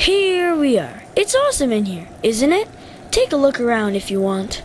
Here we are. It's awesome in here, isn't it? Take a look around if you want.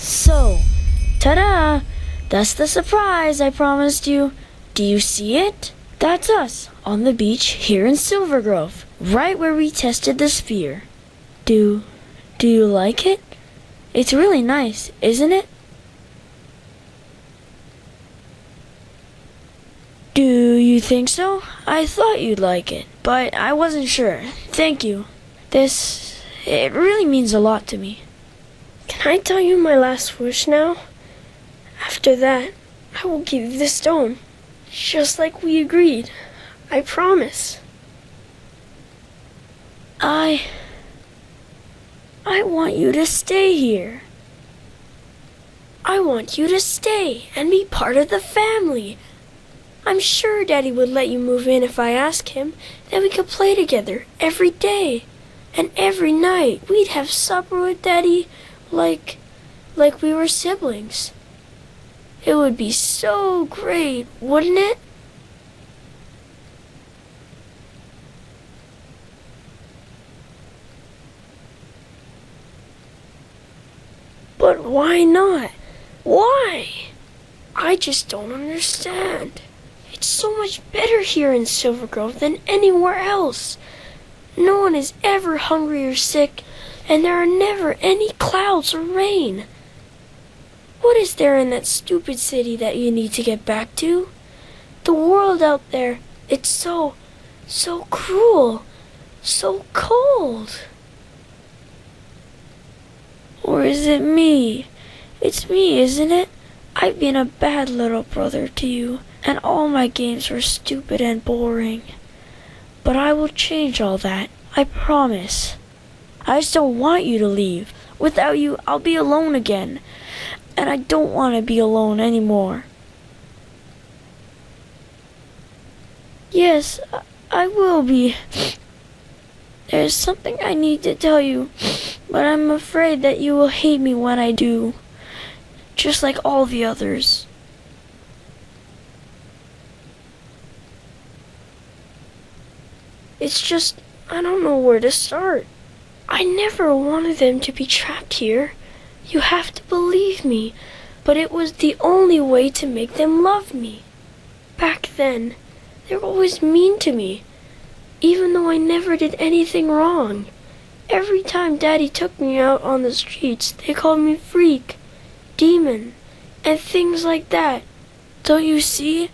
So, ta-da! That's the surprise I promised you. Do you see it? That's us, on the beach here in Silver Grove, right where we tested the sphere. Do you like it? It's really nice, isn't it? Do you think so? I thought you'd like it, but I wasn't sure. Thank you. It really means a lot to me. Can I tell you my last wish now? After that, I will give you the stone, just like we agreed. I promise. I want you to stay here. I want you to stay and be part of the family. I'm sure Daddy would let you move in if I asked him. Then we could play together every day. And every night we'd have supper with Daddy like we were siblings. It would be so great, wouldn't it? But why not? Why? I just don't understand. It's so much better here in Silver Grove than anywhere else. No one is ever hungry or sick, and there are never any clouds or rain. What is there in that stupid city that you need to get back to? The world out there, it's so cruel, so cold. Or is it me? It's me, isn't it? I've been a bad little brother to you, and all my games were stupid and boring. But I will change all that. I promise. I just don't want you to leave. Without you, I'll be alone again. And I don't want to be alone anymore. Yes, I will be. There's something I need to tell you, but I'm afraid that you will hate me when I do. Just like all the others. It's just, I don't know where to start. I never wanted them to be trapped here. You have to believe me, but it was the only way to make them love me. Back then, they were always mean to me, even though I never did anything wrong. Every time Daddy took me out on the streets, they called me freak, demon, and things like that. Don't you see?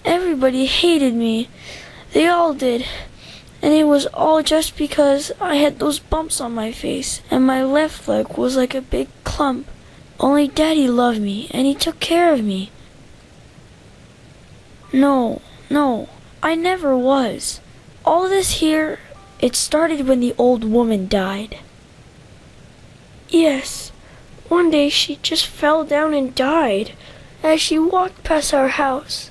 Everybody hated me. They all did. And it was all just because I had those bumps on my face, and my left leg was like a big clump. Only Daddy loved me, and he took care of me. No, I never was. All this here, it started when the old woman died. Yes, one day she just fell down and died. As she walked past our house,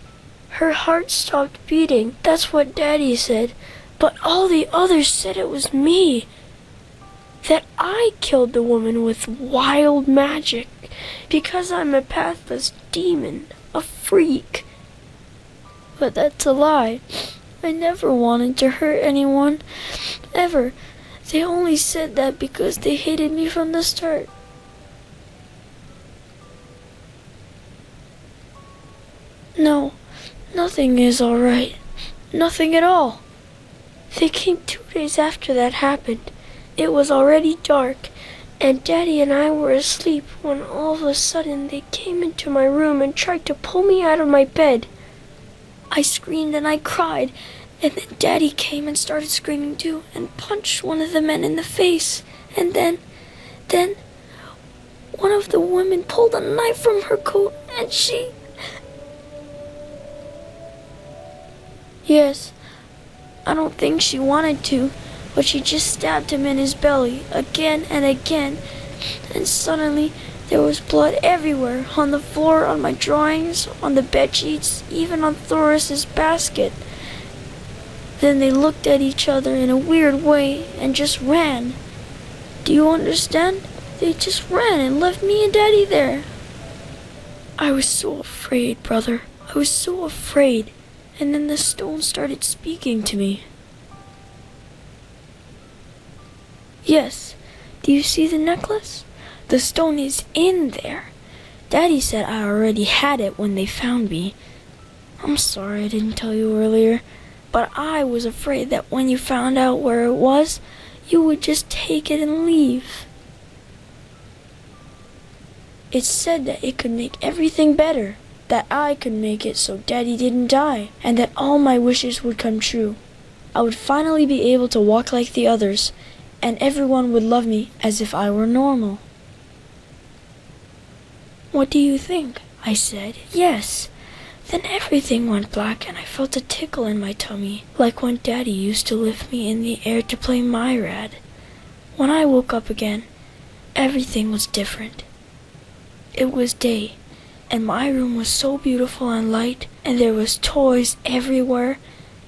her heart stopped beating. That's what Daddy said. But all the others said it was me. That I killed the woman with wild magic. Because I'm a pathless demon, a freak. But that's a lie. I never wanted to hurt anyone. Ever. They only said that because they hated me from the start. No, nothing is alright. Nothing at all. They came 2 days after that happened. It was already dark, and Daddy and I were asleep when all of a sudden they came into my room and tried to pull me out of my bed. I screamed and I cried, and then Daddy came and started screaming too and punched one of the men in the face. And then, one of the women pulled a knife from her coat and she... Yes, I don't think she wanted to, but she just stabbed him in his belly again and again, and suddenly there was blood everywhere, on the floor, on my drawings, on the bed sheets, even on Thoris's basket. Then they looked at each other in a weird way and just ran. Do you understand? They just ran and left me and Daddy there. I was so afraid, brother. I was so afraid. And then the stone started speaking to me. Yes, do you see the necklace? The stone is in there. Daddy said I already had it when they found me. I'm sorry I didn't tell you earlier, but I was afraid that when you found out where it was, you would just take it and leave. It said that it could make everything better. That I could make it so Daddy didn't die, and that all my wishes would come true. I would finally be able to walk like the others, and everyone would love me as if I were normal. What do you think? I said, yes. Then everything went black and I felt a tickle in my tummy, like when Daddy used to lift me in the air to play Myrad. When I woke up again, everything was different. It was day. And my room was so beautiful and light, and there was toys everywhere,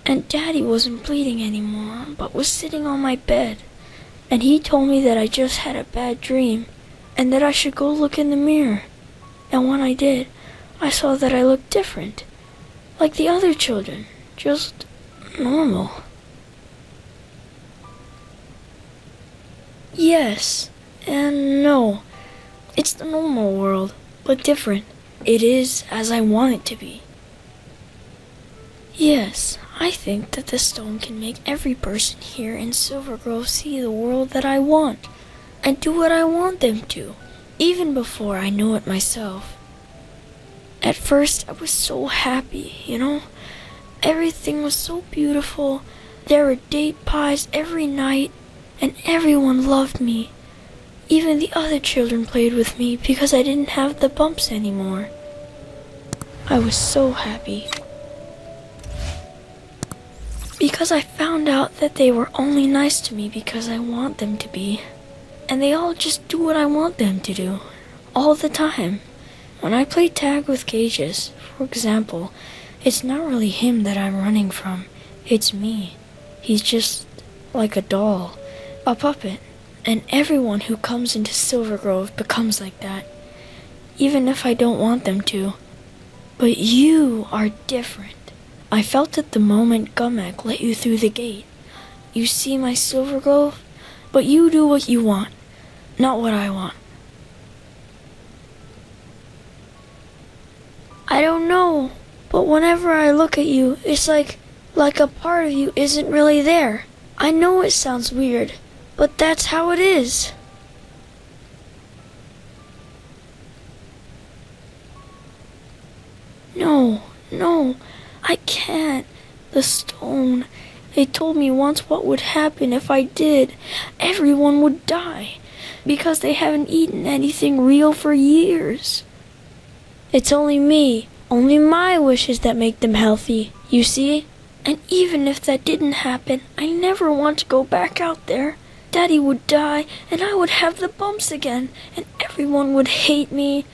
and Daddy wasn't bleeding anymore, but was sitting on my bed. And he told me that I just had a bad dream, and that I should go look in the mirror. And when I did, I saw that I looked different, like the other children, just normal. Yes, and no. It's the normal world, but different. It is as I want it to be. Yes, I think that the stone can make every person here in Silver Grove see the world that I want, and do what I want them to, even before I know it myself. At first, I was so happy, you know? Everything was so beautiful. There were date pies every night, and everyone loved me. Even the other children played with me because I didn't have the bumps anymore. I was so happy. Because I found out that they were only nice to me because I want them to be. And they all just do what I want them to do. All the time. When I play tag with cages, for example, it's not really him that I'm running from. It's me. He's just like a doll, a puppet. And everyone who comes into Silver Grove becomes like that. Even if I don't want them to. But you are different. I felt it the moment Gumek let you through the gate. You see my Silver Grove, but you do what you want, not what I want. I don't know, but whenever I look at you, it's like a part of you isn't really there. I know it sounds weird, but that's how it is. No, I can't. The stone. They told me once what would happen if I did. Everyone would die, because they haven't eaten anything real for years. It's only me, only my wishes that make them healthy, you see? And even if that didn't happen, I never want to go back out there. Daddy would die, and I would have the bumps again, and everyone would hate me.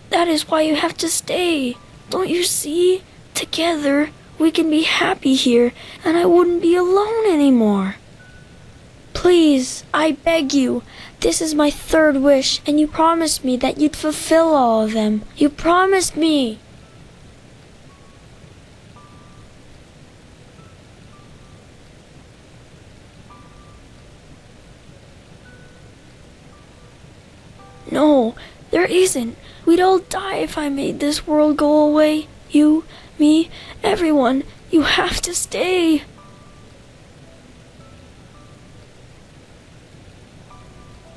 That is why you have to stay. Don't you see? Together, we can be happy here, and I wouldn't be alone anymore. Please, I beg you. This is my third wish, and you promised me that you'd fulfill all of them. You promised me. No, there isn't. We'd all die if I made this world go away. You, me, everyone. You have to stay.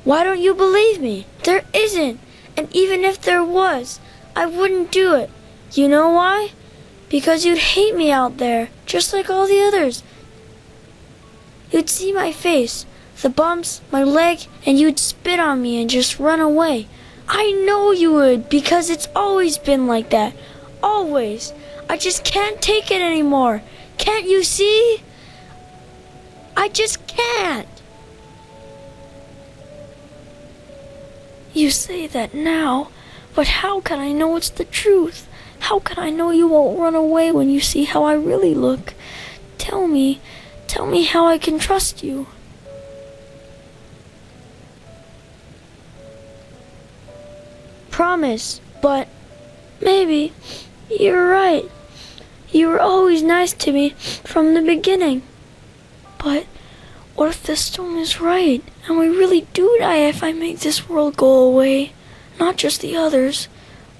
Why don't you believe me? There isn't. And even if there was, I wouldn't do it. You know why? Because you'd hate me out there, just like all the others. You'd see my face, the bumps, my leg, and you'd spit on me and just run away. I know you would, because it's always been like that. Always. I just can't take it anymore. Can't you see? I just can't. You say that now, but how can I know it's the truth? How can I know you won't run away when you see how I really look? Tell me how I can trust you. Promise, but maybe you're right. You were always nice to me from the beginning. But what if the stone is right, and we really do die if I make this world go away? Not just the others,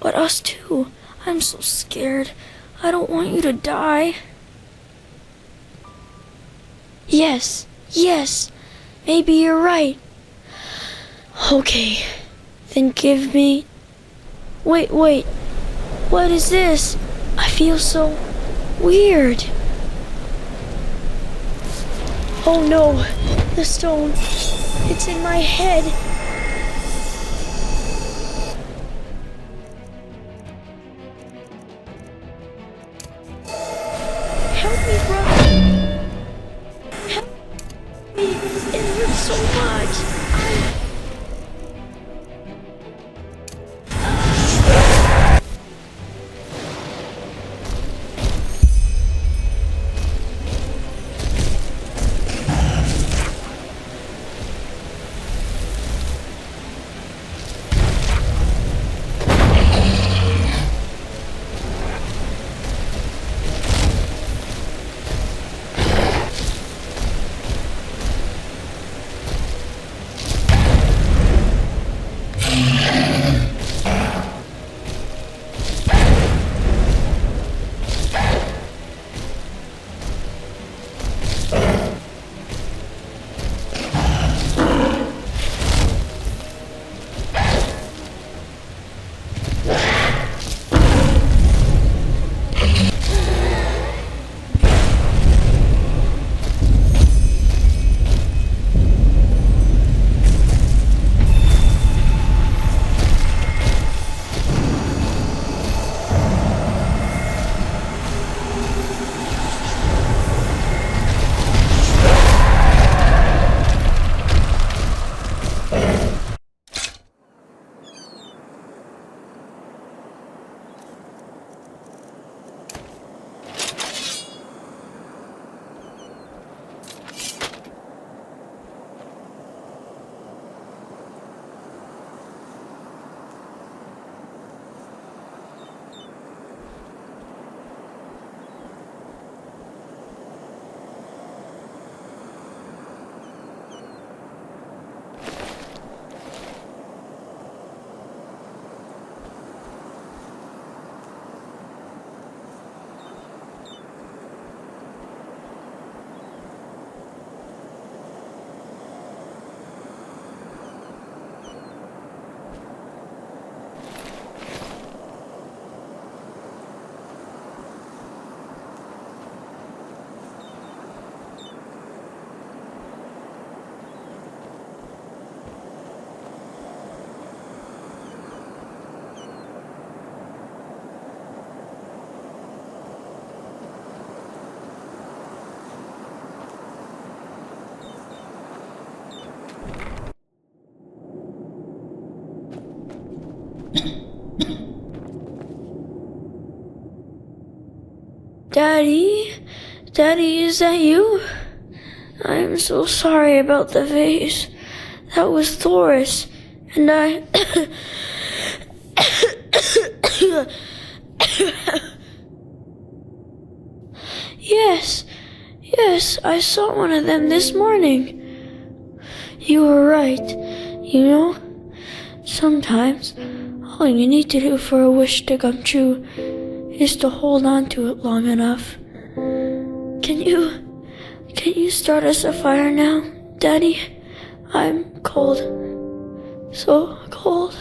but us too. I'm so scared. I don't want you to die. Yes, maybe you're right. Okay, then give me... Wait, what is this? I feel so weird. Oh no, the stone, it's in my head. Help me, brother. Help me, it hurts so much. Daddy, is that you? I am so sorry about the vase. That was Thoris, and I... Yes, I saw one of them this morning. You were right. You know, sometimes all you need to do for a wish to come true is to hold on to it long enough. Can you start us a fire now, Daddy? I'm cold. So cold.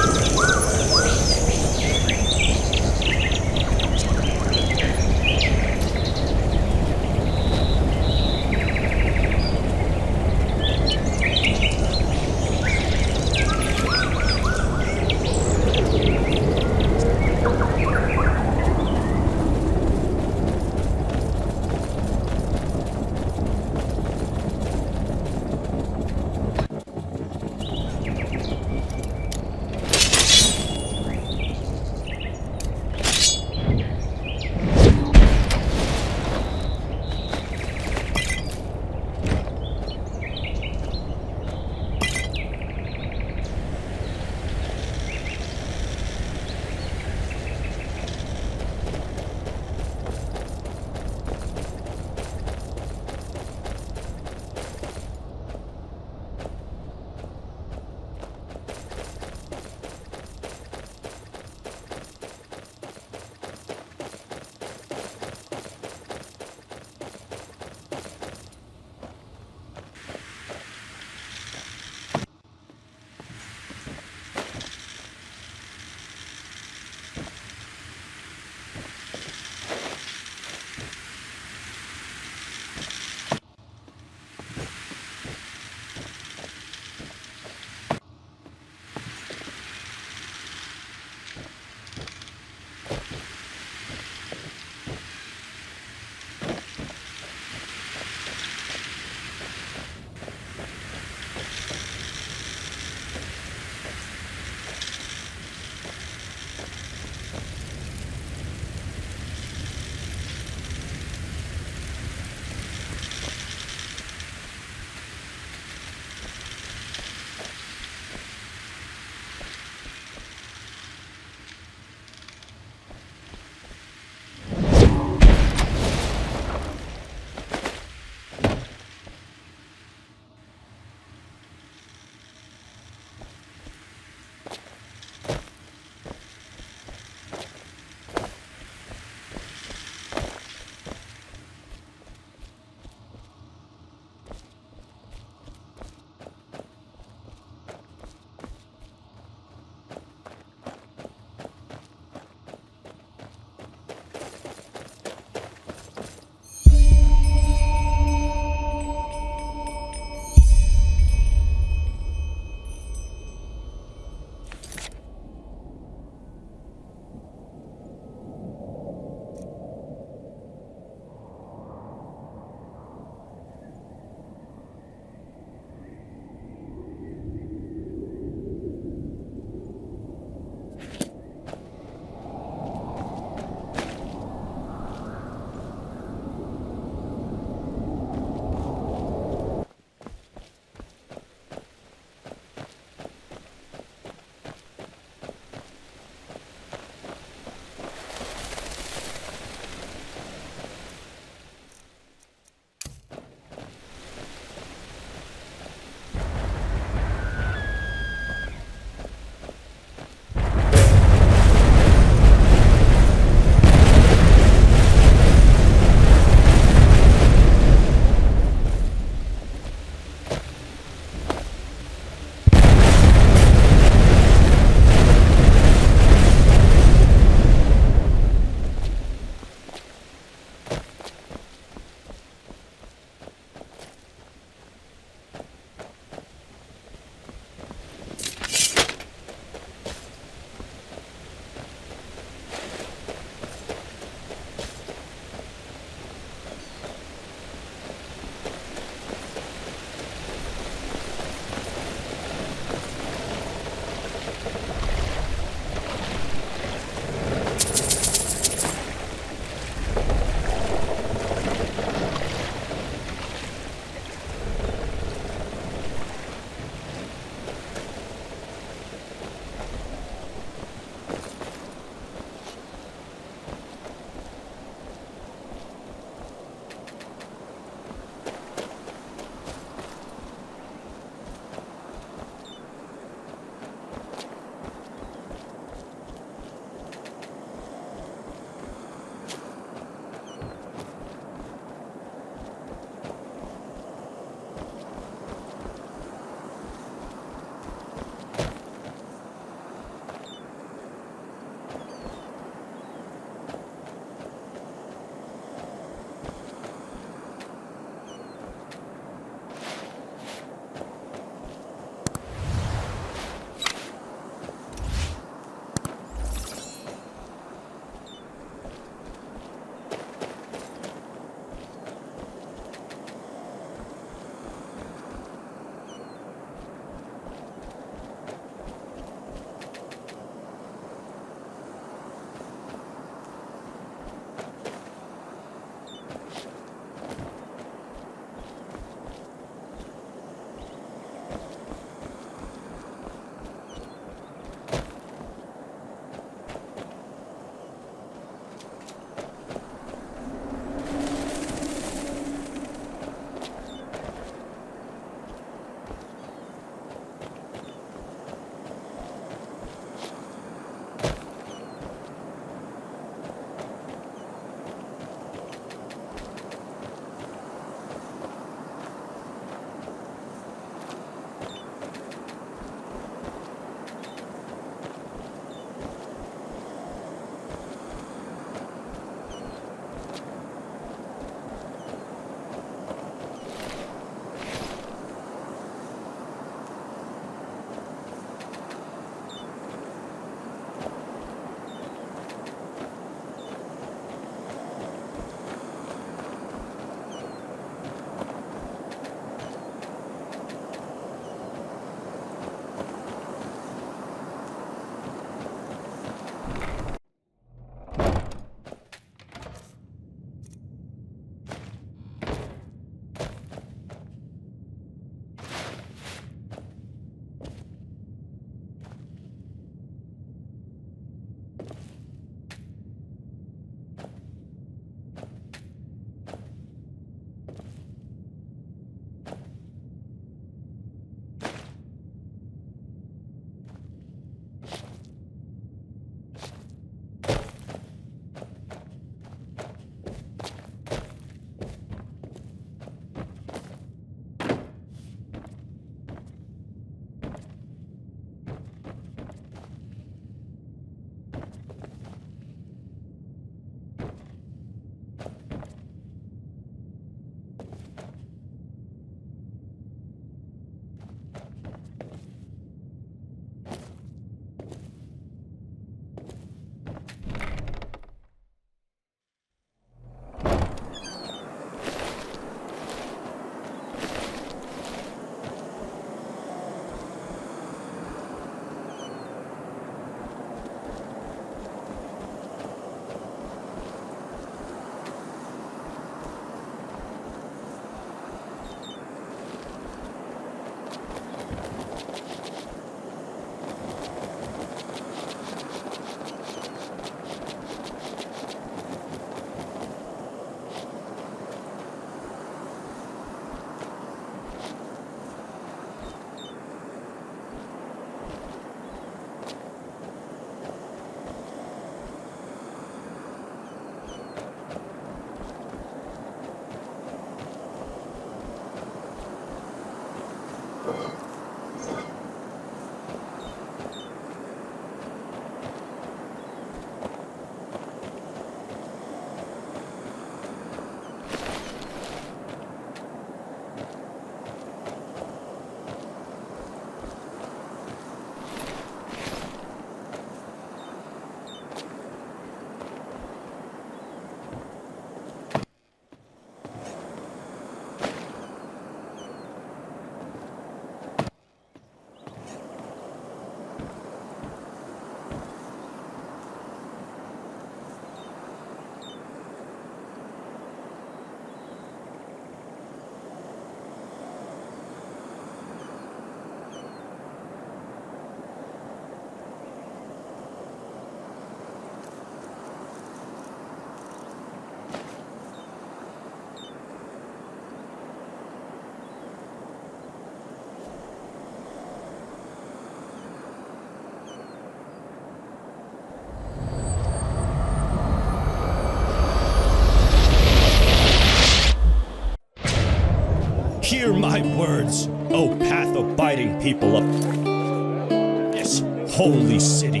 Hear my words, O path-abiding people of this holy city.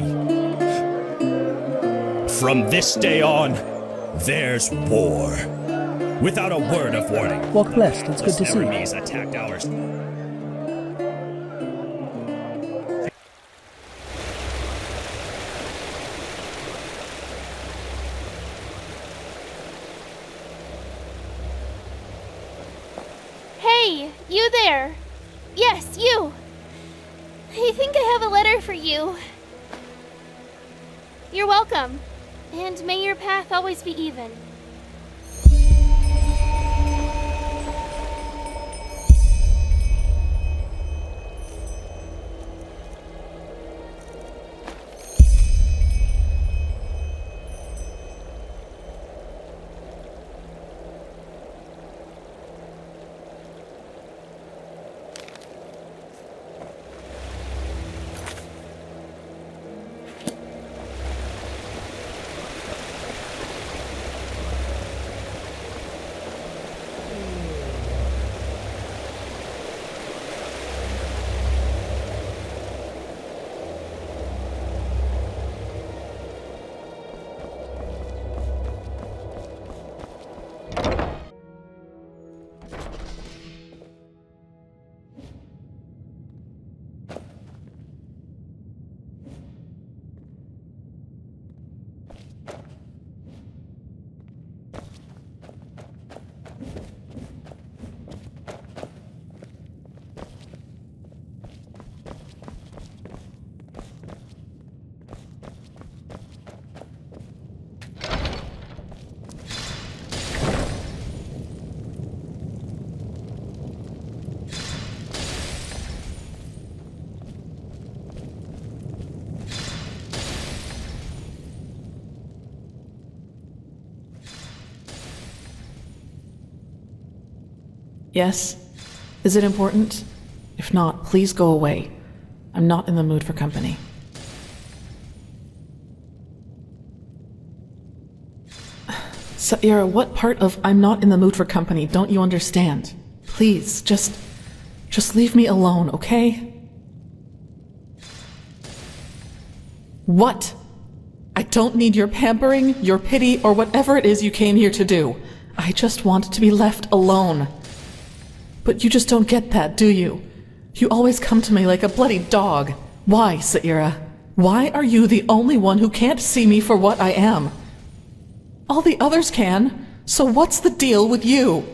From this day on, there's war. Without a word of warning. Walk blessed, it's good to see you. Enemies attacked ours. Hey, you there! Yes, you! I think I have a letter for you. You're welcome, and may your path always be even. Yes? Is it important? If not, please go away. I'm not in the mood for company. Saira, what part of I'm not in the mood for company don't you understand? Please, just leave me alone, okay? What? I don't need your pampering, your pity, or whatever it is you came here to do. I just want to be left alone. But you just don't get that, do you? You always come to me like a bloody dog. Why, Saira? Why are you the only one who can't see me for what I am? All the others can, so what's the deal with you?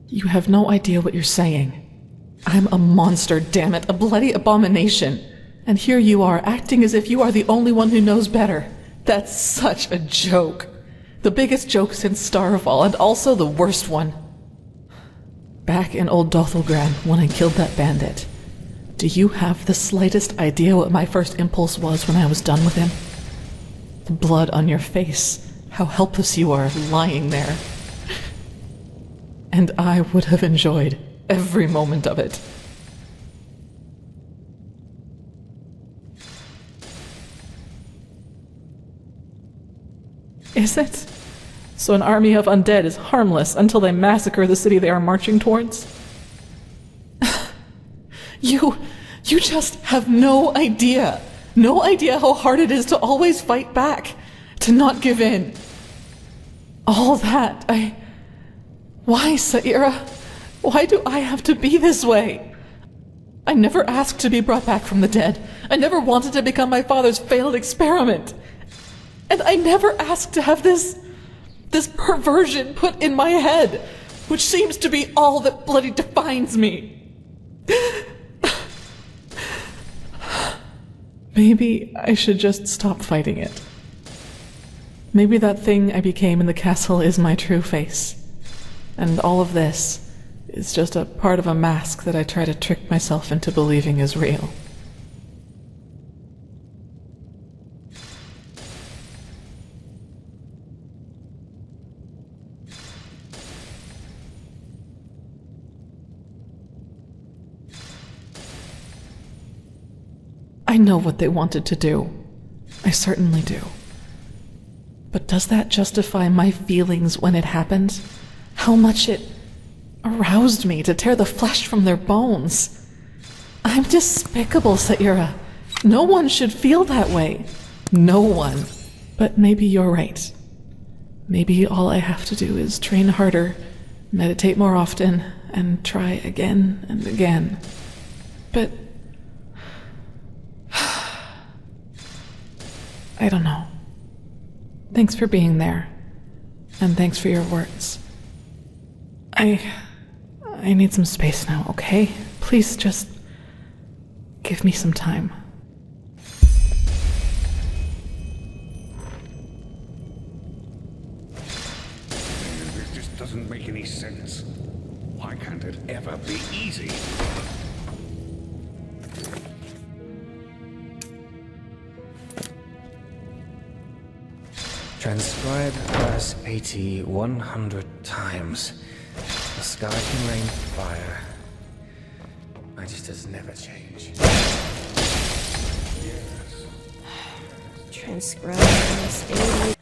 You have no idea what you're saying. I'm a monster, damn it, a bloody abomination. And here you are, acting as if you are the only one who knows better. That's such a joke. The biggest joke since Starfall, and also the worst one. Back in old Dothelgrad, when I killed that bandit, do you have the slightest idea what my first impulse was when I was done with him? The blood on your face, how helpless you are lying there. And I would have enjoyed every moment of it. Is it? So an army of undead is harmless until they massacre the city they are marching towards? You just have no idea. No idea how hard it is to always fight back, to not give in. All that, Why, Saira? Why do I have to be this way? I never asked to be brought back from the dead. I never wanted to become my father's failed experiment. And I never asked to have this perversion put in my head, which seems to be all that bloody defines me. Maybe I should just stop fighting it. Maybe that thing I became in the castle is my true face. And all of this is just a part of a mask that I try to trick myself into believing is real. I know what they wanted to do. I certainly do. But does that justify my feelings when it happened? How much it aroused me to tear the flesh from their bones? I'm despicable, Saira. No one should feel that way. No one. But maybe you're right. Maybe all I have to do is train harder, meditate more often, and try again and again. But I don't know. Thanks for being there. And thanks for your words. I need some space now, okay? Please just give me some time. This just doesn't make any sense. Why can't it ever be easy? Transcribe verse 80 100 times. The sky can rain fire. Magisters never change. Transcribe verse 80.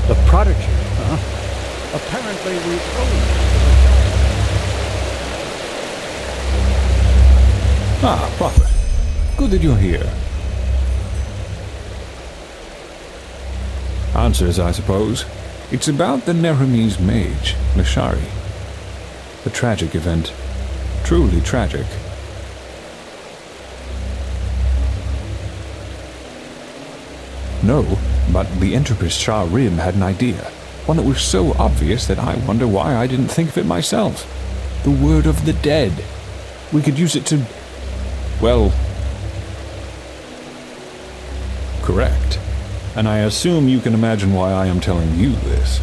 The prodigy, huh? Apparently we owe it. Ah, Prophet. Good that you're here. Answers, I suppose. It's about the Neremese mage, Lashari. A tragic event. Truly tragic. No, but the Enterprise Skyrim had an idea. One that was so obvious that I wonder why I didn't think of it myself. The word of the dead. We could use it to... well... correct. And I assume you can imagine why I am telling you this.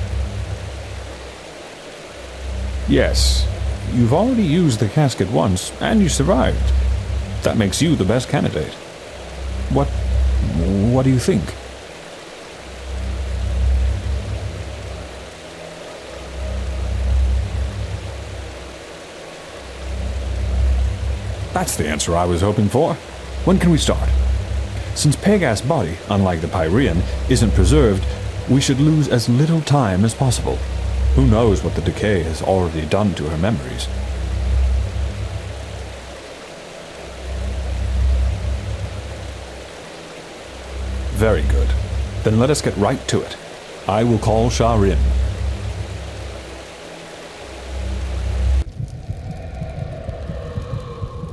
Yes, you've already used the casket once, and you survived. That makes you the best candidate. What do you think? That's the answer I was hoping for. When can we start? Since Pegas' body, unlike the Pyrean, isn't preserved, we should lose as little time as possible. Who knows what the decay has already done to her memories? Very good. Then let us get right to it. I will call Skyrim.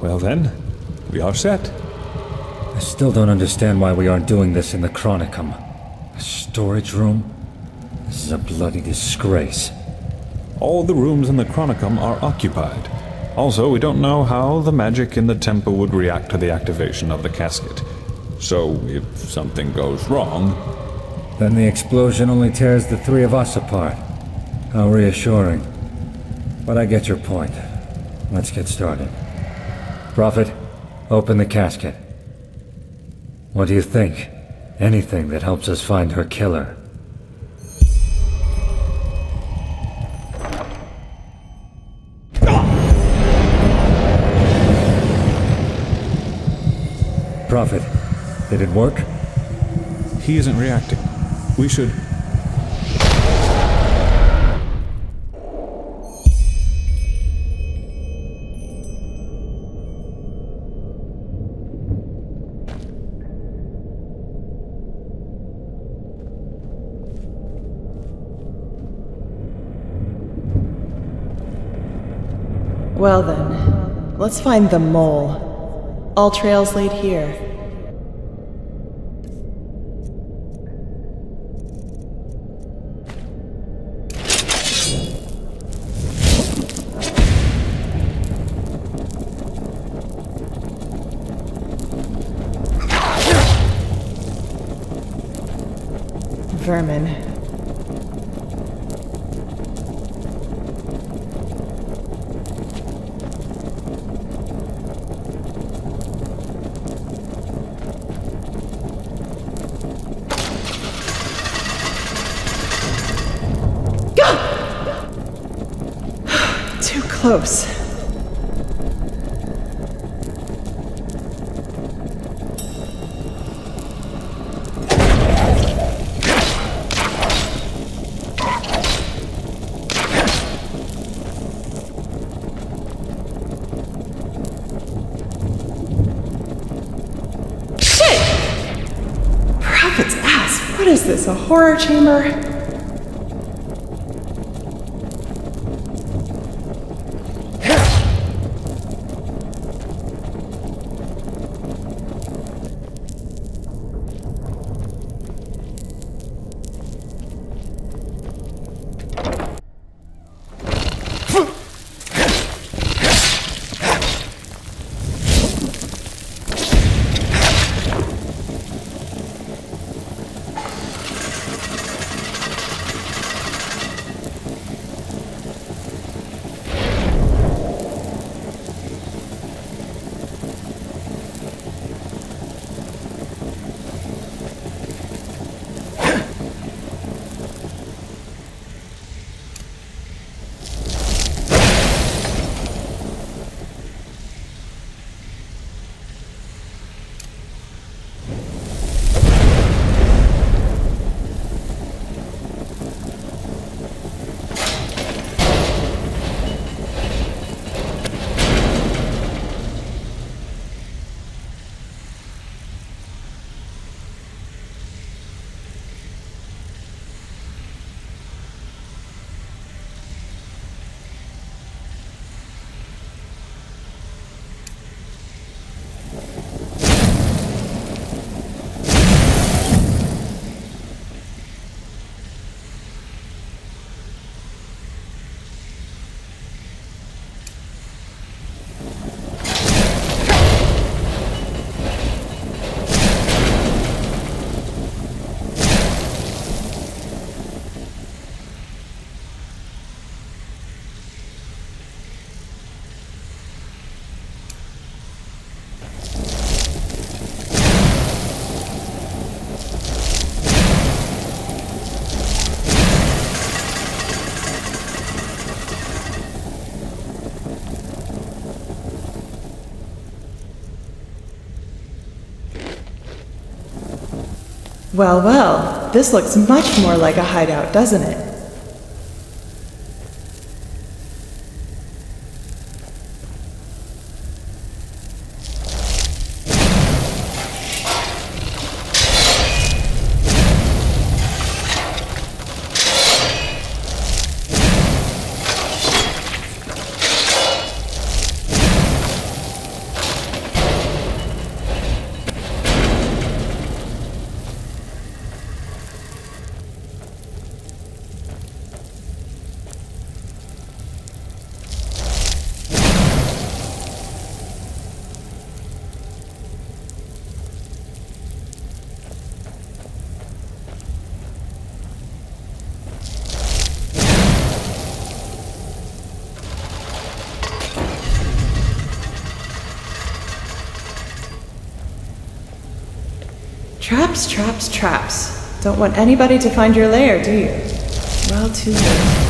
Well then, we are set. I still don't understand why we aren't doing this in the Chronicum. A storage room? This is a bloody disgrace. All the rooms in the Chronicum are occupied. Also, we don't know how the magic in the temple would react to the activation of the casket. So, if something goes wrong... Then the explosion only tears the three of us apart. How reassuring. But I get your point. Let's get started. Prophet, open the casket. What do you think? Anything that helps us find her killer. Prophet, did it work? He isn't reacting. We should... Well then, let's find the mole. All trails lead here. Vermin. Too close. Shit! Prophet's ass. What is this, a horror chamber? Well, well, this looks much more like a hideout, doesn't it? Traps, traps, traps. Don't want anybody to find your lair, do you? Well, too late.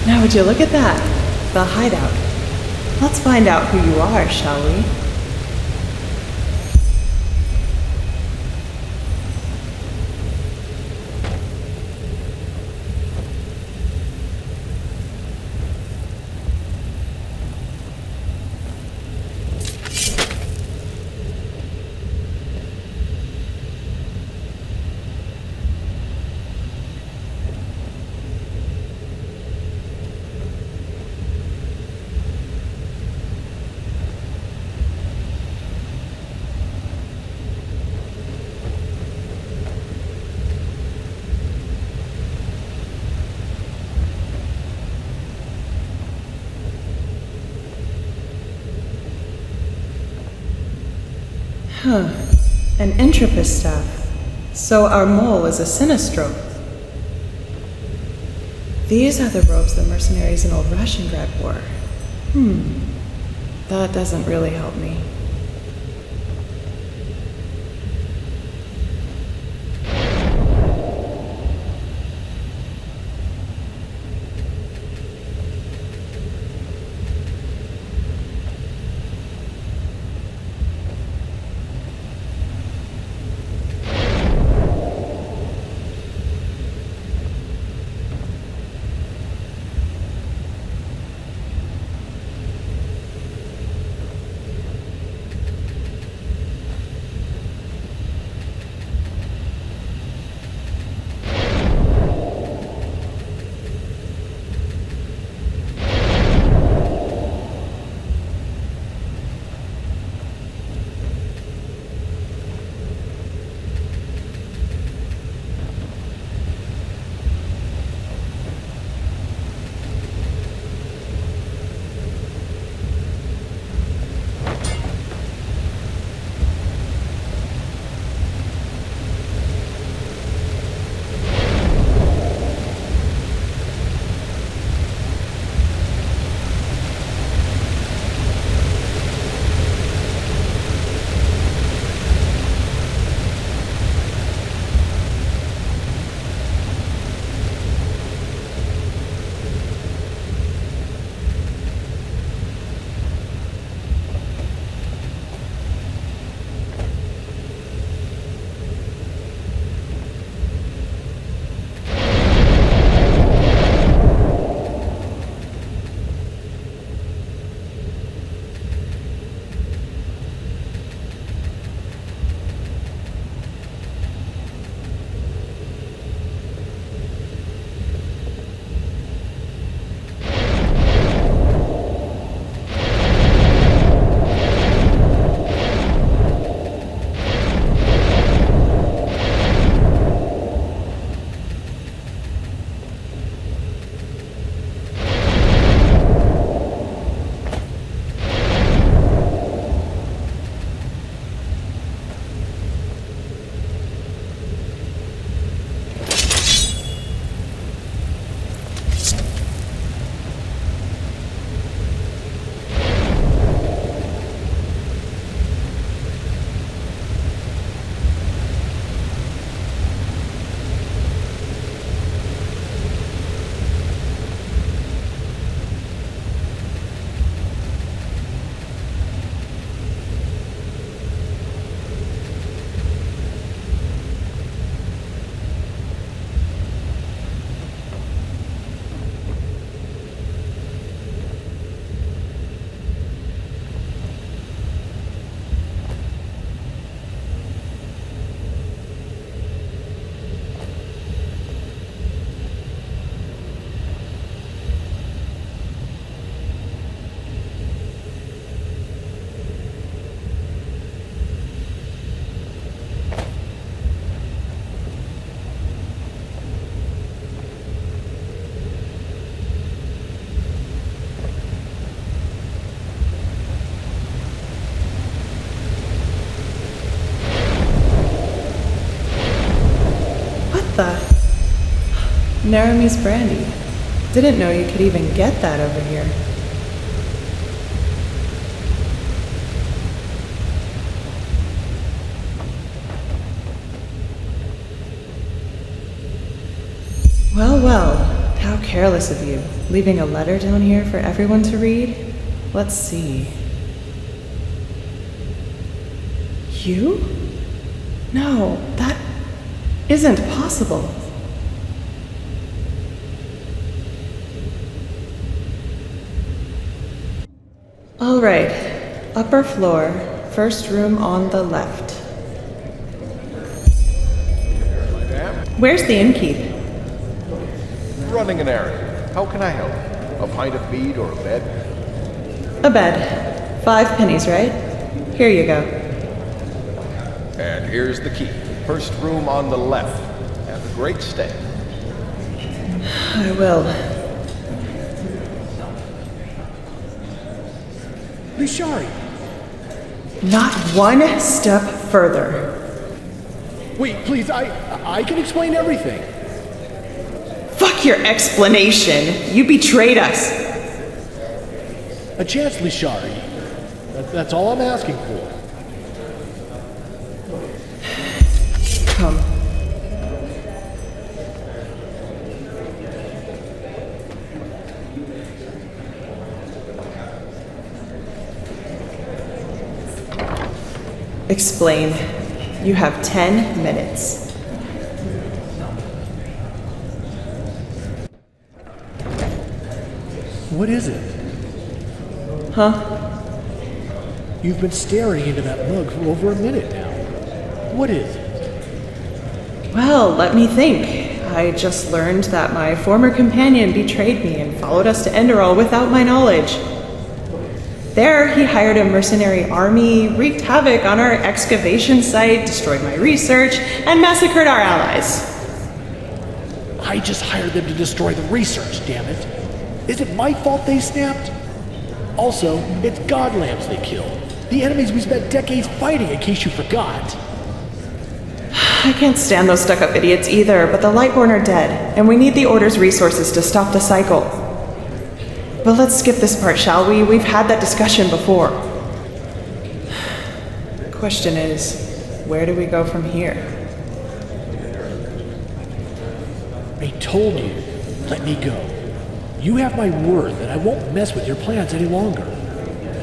Now would you look at that? The hideout. Let's find out who you are, shall we? Huh. An Entropist staff. So our mole is a Sinistrope. These are the robes the mercenaries in Old Rashengrad wore. That doesn't really help me. the... Narumi's brandy. Didn't know you could even get that over here. Well, well, how careless of you, leaving a letter down here for everyone to read. Let's see. You? No, that isn't possible. All right, upper floor, first room on the left. Where's the innkeep? Running an errand. How can I help? A pint of mead or a bed? A bed. 5 pennies, right? Here you go. And here's the key. First room on the left. Have a great stay. I will. Lishari! Not one step further. Wait, please, I can explain everything. Fuck your explanation. You betrayed us. A chance, Lishari. That's all I'm asking for. Come. Explain. You have 10 minutes. What is it? Huh? You've been staring into that mug for over a minute now. What is it? Well, let me think. I just learned that my former companion betrayed me and followed us to Enderal without my knowledge. There, he hired a mercenary army, wreaked havoc on our excavation site, destroyed my research, and massacred our allies. I just hired them to destroy the research, damn it. Is it my fault they snapped? Also, it's god lambs they killed. The enemies we spent decades fighting, in case you forgot. I can't stand those stuck-up idiots either, but the Lightborn are dead, and we need the Order's resources to stop the cycle. But let's skip this part, shall we? We've had that discussion before. Question is, where do we go from here? I told you, let me go. You have my word that I won't mess with your plans any longer.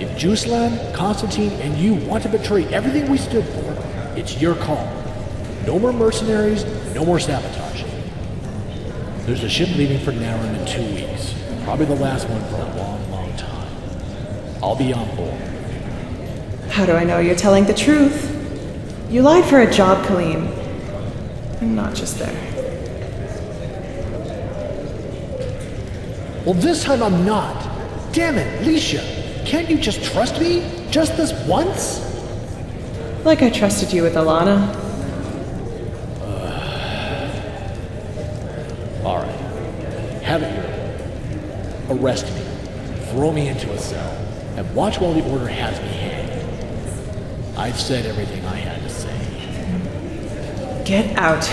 If Juslan, Constantine, and you want to betray everything we stood for, it's your call. No more mercenaries, no more sabotage. There's a ship leaving for Naran in 2 weeks. Probably the last one for a long, long time. I'll be on board. How do I know you're telling the truth? You lied for a job, Colleen. And not just there. Well, this time I'm not. Damn it, Leisha. Can't you just trust me? Just this once? Like I trusted you with Alana. All right. Have it your way. Arrest me. Throw me into a cell. And watch while the Order has me hanged. I've said everything I had to say. Get out.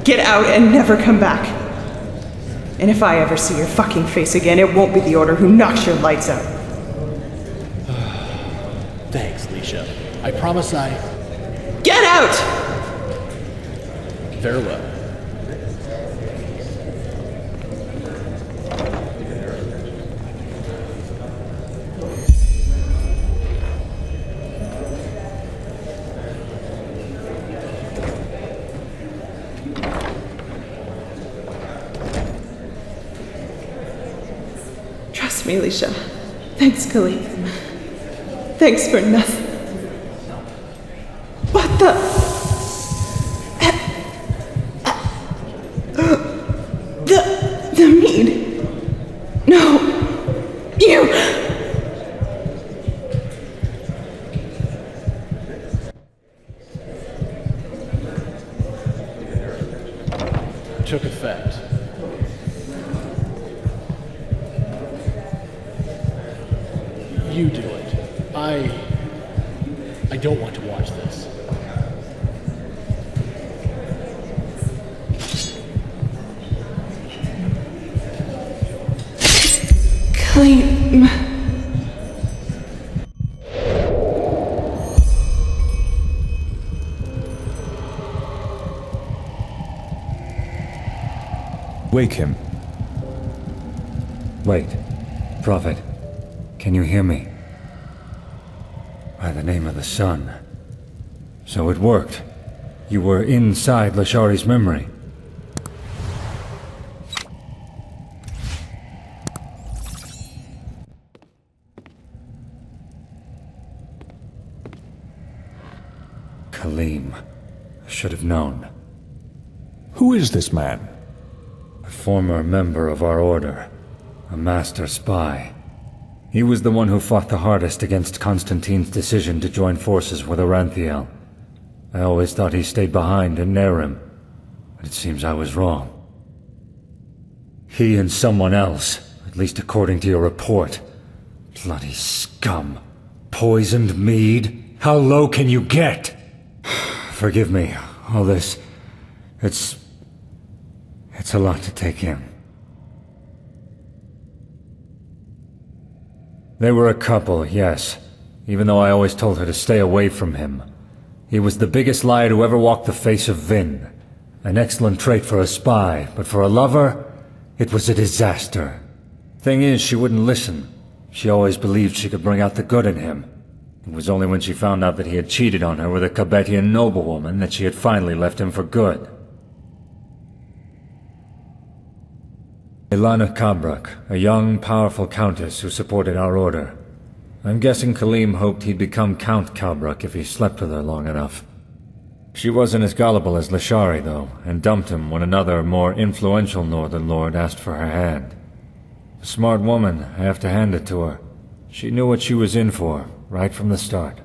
Get out and never come back. And if I ever see your fucking face again, it won't be the Order who knocks your lights out. Thanks, Leisha. I promise I... Get out! Farewell. Trust me, Alicia. Thanks, Colleen. Thanks for nothing. What the? The mead. No. You. Took effect. You do it. I don't want to watch this. Kaleem. Wake him. Wait. Prophet, can you hear me? By the name of the sun. So it worked. You were inside Lashari's memory. Kaleem. I should have known. Who is this man? A former member of our order. A master spy. He was the one who fought the hardest against Constantine's decision to join forces with Aranthiel. I always thought he stayed behind in Nerim, but it seems I was wrong. He and someone else, at least according to your report. Bloody scum. Poisoned mead? How low can you get? Forgive me, all this... It's a lot to take in. They were a couple, yes, even though I always told her to stay away from him. He was the biggest liar to ever walk the face of Vin. An excellent trait for a spy, but for a lover, it was a disaster. Thing is, she wouldn't listen. She always believed she could bring out the good in him. It was only when she found out that he had cheated on her with a Cabetian noblewoman that she had finally left him for good. Ilana Kabrak, a young, powerful countess who supported our order. I'm guessing Kaleem hoped he'd become Count Kabrak if he slept with her long enough. She wasn't as gullible as Lashari, though, and dumped him when another, more influential Northern Lord asked for her hand. A smart woman, I have to hand it to her. She knew what she was in for, right from the start.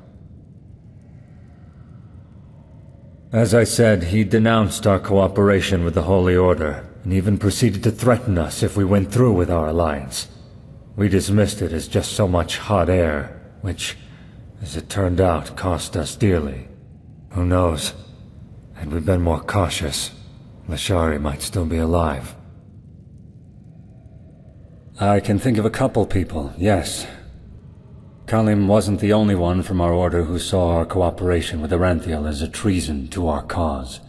As I said, he denounced our cooperation with the Holy Order, and even proceeded to threaten us if we went through with our alliance. We dismissed it as just so much hot air, which, as it turned out, cost us dearly. Who knows? Had we been more cautious, Lashari might still be alive. I can think of a couple people, yes. Kaleem wasn't the only one from our order who saw our cooperation with Aranthiel as a treason to our cause.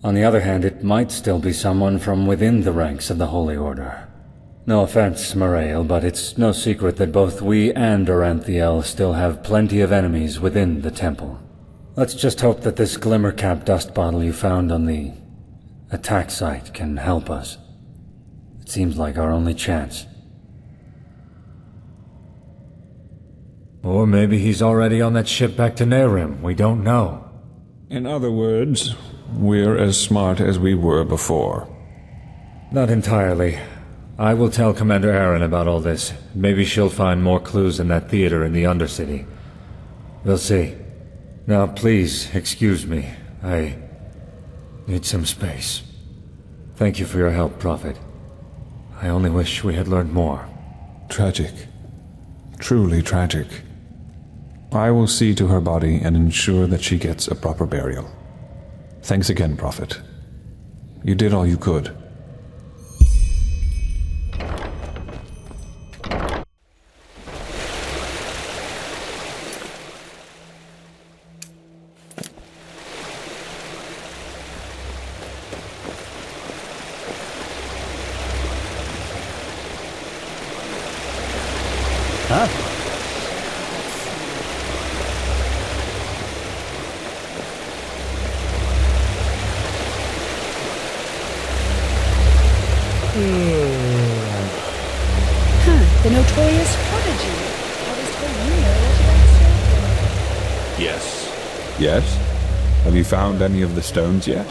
On the other hand, it might still be someone from within the ranks of the Holy Order. No offense, Morael, but it's no secret that both we and Aranthiel still have plenty of enemies within the temple. Let's just hope that this glimmer-cap dust bottle you found on the attack site can help us. It seems like our only chance. Or maybe he's already on that ship back to Nerim. We don't know. In other words, we're as smart as we were before. Not entirely. I will tell Commander Aaron about all this. Maybe she'll find more clues in that theater in the Undercity. We'll see. Now, please, excuse me. I need some space. Thank you for your help, Prophet. I only wish we had learned more. Tragic. Truly tragic. I will see to her body and ensure that she gets a proper burial. Thanks again, Prophet. You did all you could. Huh? The notorious prodigy. How does Toru know what you Yes. Yes? Have you found any of the stones yet?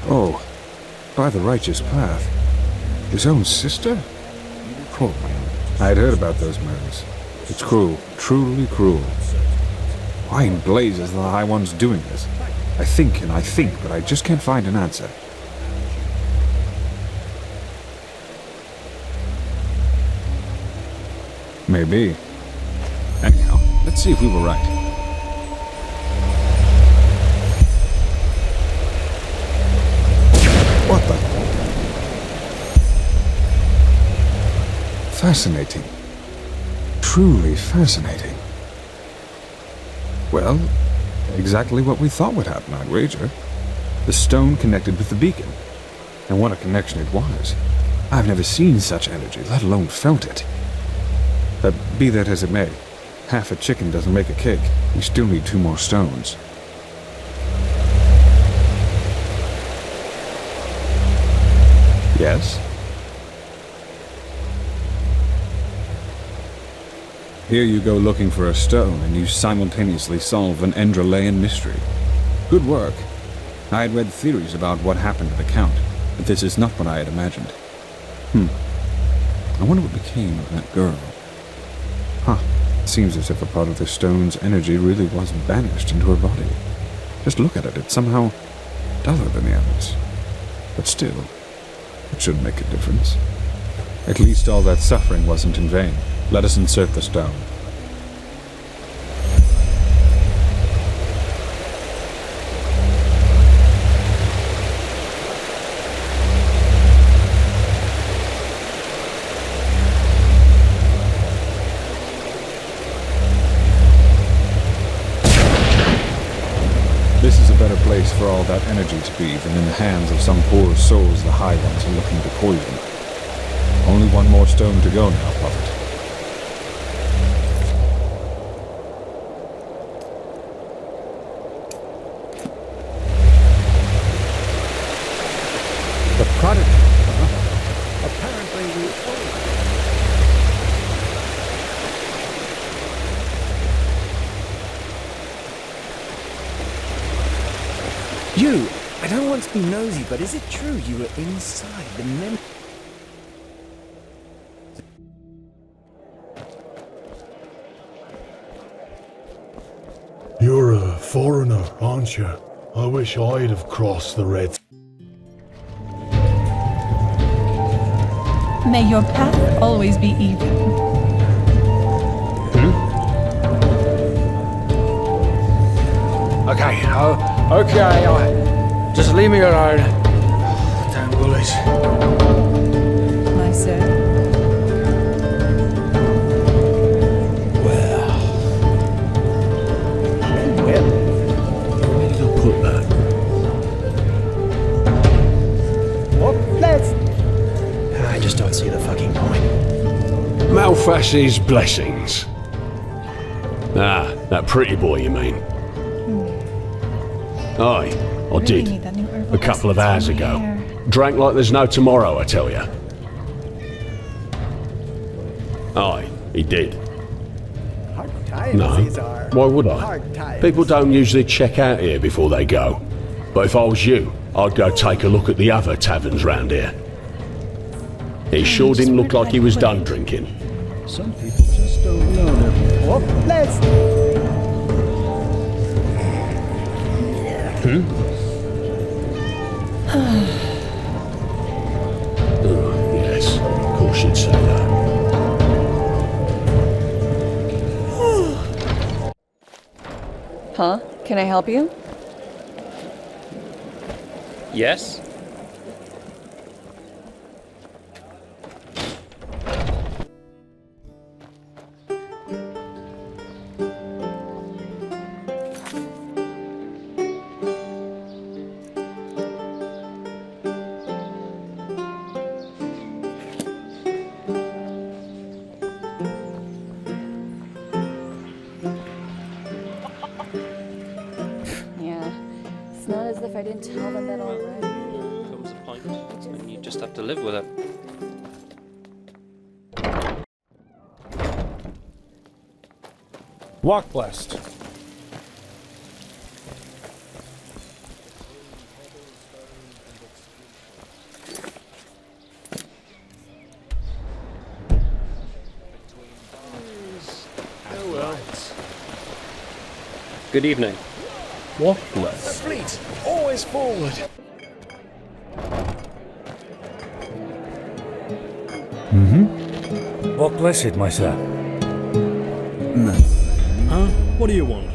Oh, by the righteous path. His own sister? Oh, I had heard about those murders. It's cruel, truly cruel. Why in blazes are the High Ones doing this? I think and I think, but I just can't find an answer. Maybe. Anyhow, let's see if we were right. What the? Fascinating. Truly fascinating. Well, exactly what we thought would happen, I'd wager. The stone connected with the beacon. And what a connection it was. I've never seen such energy, let alone felt it. But be that as it may, half a chicken doesn't make a cake. We still need 2 more stones. Yes? Here you go looking for a stone, and you simultaneously solve an Enderalian mystery. Good work. I had read theories about what happened to the Count, but this is not what I had imagined. I wonder what became of that girl. Seems as if a part of the stone's energy really was banished into her body. Just look at it, it's somehow duller than the others. But still, it should make a difference. At least all that suffering wasn't in vain. Let us insert the stone. This is a better place for all that energy to be than in the hands of some poor souls the High Ones are looking to poison. Only 1 more stone to go now, Prophet. The prodigy, huh? Apparently we... You! I don't want to be nosy, but is it true you were inside the mem... You're a foreigner, aren't you? I wish I'd have crossed the Red... May your path always be even. Okay, just leave me alone. Damn bullies. My sir. Where did I put that? I just don't see the fucking point. Malfash's blessings. Ah, that pretty boy you mean? Aye, I did. A couple of hours ago. Drank like there's no tomorrow, I tell ya. Aye, he did. No, why would I? People don't usually check out here before they go. But if I was you, I'd go take a look at the other taverns round here. He sure didn't look like he was done drinking. Some people just don't know their... Oh, let's... Yes, of course you'd say that. Huh? Can I help you? Yes? It's not as if I didn't tell them that already. Comes a point, and you just have to live with it. Walk blessed. Oh well. Good evening. Walk blessed. The fleet, always forward. Walk blessed, my sir. Huh? What do you want?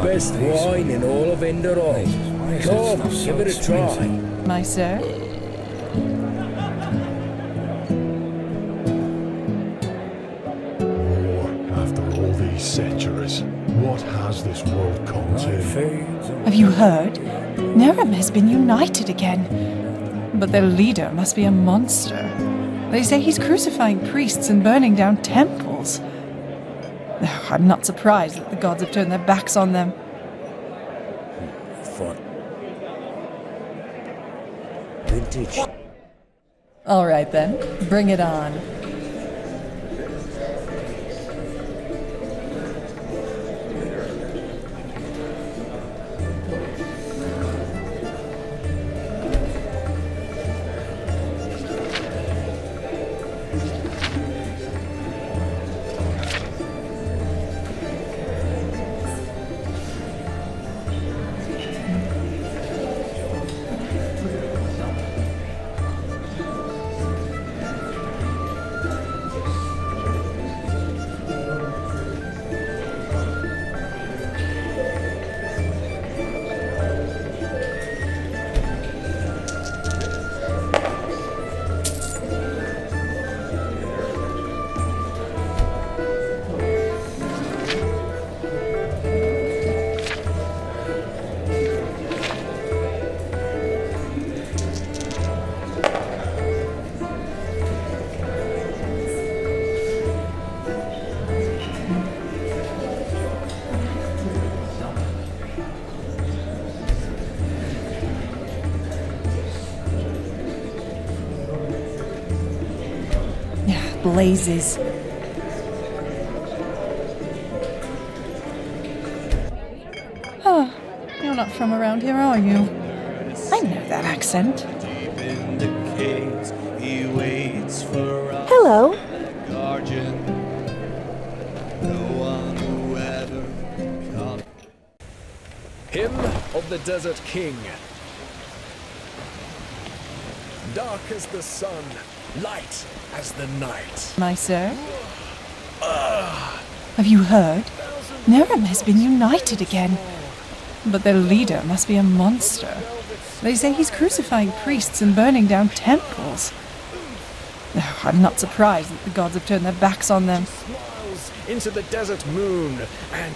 best wine in all of Enderal. Come, give it a try. My sir? After all these centuries, what has this world come to? Have you heard? Nerem has been united again. But their leader must be a monster. They say he's crucifying priests and burning down temples. I'm not surprised that the gods have turned their backs on them. Vintage. All right then, bring it on. Blazes. Oh, you're not from around here, are you? I know that accent. Hello. Hymn of the Desert King. Dark as the sun, light as the night. My sir? Have you heard? Nerem has been united again. But their leader must be a monster. They say he's crucifying priests and burning down temples. I'm not surprised that the gods have turned their backs on them. Smiles into the desert moon and...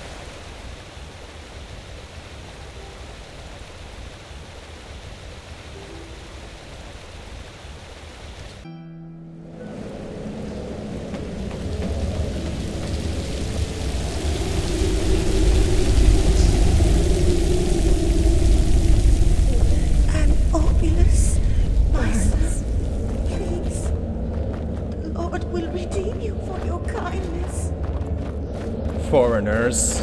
Foreigners.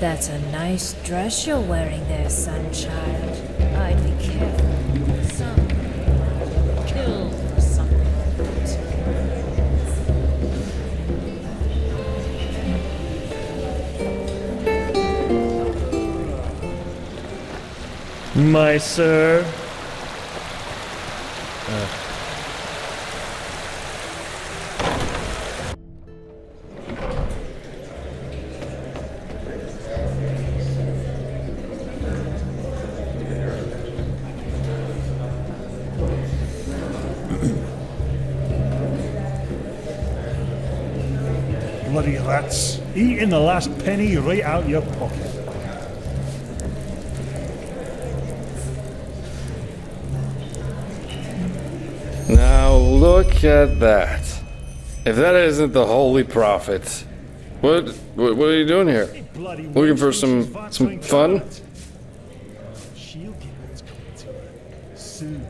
That's a nice dress you're wearing there, sunchild. I'd be careful. Some killed for something like that. My sir. Bloody rats, eating the last penny right out your pocket. Now look at that. If that isn't the Holy Prophet. What are you doing here? Looking for some fun? She'll get what's coming to her soon.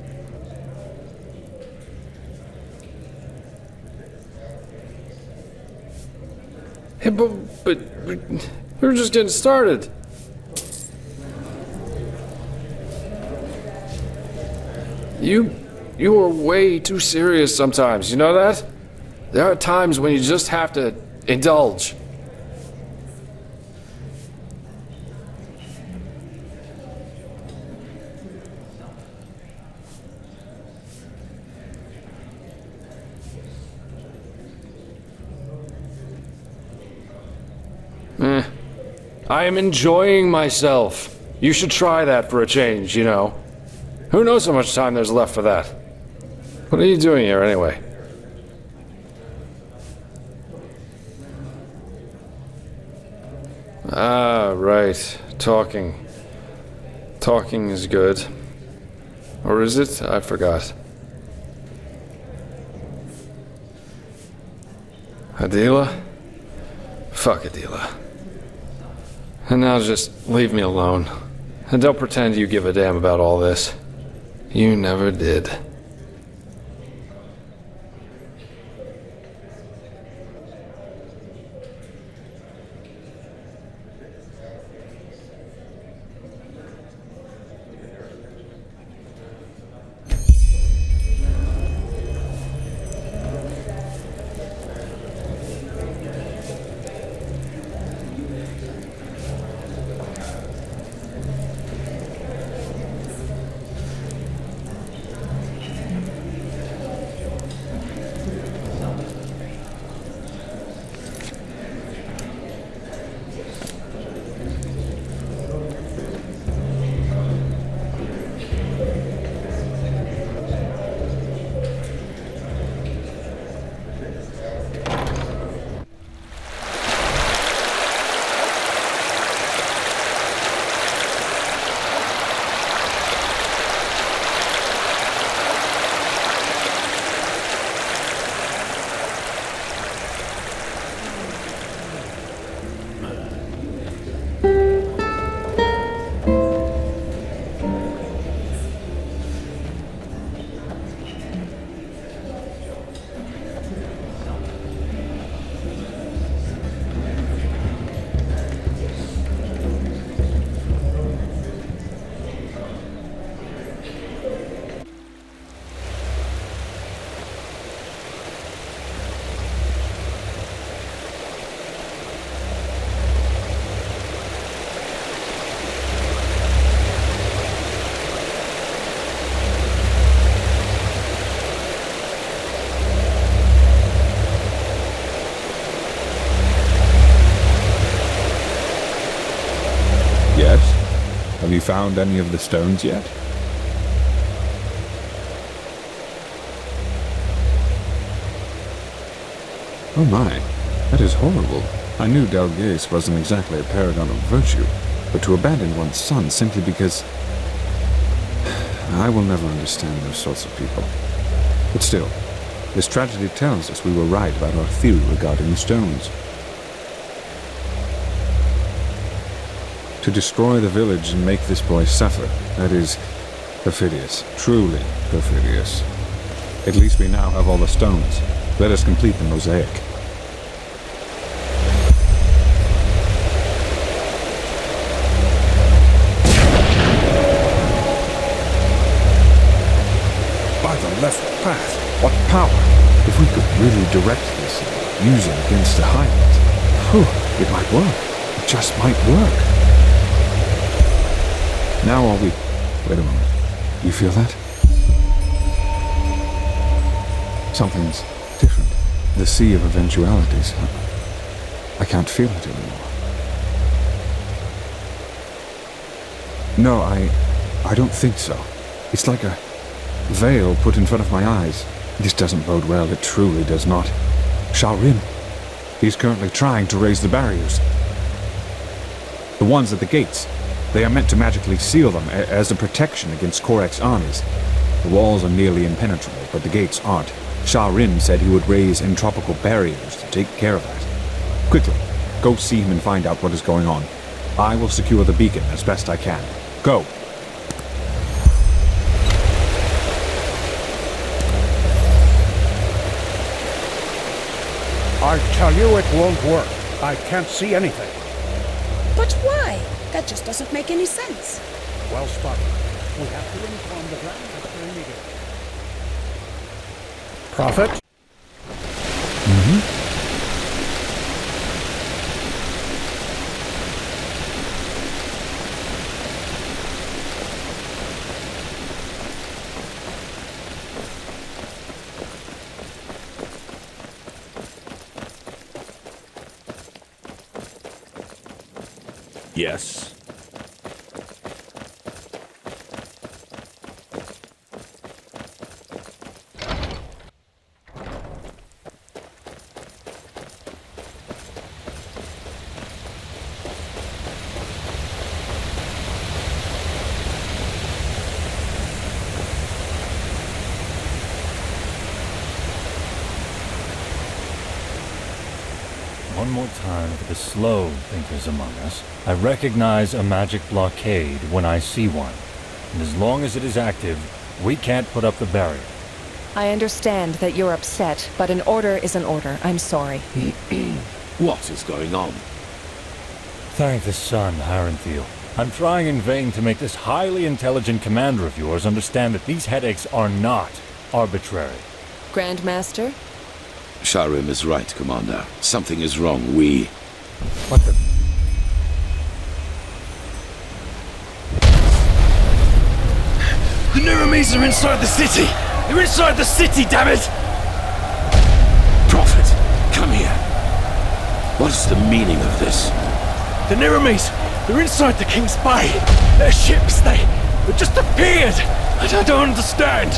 Hey, but we were just getting started. You are way too serious sometimes, you know that? There are times when you just have to indulge. I am enjoying myself. You should try that for a change, you know. Who knows how much time there's left for that? What are you doing here, anyway? Ah, right. Talking. Talking is good. Or is it? I forgot. Adela? Fuck Adela. And now just leave me alone. And don't pretend you give a damn about all this. You never did. Have you found any of the stones yet? Oh my, that is horrible. I knew Delgase wasn't exactly a paragon of virtue, but to abandon one's son simply because... I will never understand those sorts of people. But still, this tragedy tells us we were right about our theory regarding the stones. To destroy the village and make this boy suffer, that is perfidious, truly perfidious. At least we now have all the stones. Let us complete the mosaic. By the left path, what power! If we could really direct this and use it against the Highlands, whew, it might work. It just might work. Now are we... Wait a moment. You feel that? Something's different. The sea of eventualities. I can't feel it anymore. No, I don't think so. It's like a veil put in front of my eyes. This doesn't bode well. It truly does not. Shalrim. He's currently trying to raise the barriers. The ones at the gates. They are meant to magically seal them as a protection against Korak's armies. The walls are nearly impenetrable, but the gates aren't. Shalrim said he would raise entropical barriers to take care of that. Quickly, go see him and find out what is going on. I will secure the beacon as best I can. Go! I tell you it won't work. I can't see anything. But why? That just doesn't make any sense. Well spotted. We have to inform the Grand Master immediately. Prophet? Yes. One more time for the slow thinkers among us. I recognize a magic blockade when I see one. And as long as it is active, we can't put up the barrier. I understand that you're upset, but an order is an order. I'm sorry. What is going on? Thank the sun, Harenthiel. I'm trying in vain to make this highly intelligent commander of yours understand that these headaches are not arbitrary. Grandmaster? Skyrim is right, Commander. Something is wrong. What the... The Niramis are inside the city! They're inside the city, damn it! Prophet, come here. What's the meaning of this? The Niramis, they're inside the King's Bay. Their ships, they just appeared. I don't understand.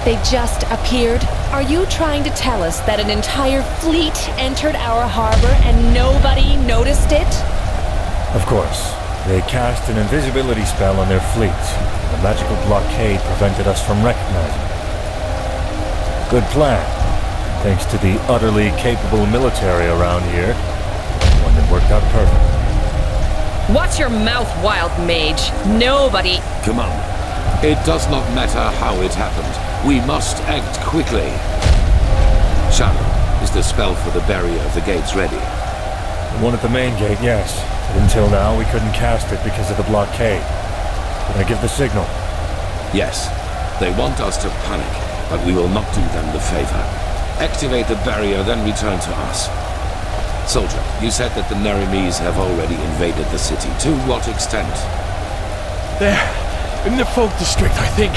They just appeared? Are you trying to tell us that an entire fleet entered our harbor and nobody noticed it? Of course. They cast an invisibility spell on their fleet. The magical blockade prevented us from recognizing it. Good plan. Thanks to the utterly capable military around here. One that worked out perfect. Watch your mouth, wild mage. Nobody... Come on. It does not matter how it happened. We must act quickly. Shadow, is the spell for the barrier of the gates ready? The one at the main gate, yes. But until now, we couldn't cast it because of the blockade. Did I give the signal? Yes. They want us to panic, but we will not do them the favor. Activate the barrier, then return to us. Soldier, you said that the Narimis have already invaded the city. To what extent? They're in the fog district, I think.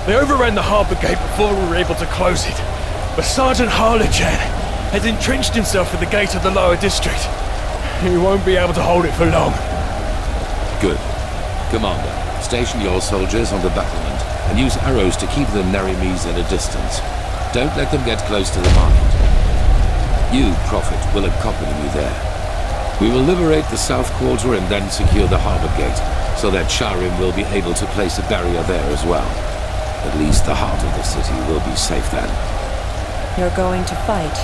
They overran the harbour gate before we were able to close it. But Sergeant Harlochan has entrenched himself at the gate of the lower district. He won't be able to hold it for long. Good. Commander, station your soldiers on the battlement and use arrows to keep the Narimis at a distance. Don't let them get close to the market. You, Prophet, will accompany me there. We will liberate the south quarter and then secure the harbour gate, so that Skyrim will be able to place a barrier there as well. At least the heart of the city will be safe then. You're going to fight?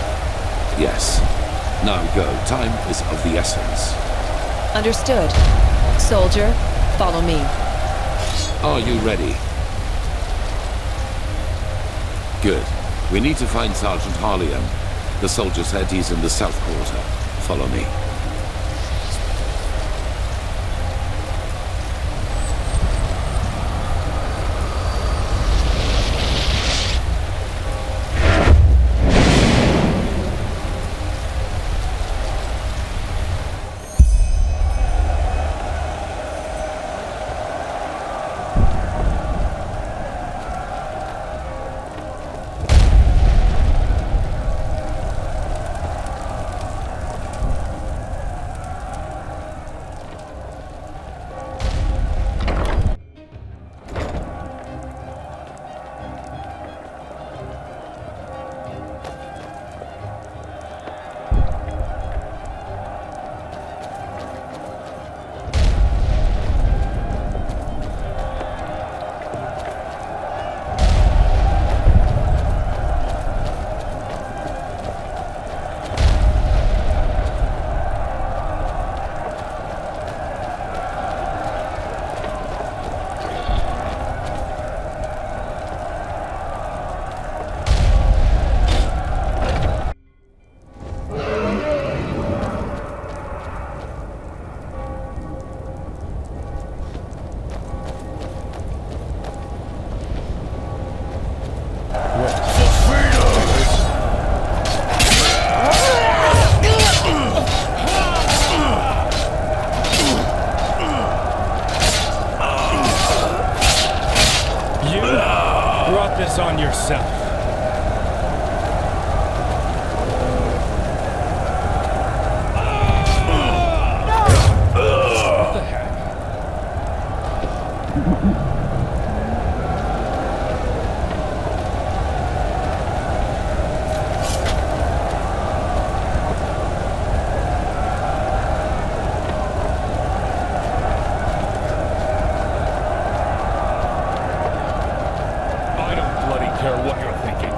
Yes. Now go. Time is of the essence. Understood. Soldier, follow me. Are you ready? Good. We need to find Sergeant Harlian. The soldier said he's in the south quarter. Follow me.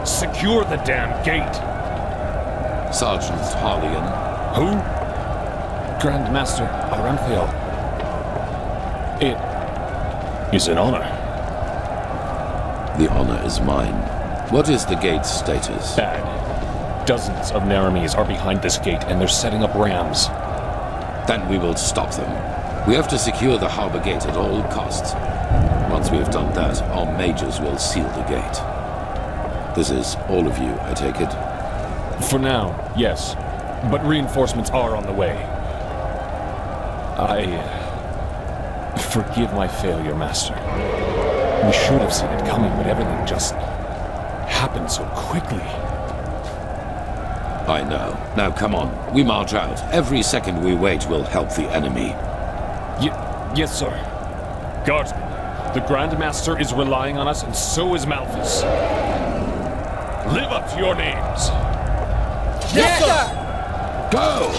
Secure the damn gate. Sergeant Harlian. Who? Grandmaster Aranthiel. It is an honor. The honor is mine. What is the gate's status? Bad. Dozens of Naramis are behind this gate, and they're setting up rams. Then we will stop them. We have to secure the harbor gate at all costs. Once we have done that, our mages will seal the gate. This is all of you, I take it? For now, yes. But reinforcements are on the way. Forgive my failure, Master. We should have seen it coming, but everything just happened so quickly. I know. Now come on, we march out. Every second we wait will help the enemy. Yes, sir. Guardsmen, the Grandmaster is relying on us, and so is Malthus. Live up to your names. Yes, sir! Go!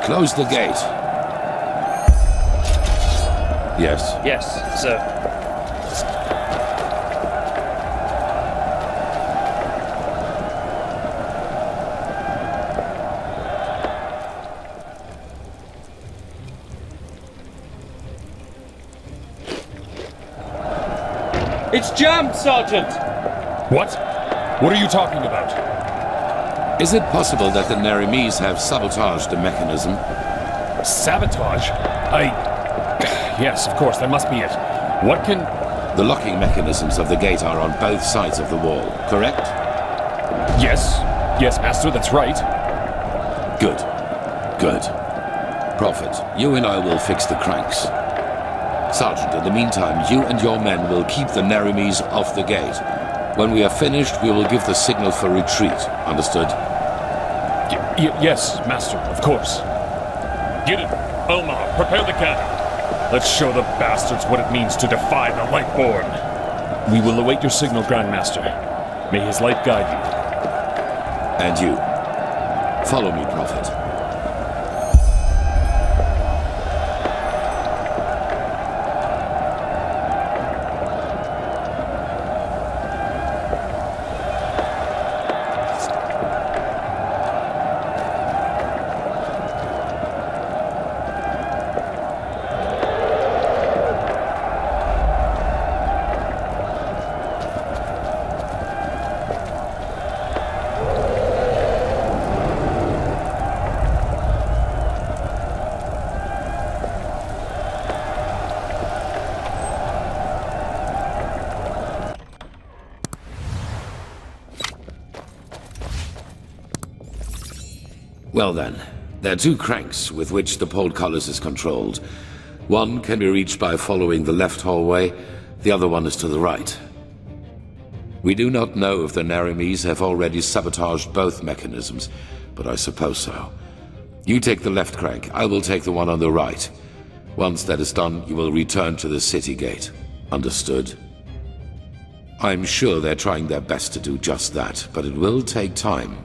Close the gate. Yes? Yes, sir. It's jammed, Sergeant! What? What are you talking about? Is it possible that the Naramis have sabotaged the mechanism? Sabotage? Yes, of course, that must be it. What can... The locking mechanisms of the gate are on both sides of the wall, correct? Yes. Yes, Master, that's right. Good. Good. Prophet, you and I will fix the cranks. Sergeant, in the meantime, you and your men will keep the Naramis off the gate. When we are finished, we will give the signal for retreat. Understood? Yes, Master, of course. Get it. Elmar, prepare the cannon. Let's show the bastards what it means to defy the Lightborn. We will await your signal, Grandmaster. May his light guide you. And you. Follow me, Prophet. Well then, there are two cranks with which the portcullis is controlled. One can be reached by following the left hallway, the other one is to the right. We do not know if the Naramis have already sabotaged both mechanisms, but I suppose so. You take the left crank, I will take the one on the right. Once that is done, you will return to the city gate. Understood? I'm sure they're trying their best to do just that, but it will take time.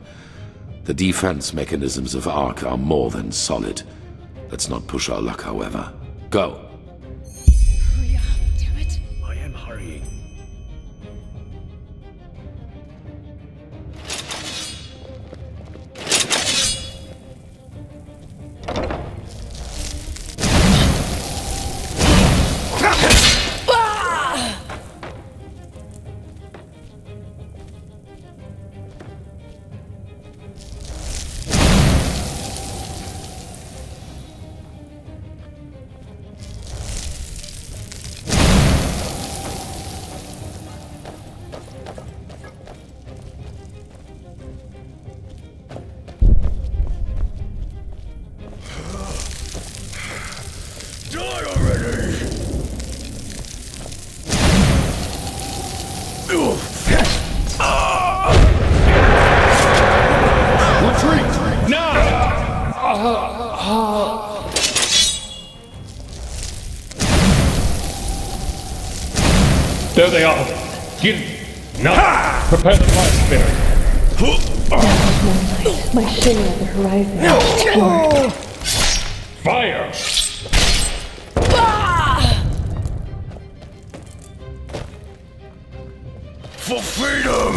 The defense mechanisms of Ark are more than solid. Let's not push our luck, however. Go. Hurry up, damn it. I am hurrying. Die already! Retreat! Now! There they are. Get it. Now! Prepare the fire spirit. My shimmer at the horizon. Fire! For freedom!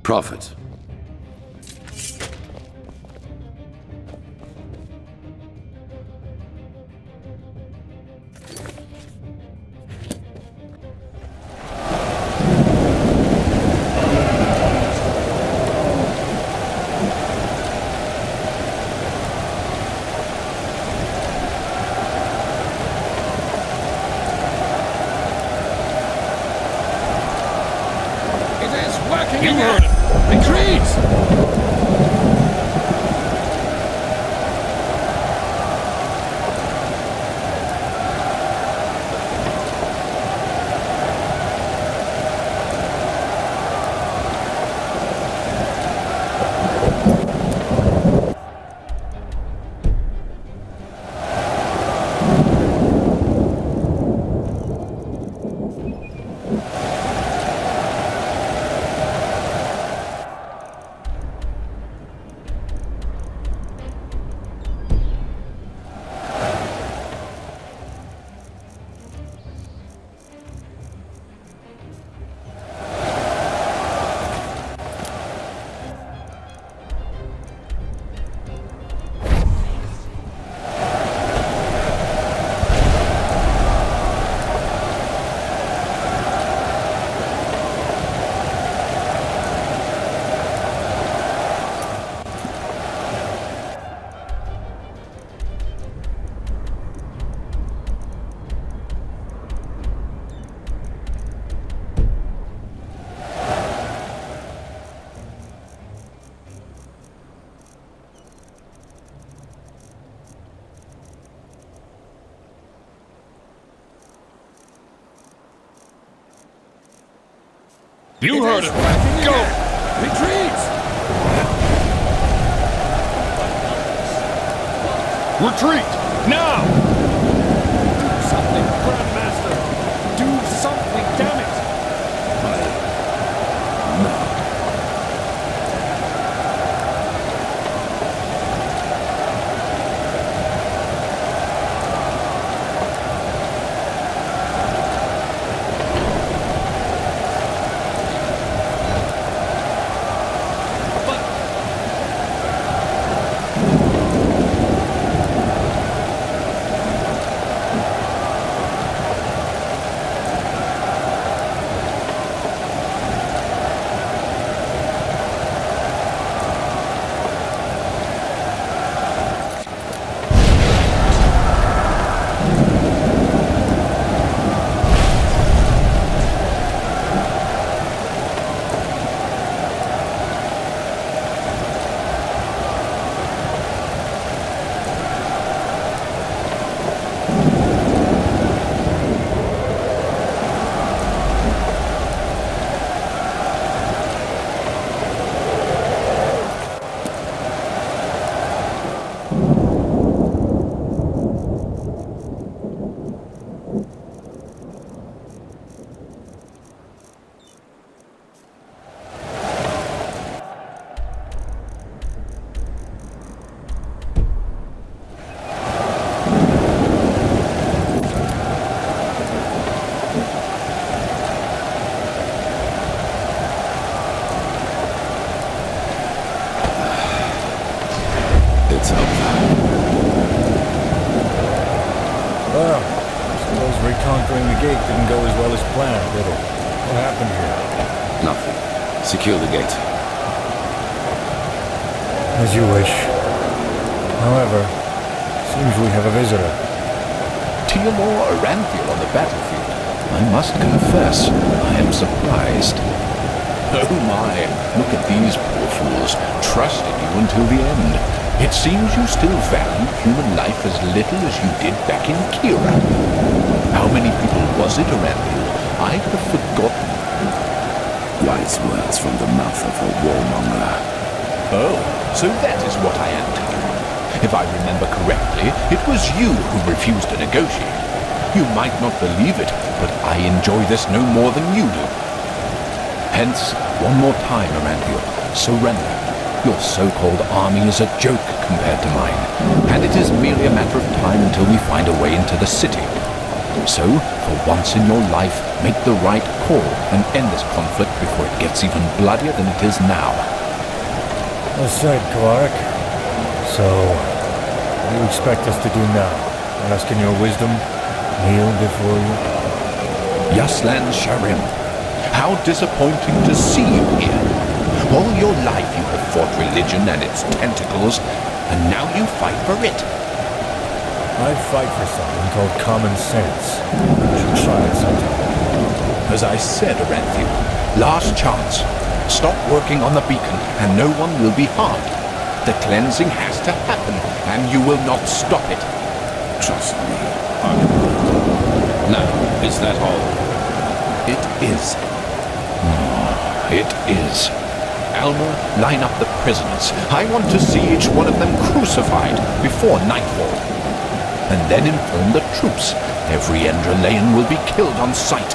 Prophet. You heard it! Retreat! You heard it! Go! Retreat! Retreat! Now! Do something, Grandmaster! Do something, damn it! well as planned, did it? What happened here? Nothing. Secure the gate. As you wish. However, seems we have a visitor. Tiamor Aranthiel on the battlefield. I must confess, I am surprised. Oh my, look at these poor fools, trusting you until the end. It seems you still value human life as little as you did back in Kira. How many people was it, Aranthiel? I have forgotten. Wise words from the mouth of a warmonger. Oh, so that is what I am to you. If I remember correctly, it was you who refused to negotiate. You might not believe it, but I enjoy this no more than you do. Hence, one more time, Aranthiel, surrender. Your so-called army is a joke compared to mine, and it is merely a matter of time until we find a way into the city. So, for once in your life, make the right call and end this conflict before it gets even bloodier than it is now. Well said, Clark. So, what do you expect us to do now? Ask in your wisdom? Kneel before you? Yaslan Sharim, how disappointing to see you here. All your life you have fought religion and its tentacles, and now you fight for it. I fight for something called common sense. You should try it sometime. As I said, Aranthiel, last chance. Stop working on the beacon, and no one will be harmed. The cleansing has to happen, and you will not stop it. Trust me, I will. Now, is that all? It is. It is. Alma, line up the prisoners. I want to see each one of them crucified before nightfall. And then inform the troops. Every Enderalayan will be killed on sight.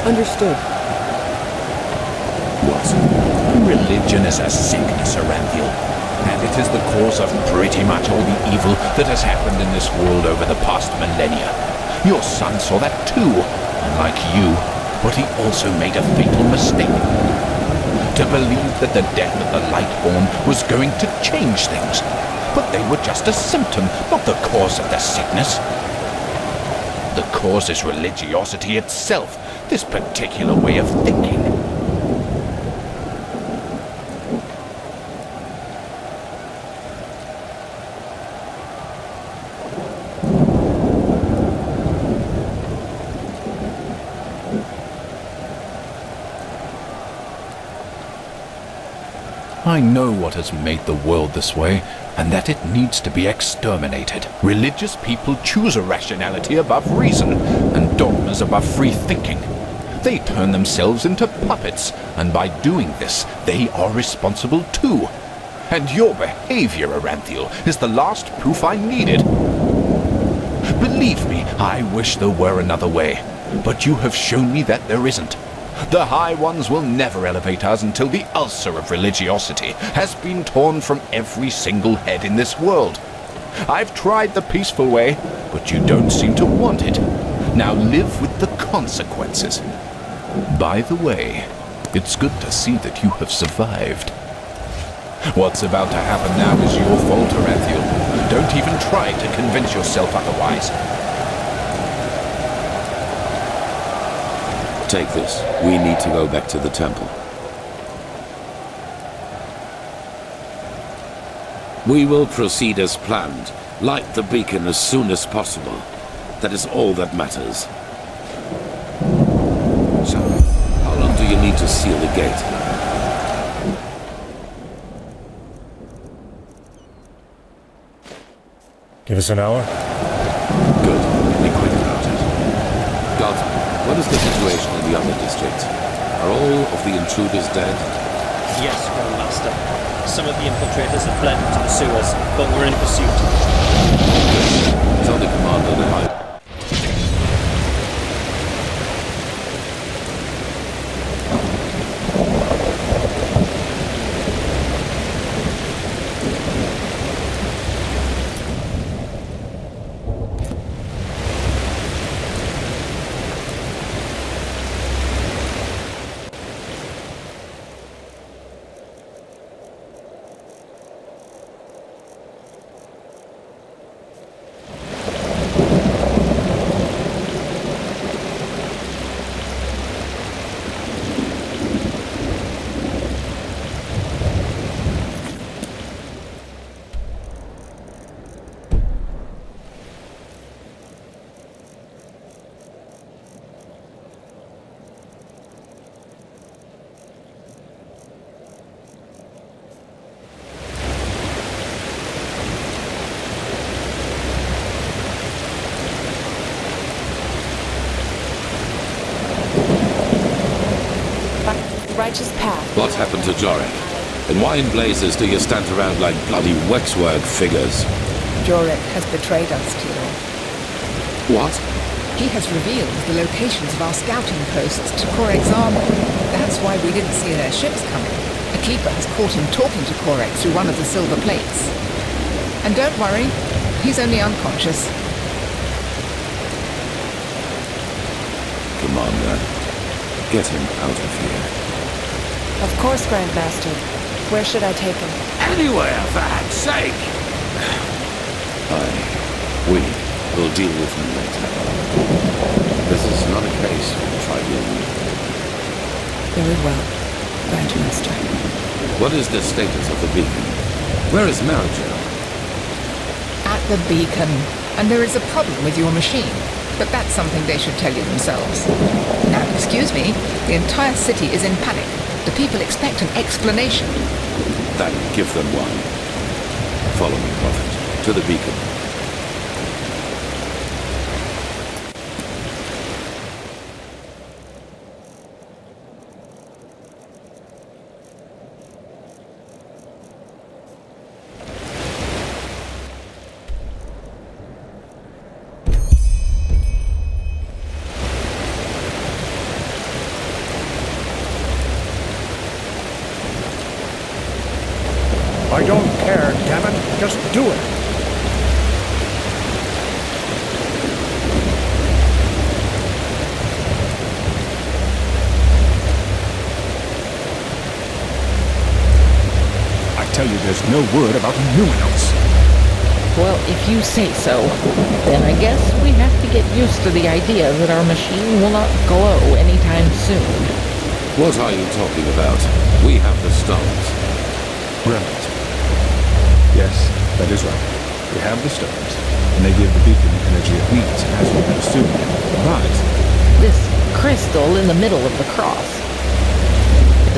Understood. What? Religion is a sickness, Aranthiel. And it is the cause of pretty much all the evil that has happened in this world over the past millennia. Your son saw that too, unlike you, but he also made a fatal mistake. To believe that the death of the Lightborn was going to change things. But they were just a symptom, not the cause of the sickness. The cause is religiosity itself, this particular way of thinking. I know what has made the world this way, and that it needs to be exterminated. Religious people choose irrationality above reason, and dogmas above free thinking. They turn themselves into puppets, and by doing this, they are responsible too. And your behavior, Aranthiel, is the last proof I needed. Believe me, I wish there were another way, but you have shown me that there isn't. The High Ones will never elevate us until the ulcer of religiosity has been torn from every single head in this world. I've tried the peaceful way, but you don't seem to want it. Now live with the consequences. By the way, it's good to see that you have survived. What's about to happen now is your fault, Aranthiel. Don't even try to convince yourself otherwise. Take this. We need to go back to the temple. We will proceed as planned. Light the beacon as soon as possible. That is all that matters. So, how long do you need to seal the gate? Give us an hour? Good. Be quick about it. God, what is the situation in the other districts? Are all of the intruders dead? Yes, Grandmaster. Some of the infiltrators have fled into the sewers, but we're in pursuit. Tell the commander to hide. Watch his path. What happened to Jorek? And why in blazes do you stand around like bloody waxwork figures? Jorek has betrayed us, Tiro. What? He has revealed the locations of our scouting posts to Korek's army. That's why we didn't see their ships coming. A keeper has caught him talking to Korek through one of the silver plates. And don't worry, he's only unconscious. Commander, get him out of here. Of course, Grandmaster. Where should I take him? Anywhere, for heck's sake! We will deal with him later. This is not a case for the Tribune. Very well, Grandmaster. What is the status of the beacon? Where is Marjorie? At the beacon. And there is a problem with your machine. But that's something they should tell you themselves. Now, excuse me, the entire city is in panic. The people expect an explanation. Then give them one. Follow me, Prophet, to the beacon. I don't care, damn it. Just do it. I tell you, there's no word about Numinos. Well, if you say so, then I guess we have to get used to the idea that our machine will not glow anytime soon. What are you talking about? We have the stones. Right. Yes, that is right. We have the stones, and they give the beacon the energy it needs, as we had assumed. But this crystal in the middle of the cross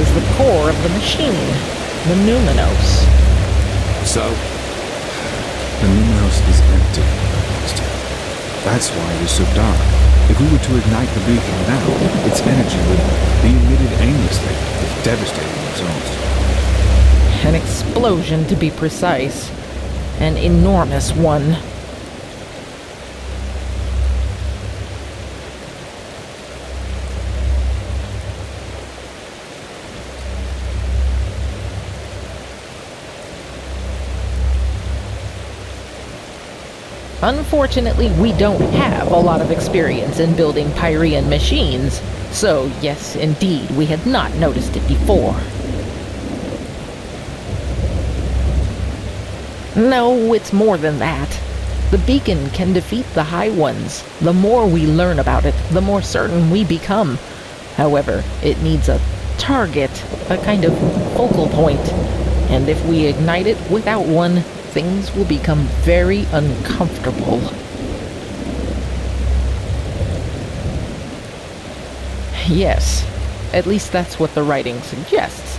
is the core of the machine, the Numinos. So? The Numinos is empty. That's why it is so dark. If we were to ignite the beacon now, its energy would be emitted aimlessly, with devastating results. An explosion, to be precise. An enormous one. Unfortunately, we don't have a lot of experience in building Pyrean machines, so yes, indeed, we had not noticed it before. No, it's more than that. The beacon can defeat the High Ones. The more we learn about it, the more certain we become. However, it needs a target, a kind of focal point. And if we ignite it without one, things will become very uncomfortable. Yes, at least that's what the writing suggests.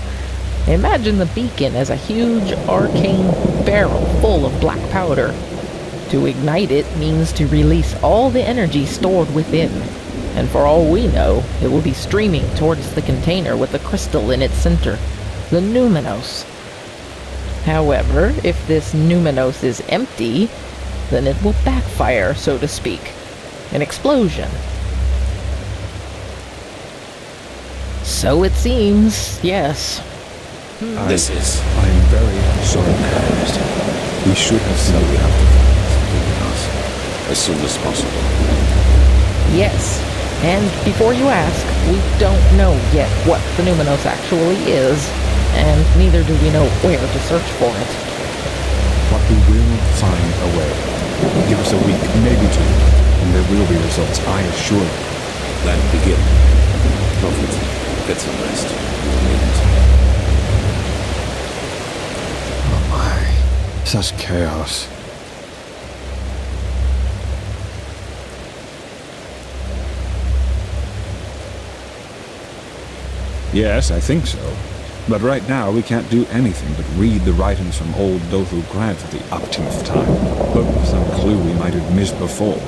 Imagine the beacon as a huge arcane barrel full of black powder. To ignite it means to release all the energy stored within. And for all we know, it will be streaming towards the container with the crystal in its center, the Numinos. However, if this Numinos is empty, then it will backfire, so to speak. An explosion. So it seems, yes. I'm very sorry, Christ. We should have seen we have to find something else as soon as possible. Yes, and before you ask, we don't know yet what the Numinos actually is, and neither do we know where to search for it. But we will find a way. Give us a week, maybe two, and there will be results, I assure you. Then begin. Prophet, get some rest. You need it. Such chaos. Yes, I think so. But right now we can't do anything but read the writings from old Dothu Grant at the umpteenth time. Hope for some clue we might have missed before.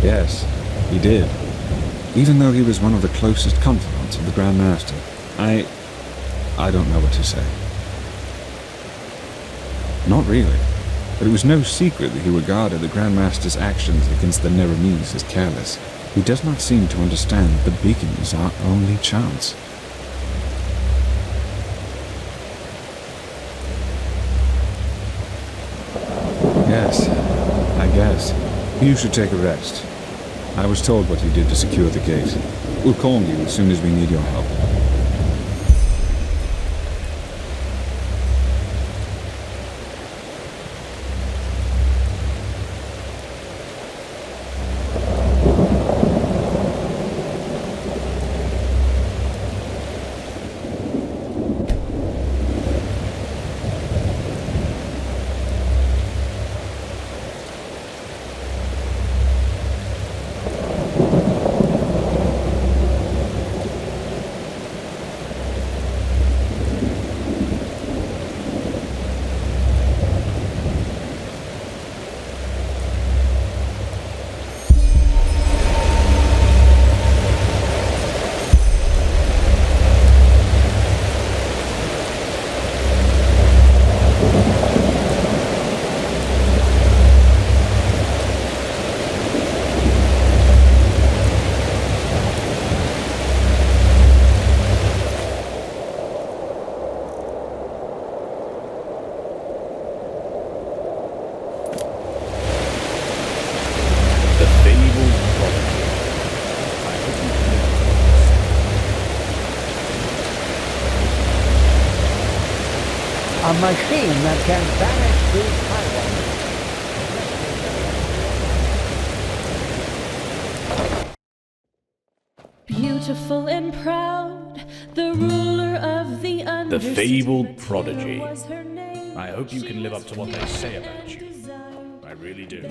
Yes, he did. even though he was one of the closest confidants of the Grand Master. I don't know what to say. Not really, but it was no secret that he regarded the Grand Master's actions against the Neramis as careless. He does not seem to understand that the beacon is our only chance. Yes, I guess. You should take a rest. I was told what you did to secure the gate. We'll call you as soon as we need your help. A machine that can vanish through highways. Beautiful and proud, the ruler of the The fabled prodigy. I hope you can live up to what they say about you. I really do.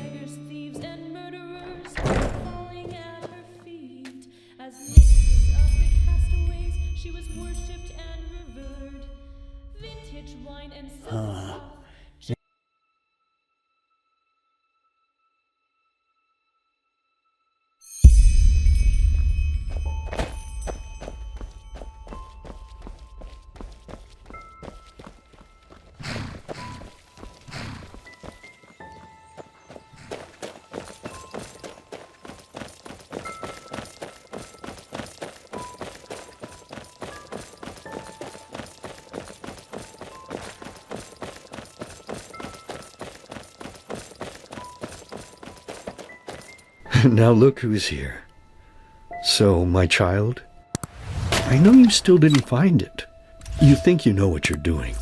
Now look who's here. So, my child, I know you still didn't find it. You think you know what you're doing.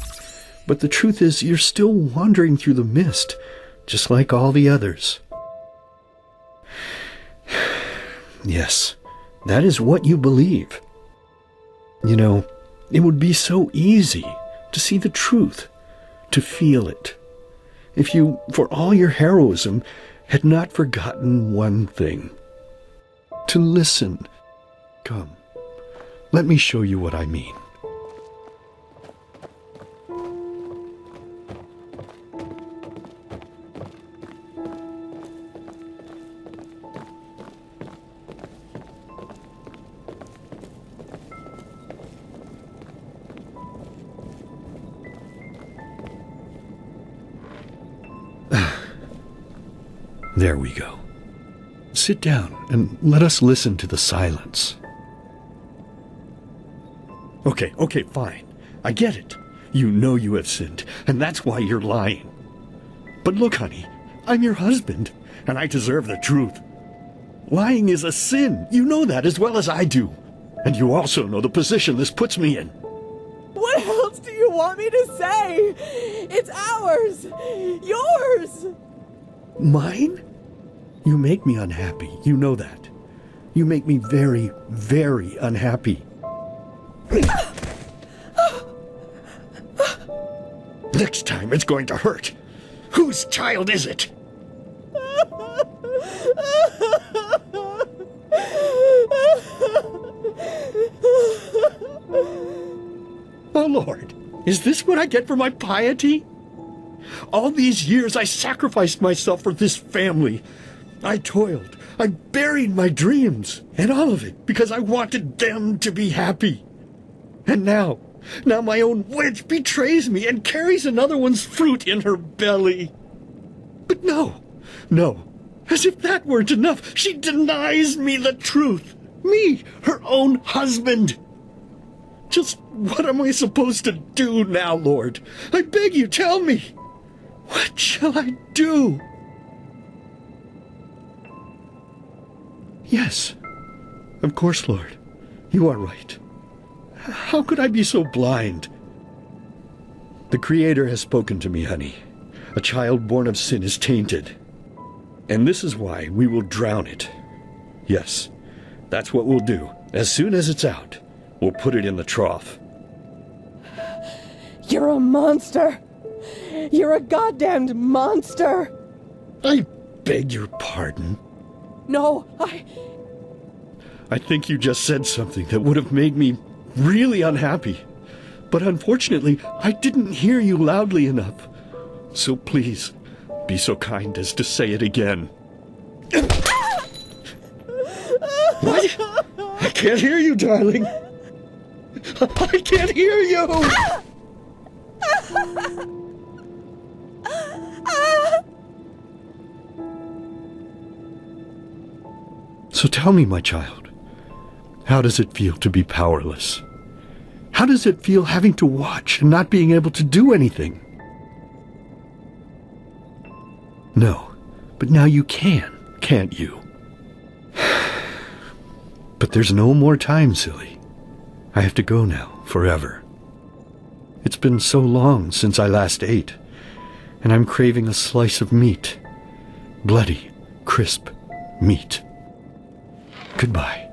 But the truth is, you're still wandering through the mist, just like all the others. Yes, that is what you believe. You know, it would be so easy to see the truth, to feel it, if you, for all your heroism, had not forgotten one thing. To listen. Come, let me show you what I mean. There we go. Sit down and let us listen to the silence. Okay, fine. I get it. You know you have sinned, and that's why you're lying. But look, honey, I'm your husband, and I deserve the truth. Lying is a sin. You know that as well as I do. And you also know the position this puts me in. What else do you want me to say? It's ours! Yours! Mine? You make me unhappy. You know that. You make me very, very unhappy. Next time it's going to hurt. Whose child is it? Oh, Lord, is this what I get for my piety? All these years I sacrificed myself for this family. I toiled, I buried my dreams, and all of it because I wanted them to be happy. And now my own witch betrays me and carries another one's fruit in her belly. But no, as if that weren't enough, she denies me the truth. Me, her own husband. Just what am I supposed to do now, Lord? I beg you, tell me. What shall I do? Yes, of course, Lord. You are right. How could I be so blind? The Creator has spoken to me, honey. A child born of sin is tainted. And this is why we will drown it. Yes, that's what we'll do. As soon as it's out, we'll put it in the trough. You're a monster! You're a goddamned monster! I beg your pardon. No, I think you just said something that would have made me really unhappy. But unfortunately, I didn't hear you loudly enough. So please, be so kind as to say it again. What? I can't hear you, darling. I can't hear you! So tell me, my child, how does it feel to be powerless? How does it feel having to watch and not being able to do anything? No, but now you can, can't you? But there's no more time, silly. I have to go now, forever. It's been so long since I last ate, and I'm craving a slice of meat. Bloody, crisp meat. Goodbye.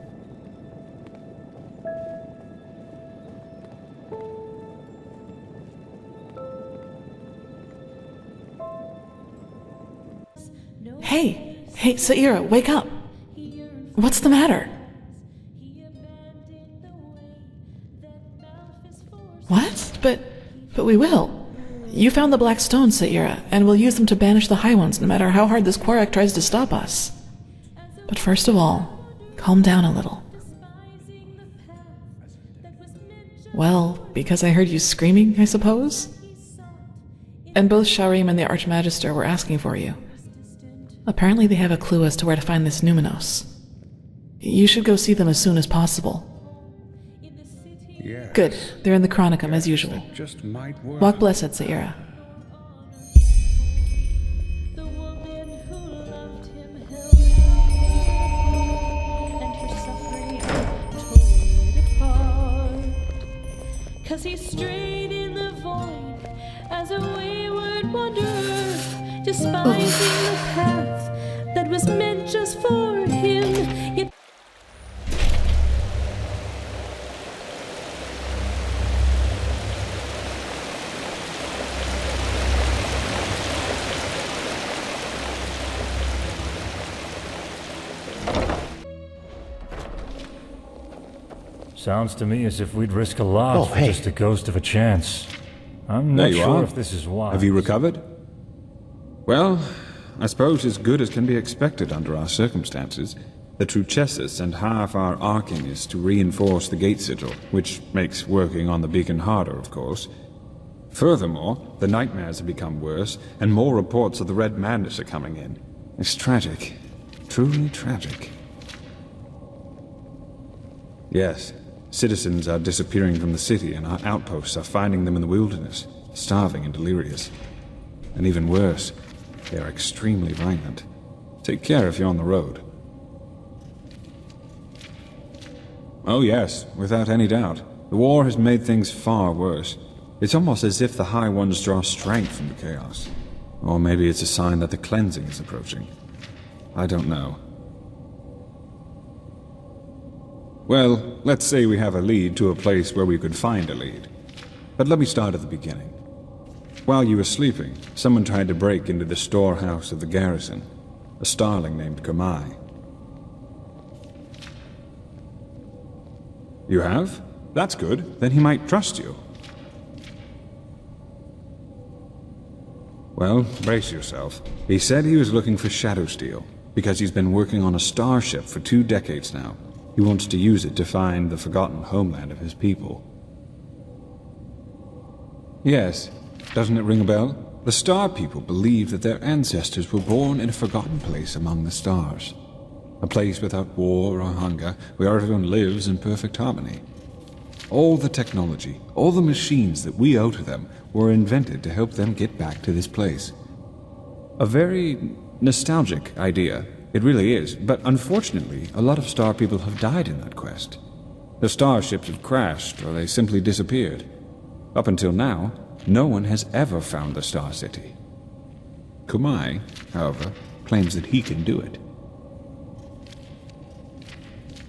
Hey, Saira, wake up. What's the matter? What? But we will. You found the black stones, Saira, and we'll use them to banish the High Ones no matter how hard this Korak tries to stop us. But first of all, calm down a little. Well, because I heard you screaming, I suppose? And both Sharim and the Archmagister were asking for you. Apparently they have a clue as to where to find this Numenos. You should go see them as soon as possible. Yes. Good. They're in the Chronicum as usual. Just might work. Walk blessed, Saira. Cause he strayed in the void as a wayward wanderer, despising the path that was meant just for him. Yet Sounds to me as if we'd risk a lot for just a ghost of a chance. I'm not sure if this is wise. Have you recovered? Well, I suppose as good as can be expected under our circumstances. The Truchessus sent half our Arcanists to reinforce the gate sigil, which makes working on the beacon harder, of course. Furthermore, the nightmares have become worse, and more reports of the Red Madness are coming in. It's tragic. Truly tragic. Yes, citizens are disappearing from the city, and our outposts are finding them in the wilderness, starving and delirious. And even worse, they are extremely violent. Take care if you're on the road. Oh yes, without any doubt. The war has made things far worse. It's almost as if the High Ones draw strength from the chaos. Or maybe it's a sign that the cleansing is approaching. I don't know. Well, let's say we have a lead to a place where we could find a lead. But let me start at the beginning. While you were sleeping, someone tried to break into the storehouse of the garrison. A starling named Kamai. You have? That's good. Then he might trust you. Well, brace yourself. He said he was looking for Shadow Steel. because he's been working on a starship for 2 decades now. He wants to use it to find the forgotten homeland of his people. Yes, doesn't it ring a bell? The Star People believe that their ancestors were born in a forgotten place among the stars. A place without war or hunger, where everyone lives in perfect harmony. All the technology, all the machines that we owe to them were invented to help them get back to this place. A very nostalgic idea, it really is, but unfortunately, a lot of Star People have died in that quest. The starships have crashed, or they simply disappeared. Up until now, no one has ever found the Star City. Kumai, however, claims that he can do it.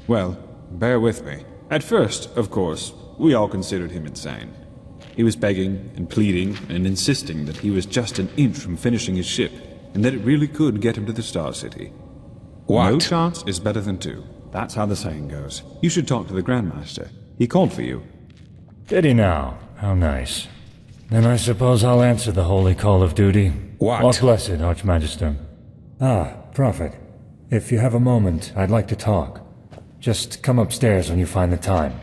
Well, bear with me. At first, of course, we all considered him insane. He was begging and pleading and insisting that he was just an inch from finishing his ship, and that it really could get him to the Star City. What? No chance is better than 2. That's how the saying goes. You should talk to the Grandmaster. He called for you. Did he now? How nice. Then I suppose I'll answer the holy call of duty. What? Walk blessed, Archmagister. Ah, Prophet. If you have a moment, I'd like to talk. Just come upstairs when you find the time.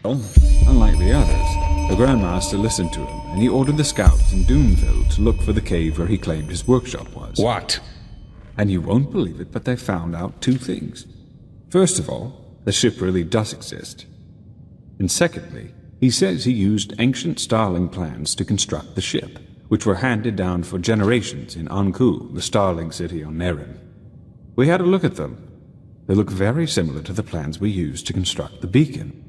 Well, unlike the others, the Grandmaster listened to him, and he ordered the scouts in Doomville to look for the cave where he claimed his workshop was. What? And you won't believe it, but they found out 2 things. First of all, the ship really does exist. And secondly, he says he used ancient Starling plans to construct the ship, which were handed down for generations in Anku, the Starling city on Nerim. We had a look at them. They look very similar to the plans we used to construct the beacon.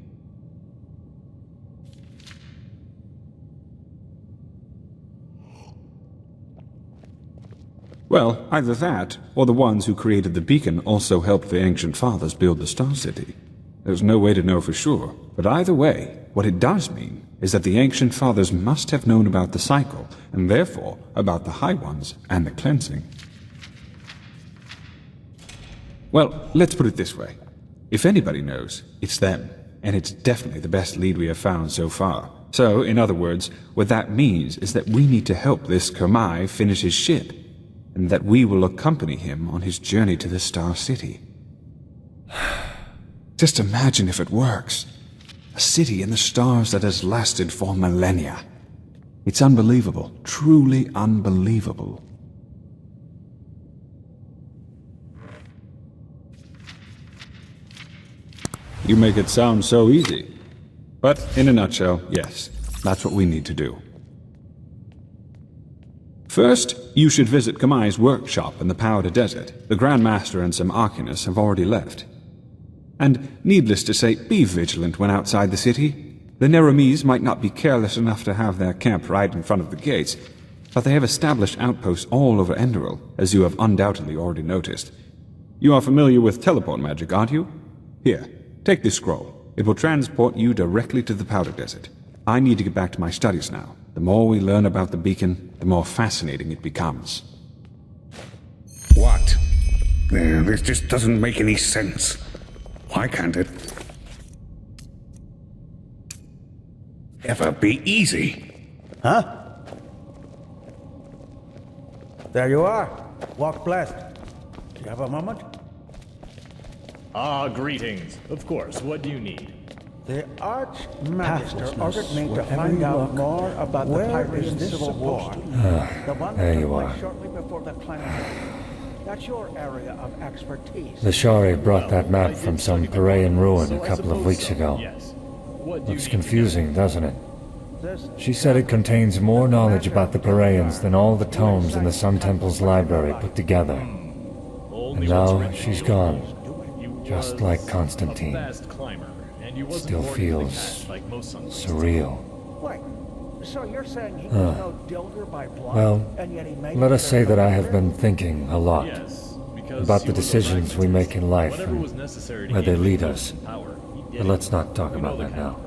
Well, either that, or the ones who created the beacon also helped the Ancient Fathers build the Star City. There's no way to know for sure, but either way, what it does mean is that the Ancient Fathers must have known about the cycle, and therefore about the High Ones and the cleansing. Well, let's put it this way. If anybody knows, it's them, and it's definitely the best lead we have found so far. So, in other words, what that means is that we need to help this Kermai finish his ship, and that we will accompany him on his journey to the Star City. Just imagine if it works. A city in the stars that has lasted for millennia. It's unbelievable, truly unbelievable. You make it sound so easy. But in a nutshell, yes, that's what we need to do. First, you should visit Kamai's workshop in the Powder Desert. The Grand Master and some Arcanists have already left. And, needless to say, be vigilant when outside the city. The Nerimese might not be careless enough to have their camp right in front of the gates, but they have established outposts all over Enderal, as you have undoubtedly already noticed. You are familiar with teleport magic, aren't you? Here, take this scroll. It will transport you directly to the Powder Desert. I need to get back to my studies now. The more we learn about the beacon, the more fascinating it becomes. What? This just doesn't make any sense. Why can't it ever be easy? Huh? There you are. Walk blessed. Do you have a moment? Ah, greetings. Of course, what do you need? The Archmagister ordered me to find out more about the Pyrrhian Civil War. The one there that you took are. place shortly before the cleansing. That's your area of expertise. The Shari brought that map from some Parayan ruin a couple of weeks ago. Looks confusing, doesn't it? She said it contains more knowledge about the Parayans than all the tomes in the Sun Temple's library put together. And now she's gone. Just like Constantine. Still feels surreal. Wait, so you're saying he was no Dilger by blood, Well, and yet he made let us it say that I have Dilger? been thinking a lot about the decisions we make in life and where they lead us. But let's not talk about that now.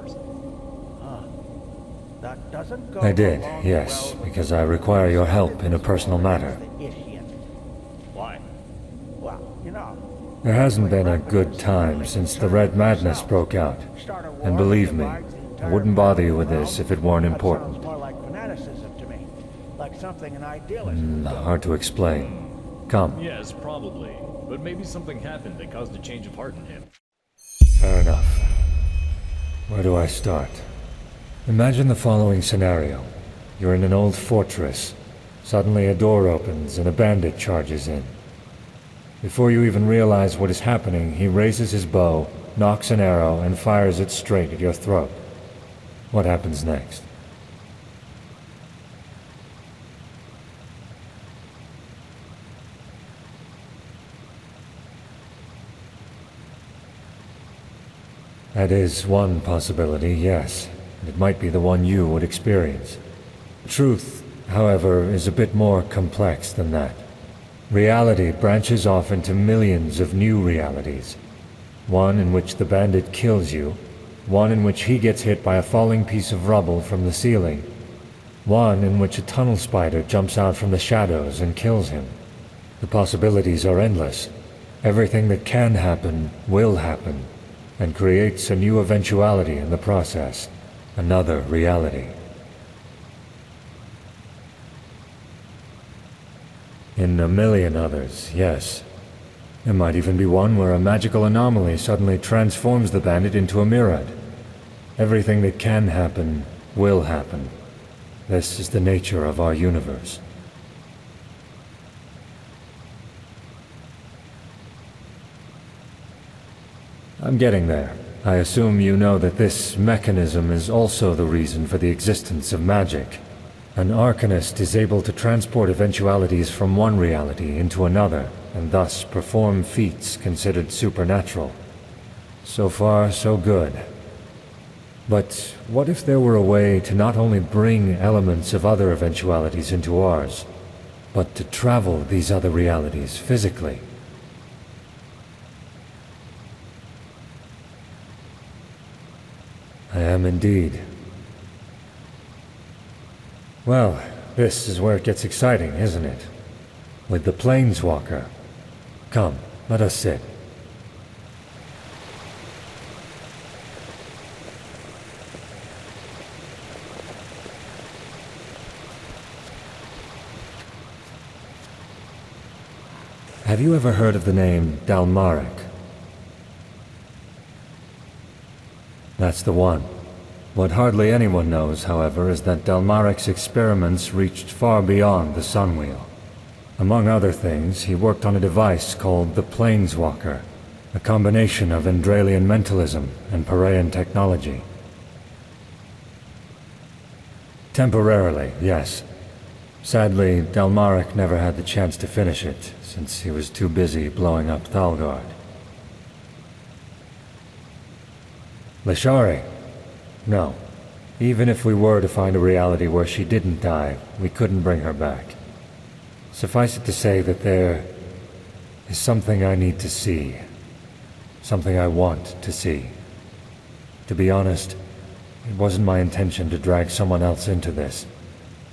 That doesn't go I did, along yes, well with because I require your help in a personal matter. the idiot. Why? Well, you know, There hasn't been a good time since the Red Madness broke out. And believe me, I wouldn't bother you with this if it weren't important. sounds more like fanaticism to me. Like something an idealist. Hard to explain. Come. Yes, probably. But maybe something happened that caused a change of heart in him. Fair enough. Where do I start? Imagine the following scenario. You're in an old fortress. Suddenly a door opens and a bandit charges in. Before you even realize what is happening, he raises his bow, nocks an arrow, and fires it straight at your throat. What happens next? That is one possibility, yes. It might be the one you would experience. Truth, however, is a bit more complex than that. Reality branches off into millions of new realities. One in which the bandit kills you, one in which he gets hit by a falling piece of rubble from the ceiling, one in which a tunnel spider jumps out from the shadows and kills him. The possibilities are endless. Everything that can happen will happen, and creates a new eventuality in the process, another reality. In a million others, yes. There might even be one where a magical anomaly suddenly transforms the bandit into a Mirad. Everything that can happen will happen. This is the nature of our universe. I'm getting there. I assume you know that this mechanism is also the reason for the existence of magic. An Arcanist is able to transport eventualities from one reality into another, and thus perform feats considered supernatural. So far, so good. But what if there were a way to not only bring elements of other eventualities into ours, but to travel these other realities physically? I am indeed. Well, this is where it gets exciting, isn't it? With the Planeswalker. Come, let us sit. Have you ever heard of the name Dalmaric? That's the one. What hardly anyone knows, however, is that Dalmaric's experiments reached far beyond the Sunwheel. Among other things, he worked on a device called the Planeswalker, a combination of Enderalian mentalism and Paraean technology. Temporarily, yes. Sadly, Dalmaric never had the chance to finish it, since he was too busy blowing up Thalgard. Lashari? No. Even if we were to find a reality where she didn't die, we couldn't bring her back. Suffice it to say that there is something I need to see. Something I want to see. To be honest, it wasn't my intention to drag someone else into this.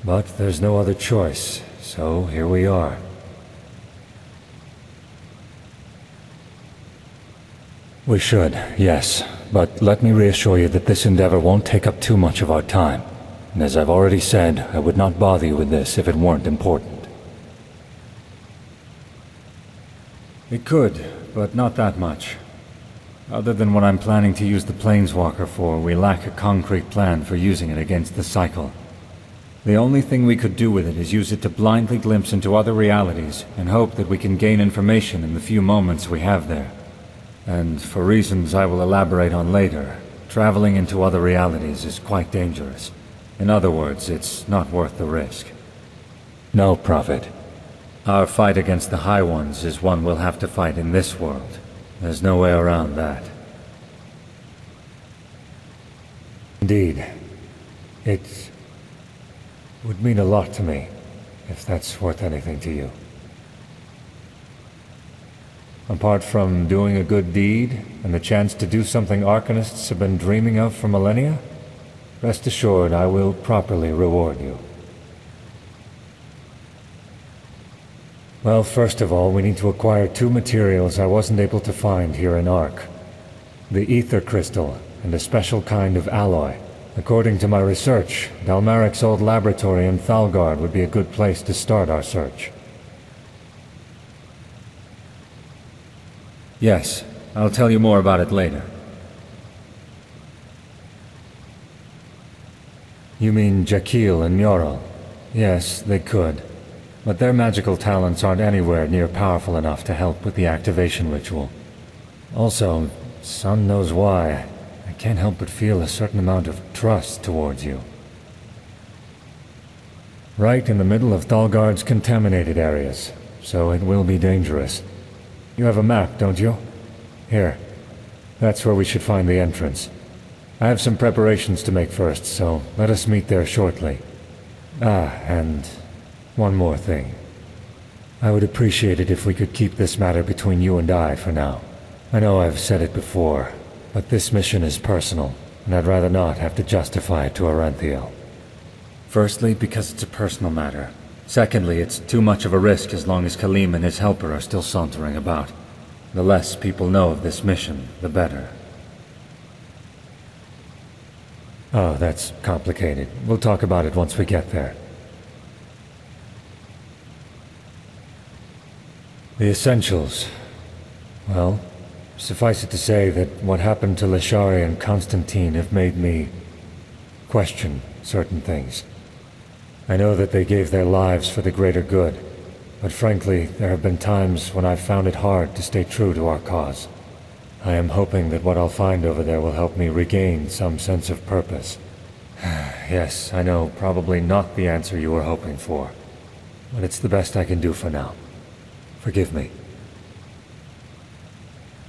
But there's no other choice, so here we are. We should, yes. But let me reassure you that this endeavor won't take up too much of our time. And as I've already said, I would not bother you with this if it weren't important. It could, but not that much. Other than what I'm planning to use the Planeswalker for, we lack a concrete plan for using it against the cycle. The only thing we could do with it is use it to blindly glimpse into other realities and hope that we can gain information in the few moments we have there. And for reasons I will elaborate on later, traveling into other realities is quite dangerous. In other words, it's not worth the risk. No, Prophet. Our fight against the High Ones is one we'll have to fight in this world. There's no way around that. Indeed. It would mean a lot to me, if that's worth anything to you. Apart from doing a good deed, and the chance to do something Arcanists have been dreaming of for millennia, rest assured I will properly reward you. Well, first of all, we need to acquire two materials I wasn't able to find here in Ark. The Ether Crystal, and a special kind of alloy. According to my research, Dalmaric's old laboratory in Thalgard would be a good place to start our search. Yes, I'll tell you more about it later. You mean Jekyll and Nyorl? Yes, they could. But their magical talents aren't anywhere near powerful enough to help with the activation ritual. Also, son knows why, I can't help but feel a certain amount of trust towards you. Right in the middle of Thalgard's contaminated areas, so it will be dangerous. You have a map, don't you? Here. That's where we should find the entrance. I have some preparations to make first, so let us meet there shortly. And one more thing. I would appreciate it if we could keep this matter between you and I for now. I know I've said it before, but this mission is personal, and I'd rather not have to justify it to Aranthiel. Firstly, because it's a personal matter. Secondly, it's too much of a risk as long as Khalim and his helper are still sauntering about. The less people know of this mission, the better. Oh, that's complicated. We'll talk about it once we get there. The essentials. Well, suffice it to say that what happened to Lashari and Constantine have made me question certain things. I know that they gave their lives for the greater good, but frankly, there have been times when I've found it hard to stay true to our cause. I am hoping that what I'll find over there will help me regain some sense of purpose. Yes, I know, probably not the answer you were hoping for, but it's the best I can do for now. Forgive me.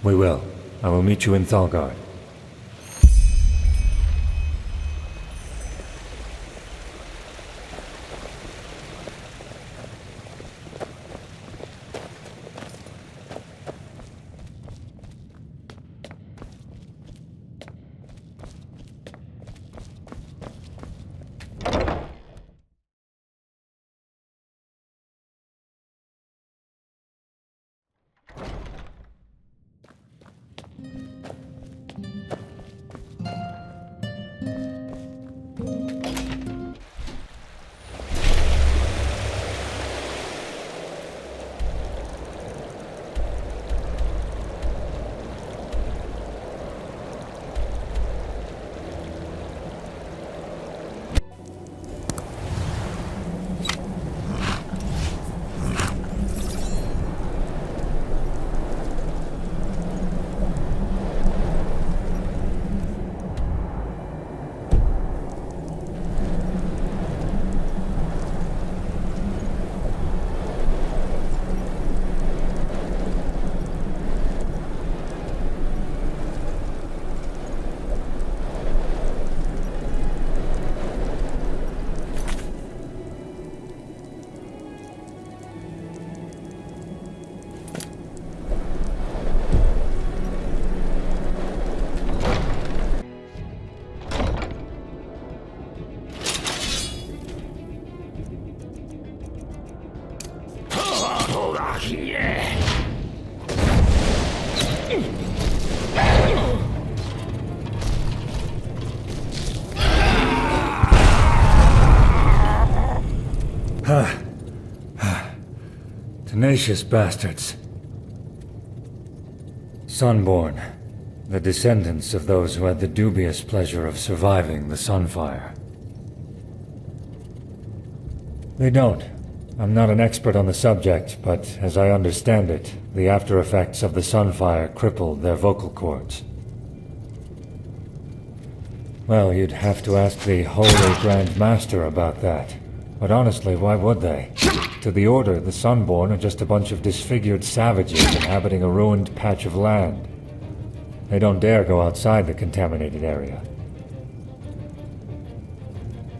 We will. I will meet you in Thalgard. Tenacious bastards. Sunborn, the descendants of those who had the dubious pleasure of surviving the Sunfire. They don't. I'm not an expert on the subject, but as I understand it, the after effects of the Sunfire crippled their vocal cords. Well, you'd have to ask the Holy Grand Master about that. But honestly, why would they? To the Order, the Sunborn are just a bunch of disfigured savages inhabiting a ruined patch of land. They don't dare go outside the contaminated area.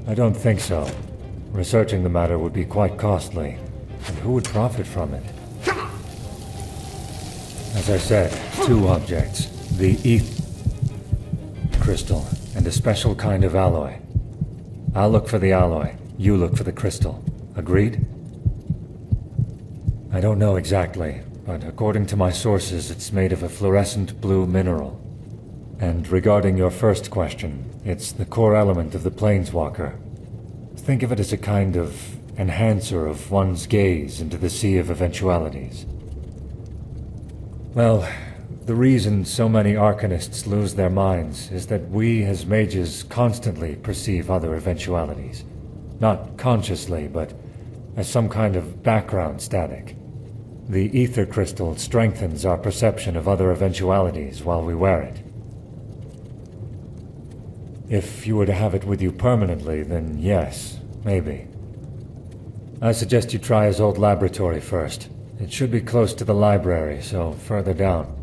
I don't think so. Researching the matter would be quite costly, and who would profit from it? As I said, two objects. The crystal, and a special kind of alloy. I'll look for the alloy, you look for the crystal. Agreed? I don't know exactly, but according to my sources, it's made of a fluorescent blue mineral. And regarding your first question, it's the core element of the Planeswalker. Think of it as a kind of enhancer of one's gaze into the sea of eventualities. Well, The reason so many Arcanists lose their minds is that we as mages constantly perceive other eventualities. Not consciously, but as some kind of background static. The ether crystal strengthens our perception of other eventualities while we wear it. If you were to have it with you permanently, then yes, maybe. I suggest you try his old laboratory first. It should be close to the library, so further down.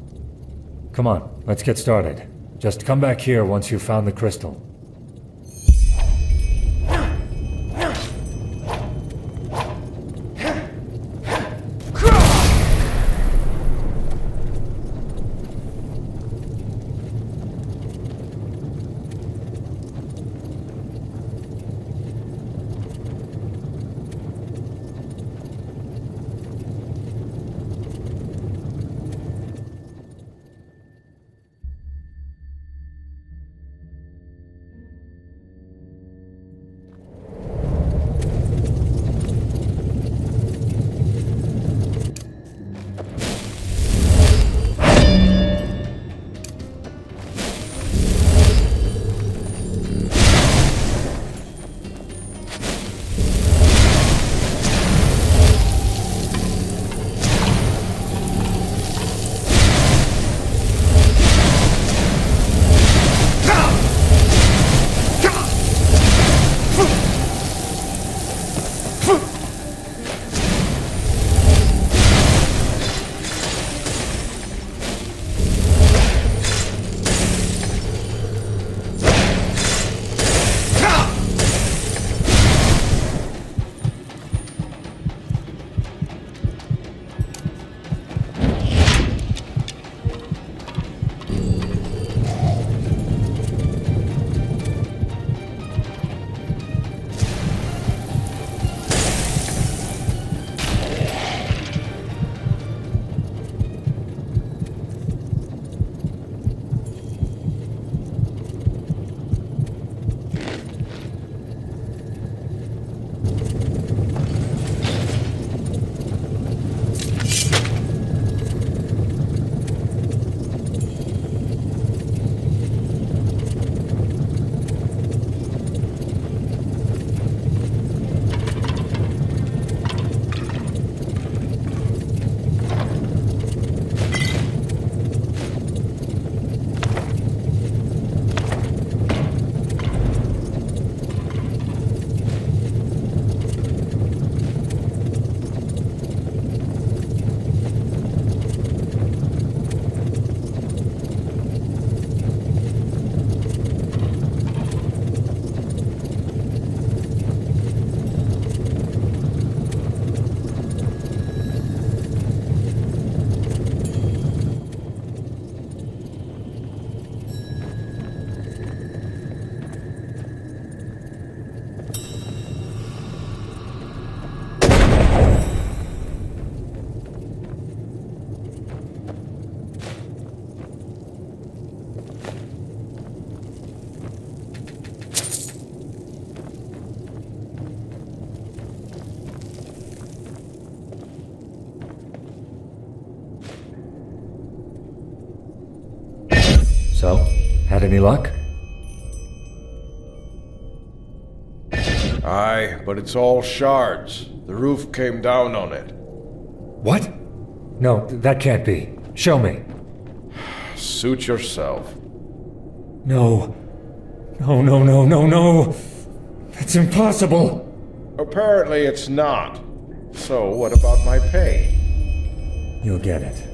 Come on, let's get started. Just come back here once you've found the crystal. So, had any luck? Aye, but it's all shards. The roof came down on it. What? No, that can't be. Show me. Suit yourself. No. No, no, no, no, no! That's impossible! Apparently it's not. So what about my pay? You'll get it.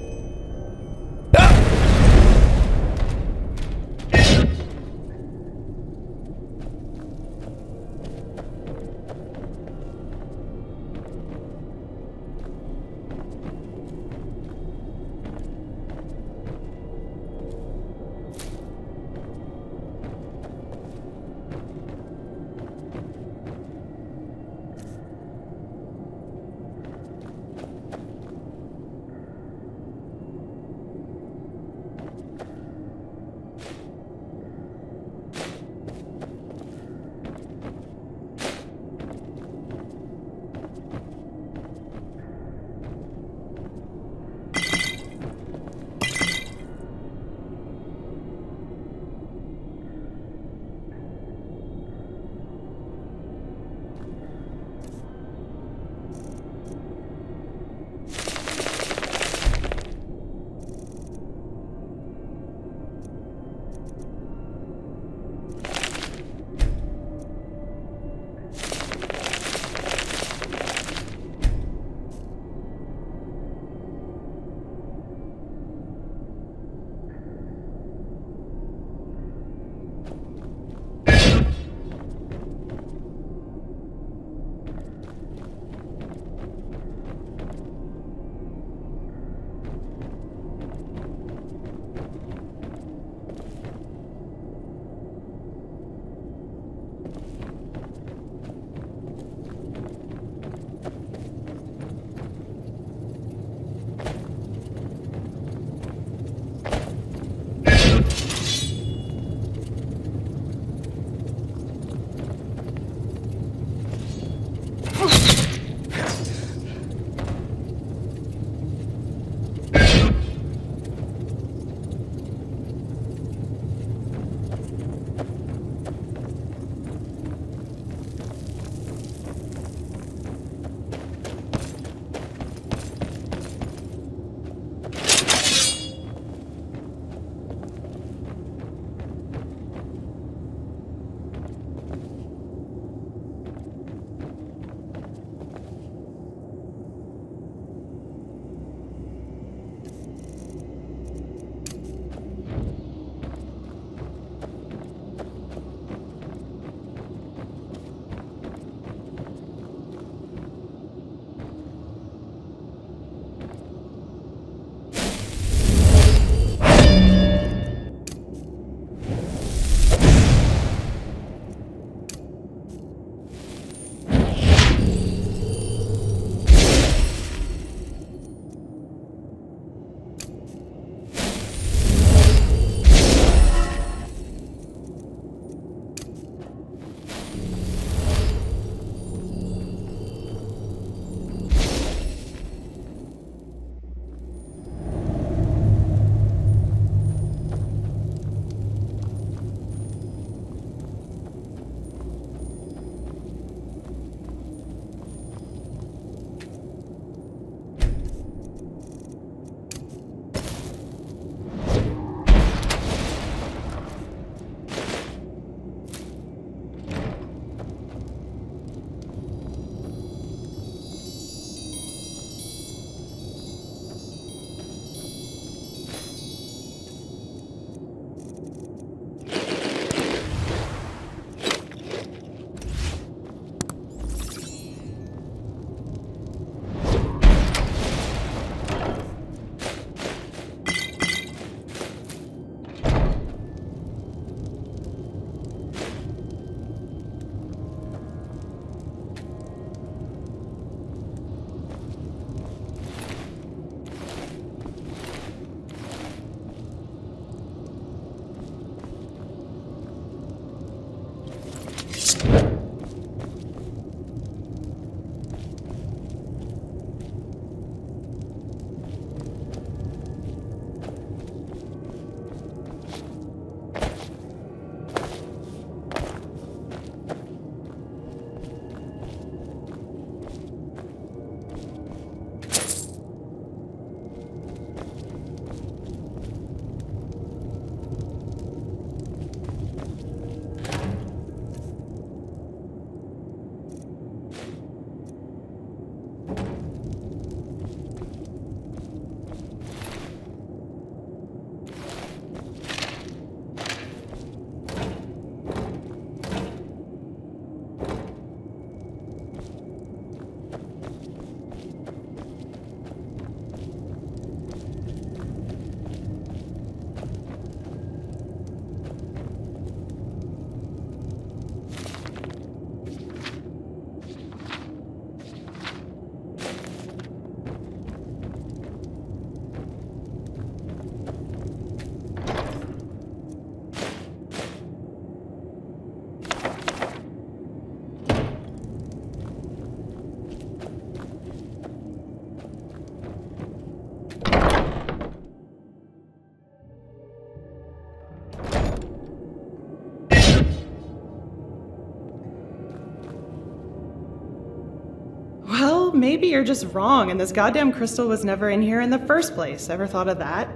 Well, maybe you're just wrong and this goddamn crystal was never in here in the first place. Ever thought of that?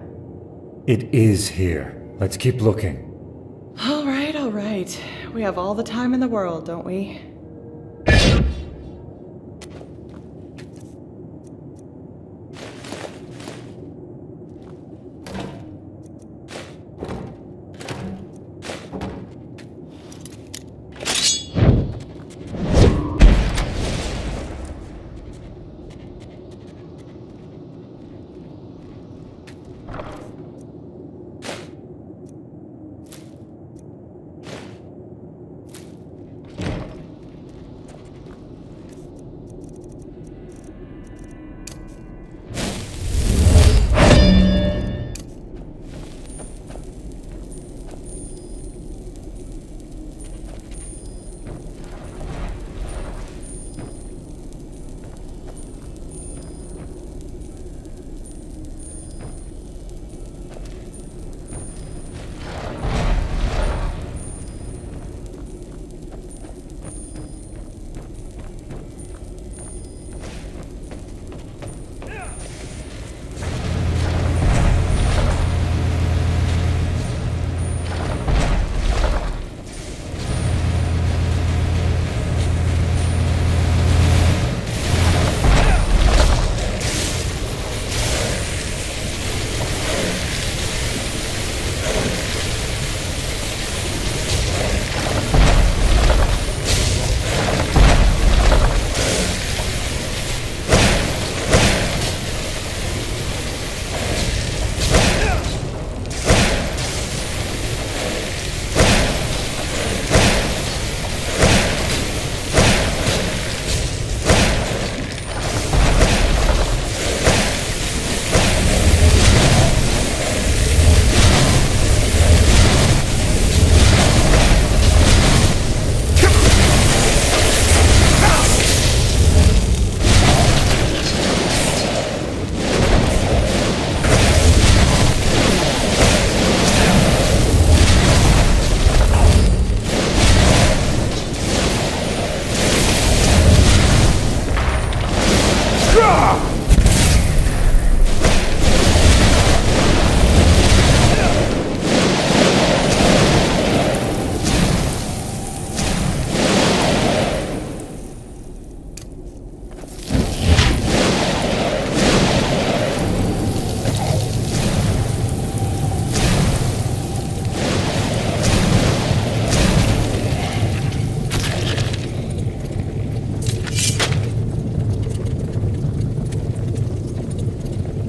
It is here. Let's keep looking. Oh, right. We have all the time in the world, don't we?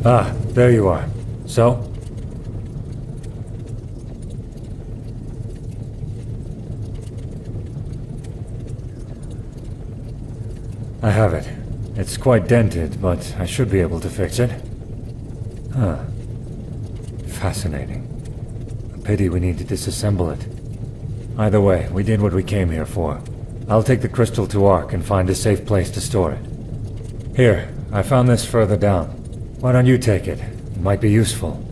Ah, there you are. So? I have it. It's quite dented, but I should be able to fix it. Huh. Fascinating. A pity we need to disassemble it. Either way, we did what we came here for. I'll take the crystal to Ark and find a safe place to store it. Here, I found this further down. Why don't you take it? It might be useful.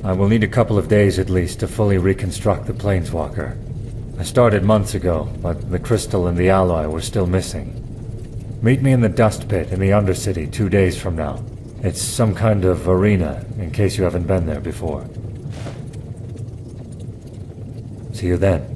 I will need a couple of days at least to fully reconstruct the Planeswalker. I started months ago, but the crystal and the alloy were still missing. Meet me in the dust pit in the Undercity 2 days from now. It's some kind of arena, in case you haven't been there before. See you then.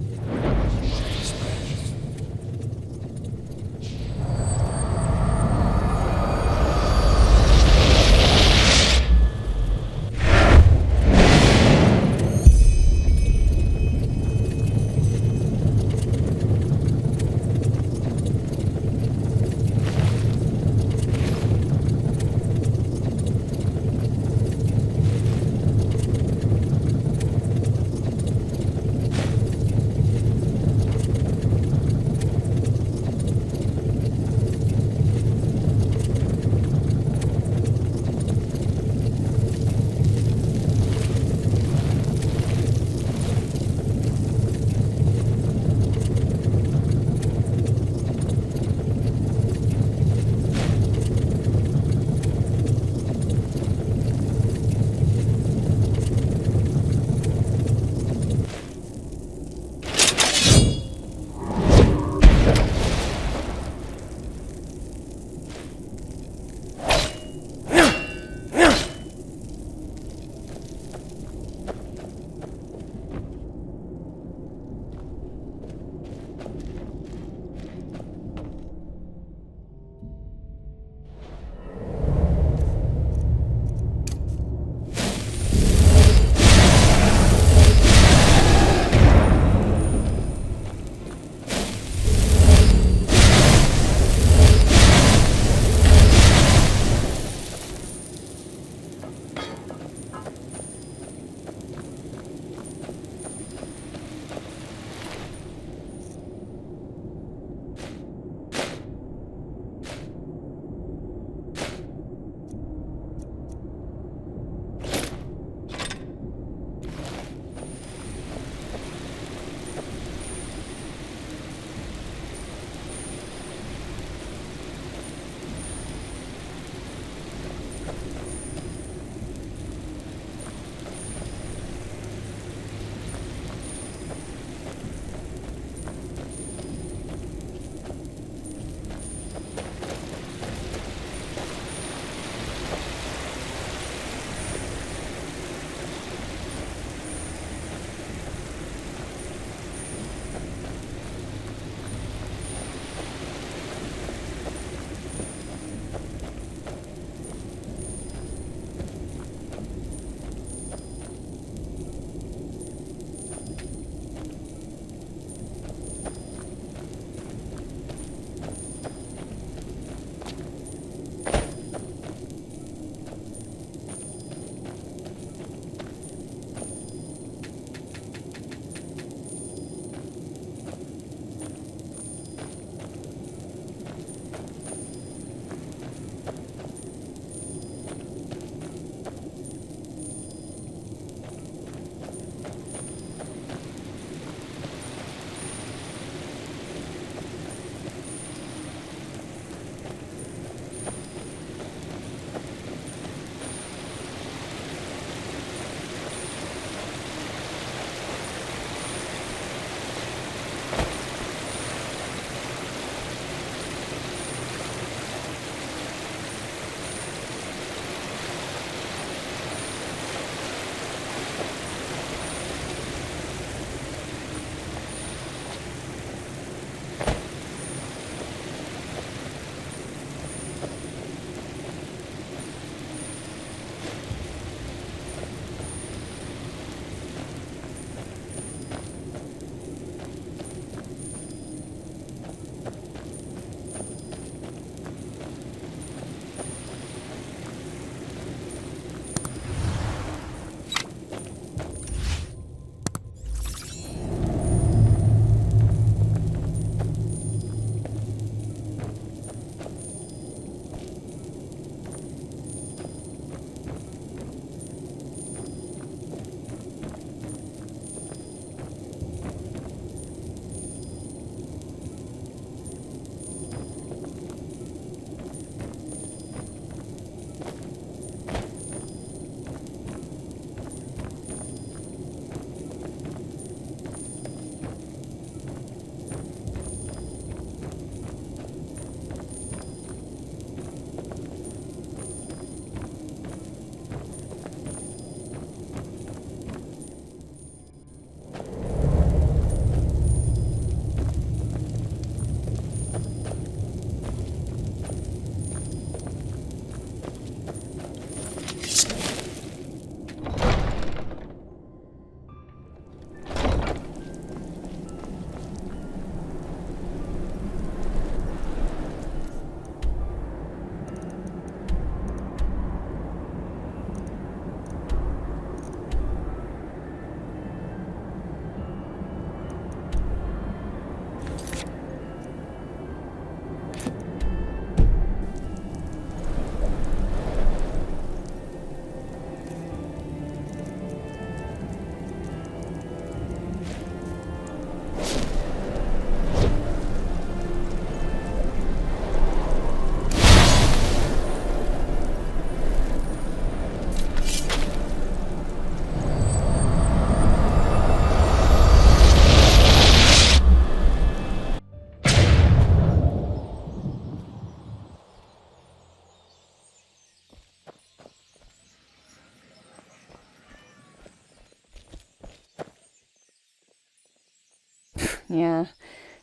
Yeah.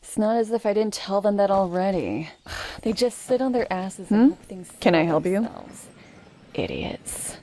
It's not as if I didn't tell them that already. They just sit on their asses and hope things Can I help you? themselves. Idiots.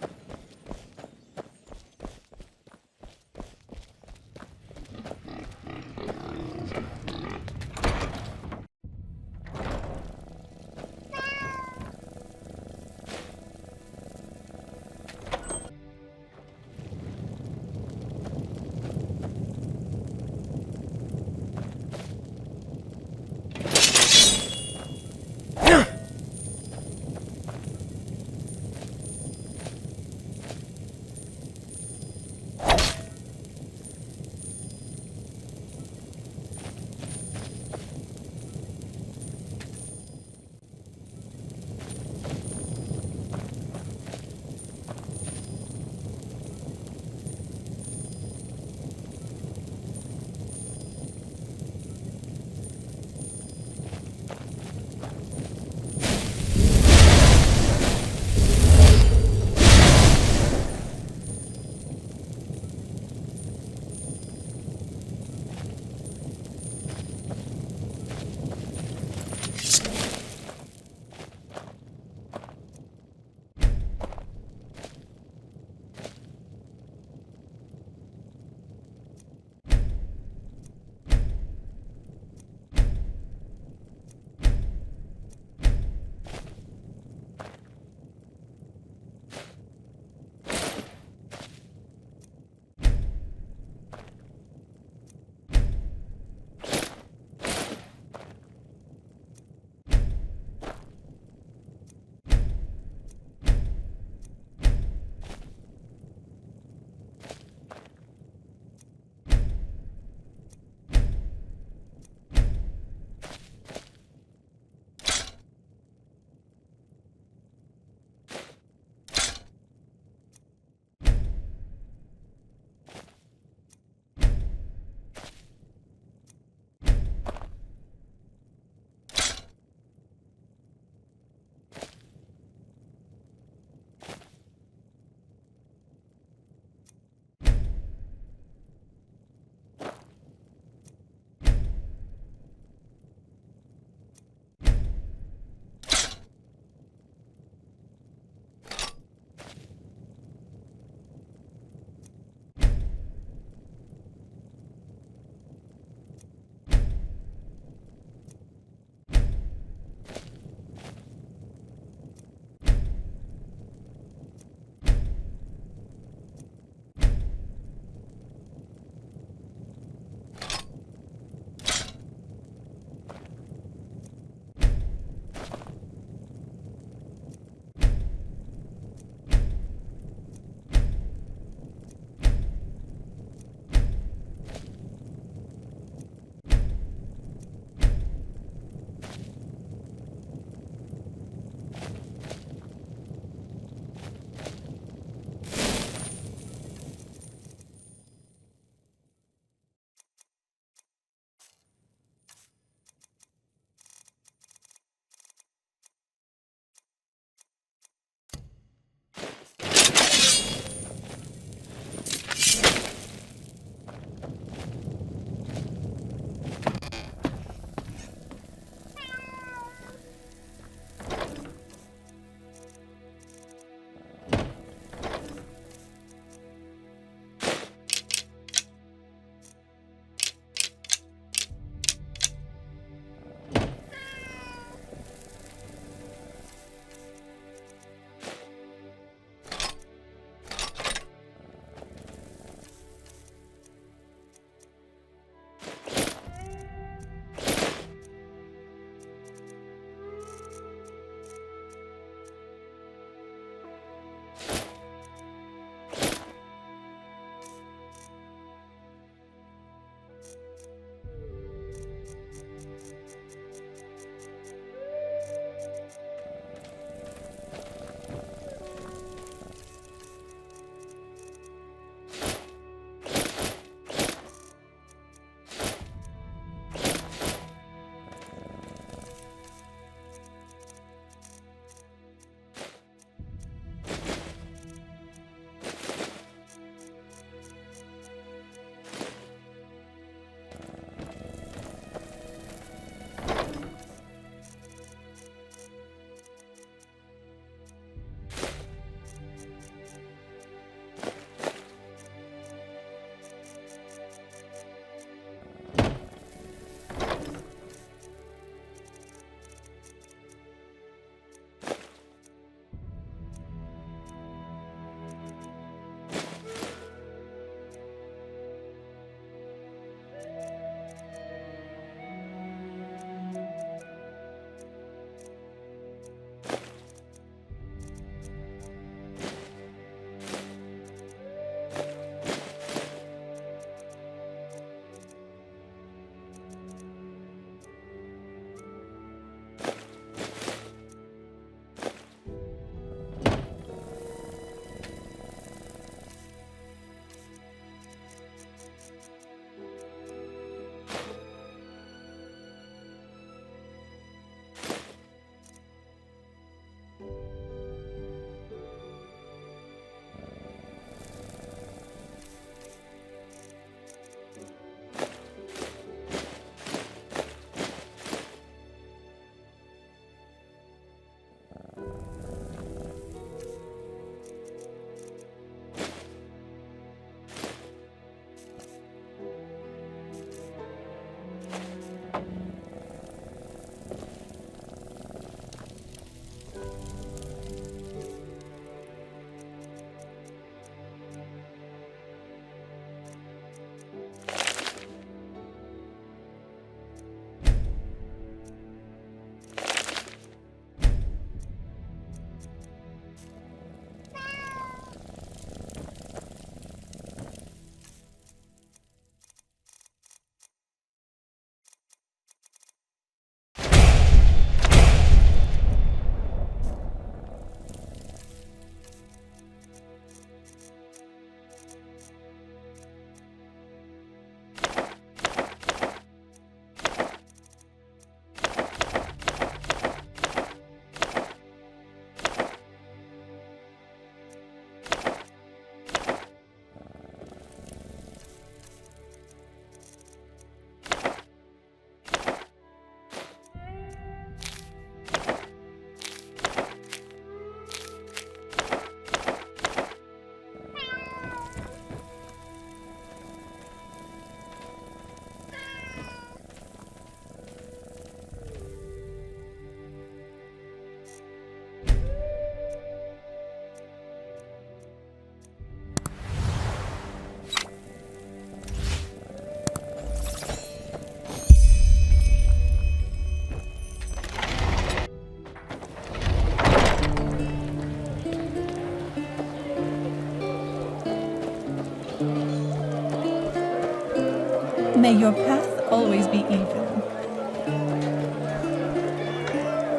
May your path always be even.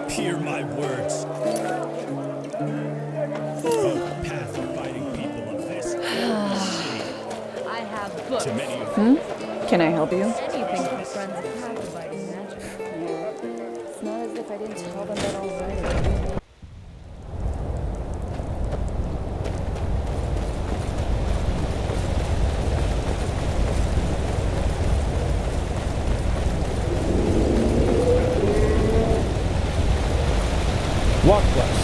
Hear my words. The path of fighting people of this city. I have books. To many of Can I help you? Anything for friends of path fighting magic. It's not as if I didn't tell them that already. Walk west.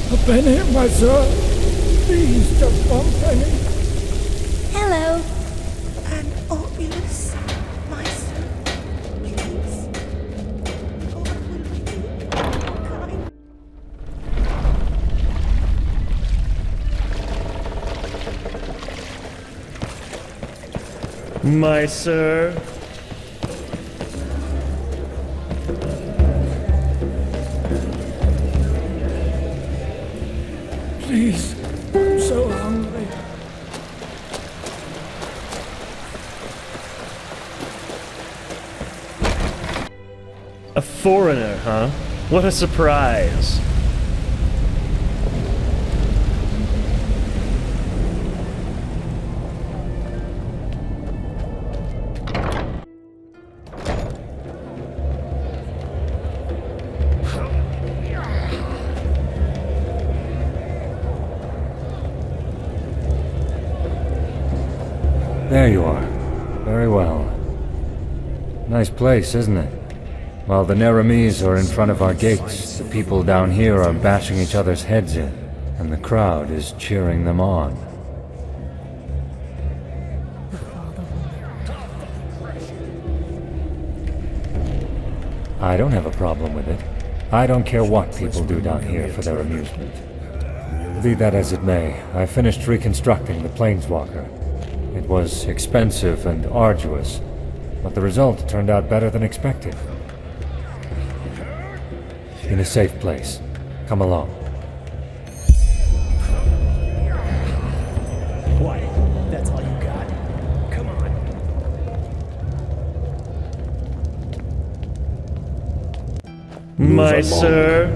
A penny, my sir. Please, just one penny. Hello. An obulus, my son. Please. God will be kind. My sir. Please, I'm so hungry. A foreigner, huh? What a surprise. There you are. Very well. Nice place, isn't it? While the Neramis are in front of our gates, the people down here are bashing each other's heads in, and the crowd is cheering them on. I don't have a problem with it. I don't care what people do down here for their amusement. Be that as it may, I finished reconstructing the Planeswalker. It was expensive and arduous, but the result turned out better than expected. In a safe place. Come along. Quiet. That's all you got. Come on. My sir.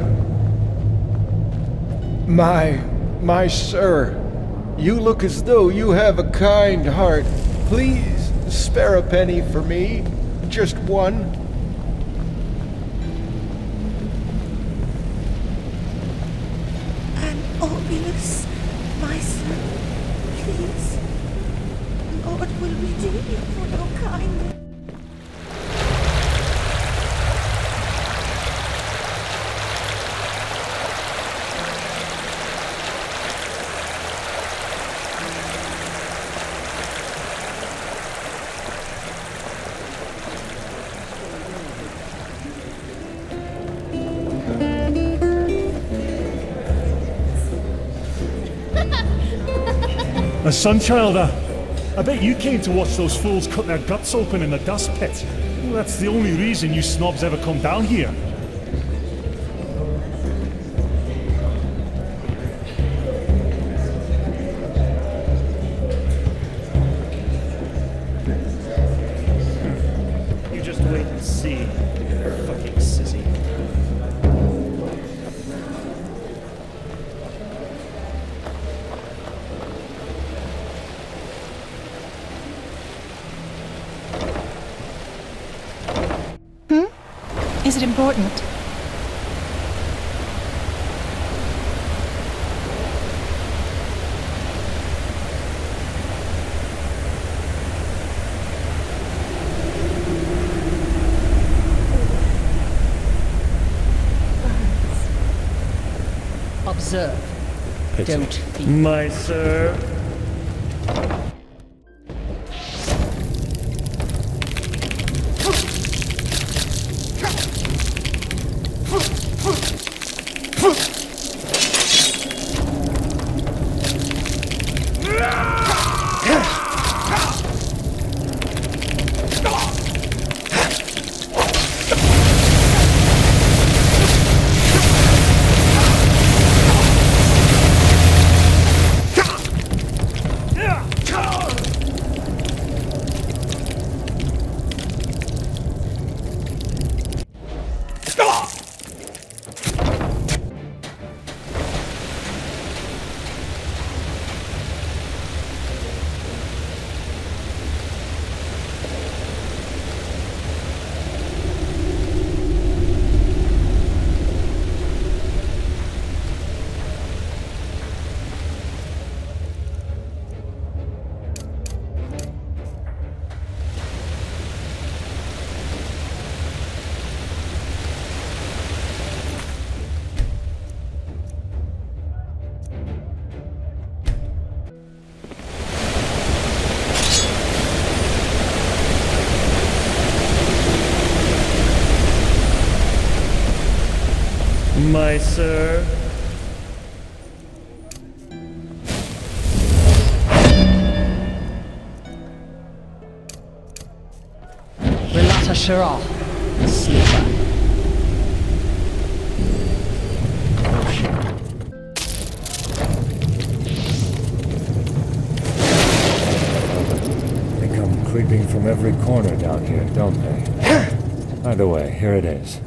My sir, you look as though you have a kind heart. Please, spare a penny for me. Just one. An obulus, my son. Please. Lord will redeem you for your kindness. A Sunchild, I bet you came to watch those fools cut their guts open in the dust pit. Well, that's the only reason you snobs ever come down here. You just wait and see, fucking sissy. Is it important? Observe. Pity. Don't be. My sir. my sir. Relata Shirah, sleeper. They come creeping from every corner down here, don't they? Either way, here it is.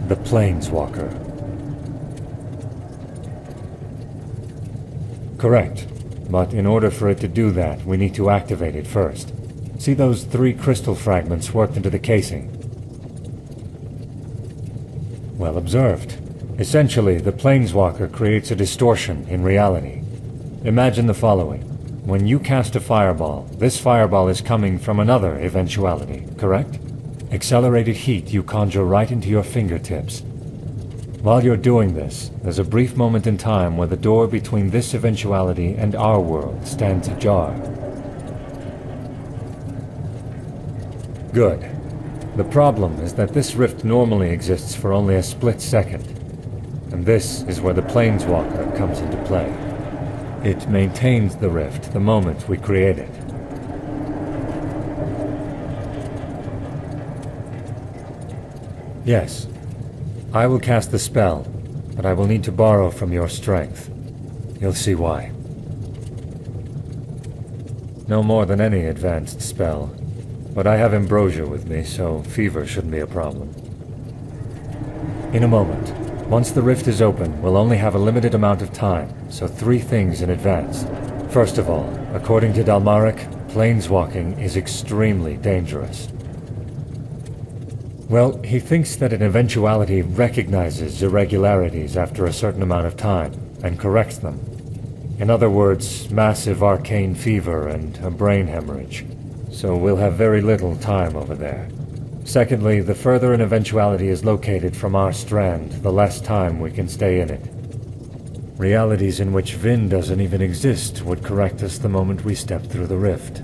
The Planeswalker. Correct. But in order for it to do that, we need to activate it first. See those 3 crystal fragments worked into the casing? Well observed. Essentially, the Planeswalker creates a distortion in reality. Imagine the following. When you cast a fireball, this fireball is coming from another eventuality, correct? Accelerated heat you conjure right into your fingertips. While you're doing this, there's a brief moment in time where the door between this eventuality and our world stands ajar. Good. The problem is that this rift normally exists for only a split second. And this is where the Planeswalker comes into play. It maintains the rift the moment we create it. Yes. I will cast the spell, but I will need to borrow from your strength. You'll see why. No more than any advanced spell. But I have ambrosia with me, so fever shouldn't be a problem. In a moment. Once the rift is open, we'll only have a limited amount of time, so 3 things in advance. First of all, according to Dalmaric, planeswalking is extremely dangerous. Well, he thinks that an eventuality recognizes irregularities after a certain amount of time, and corrects them. In other words, massive arcane fever and a brain hemorrhage. So we'll have very little time over there. Secondly, the further an eventuality is located from our strand, the less time we can stay in it. Realities in which Vin doesn't even exist would correct us the moment we step through the rift.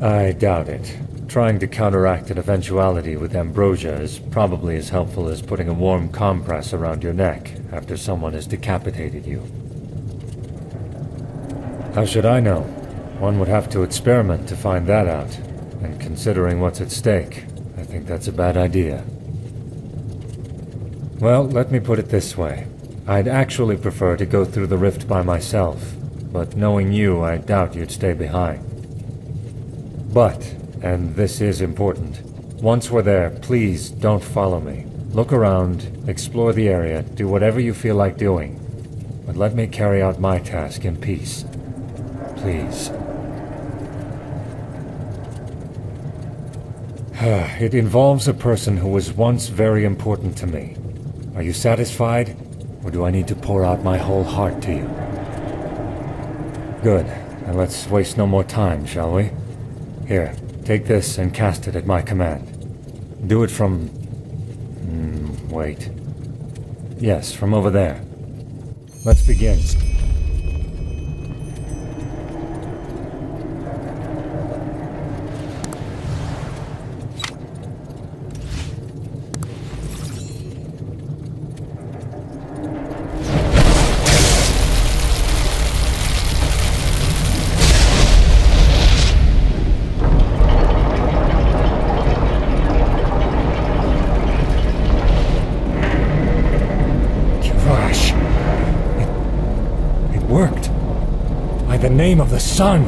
I doubt it. Trying to counteract an eventuality with ambrosia is probably as helpful as putting a warm compress around your neck after someone has decapitated you. How should I know? One would have to experiment to find that out, and considering what's at stake, I think that's a bad idea. Well, let me put it this way. I'd actually prefer to go through the rift by myself, but knowing you, I doubt you'd stay behind. But, and this is important, once we're there, please don't follow me. Look around, explore the area, do whatever you feel like doing. But let me carry out my task in peace. Please. It involves a person who was once very important to me. Are you satisfied? Or do I need to pour out my whole heart to you? Good. Now let's waste no more time, shall we? Here, take this and cast it at my command. Do it from... wait. Yes, from over there. Let's begin. The name of the sun!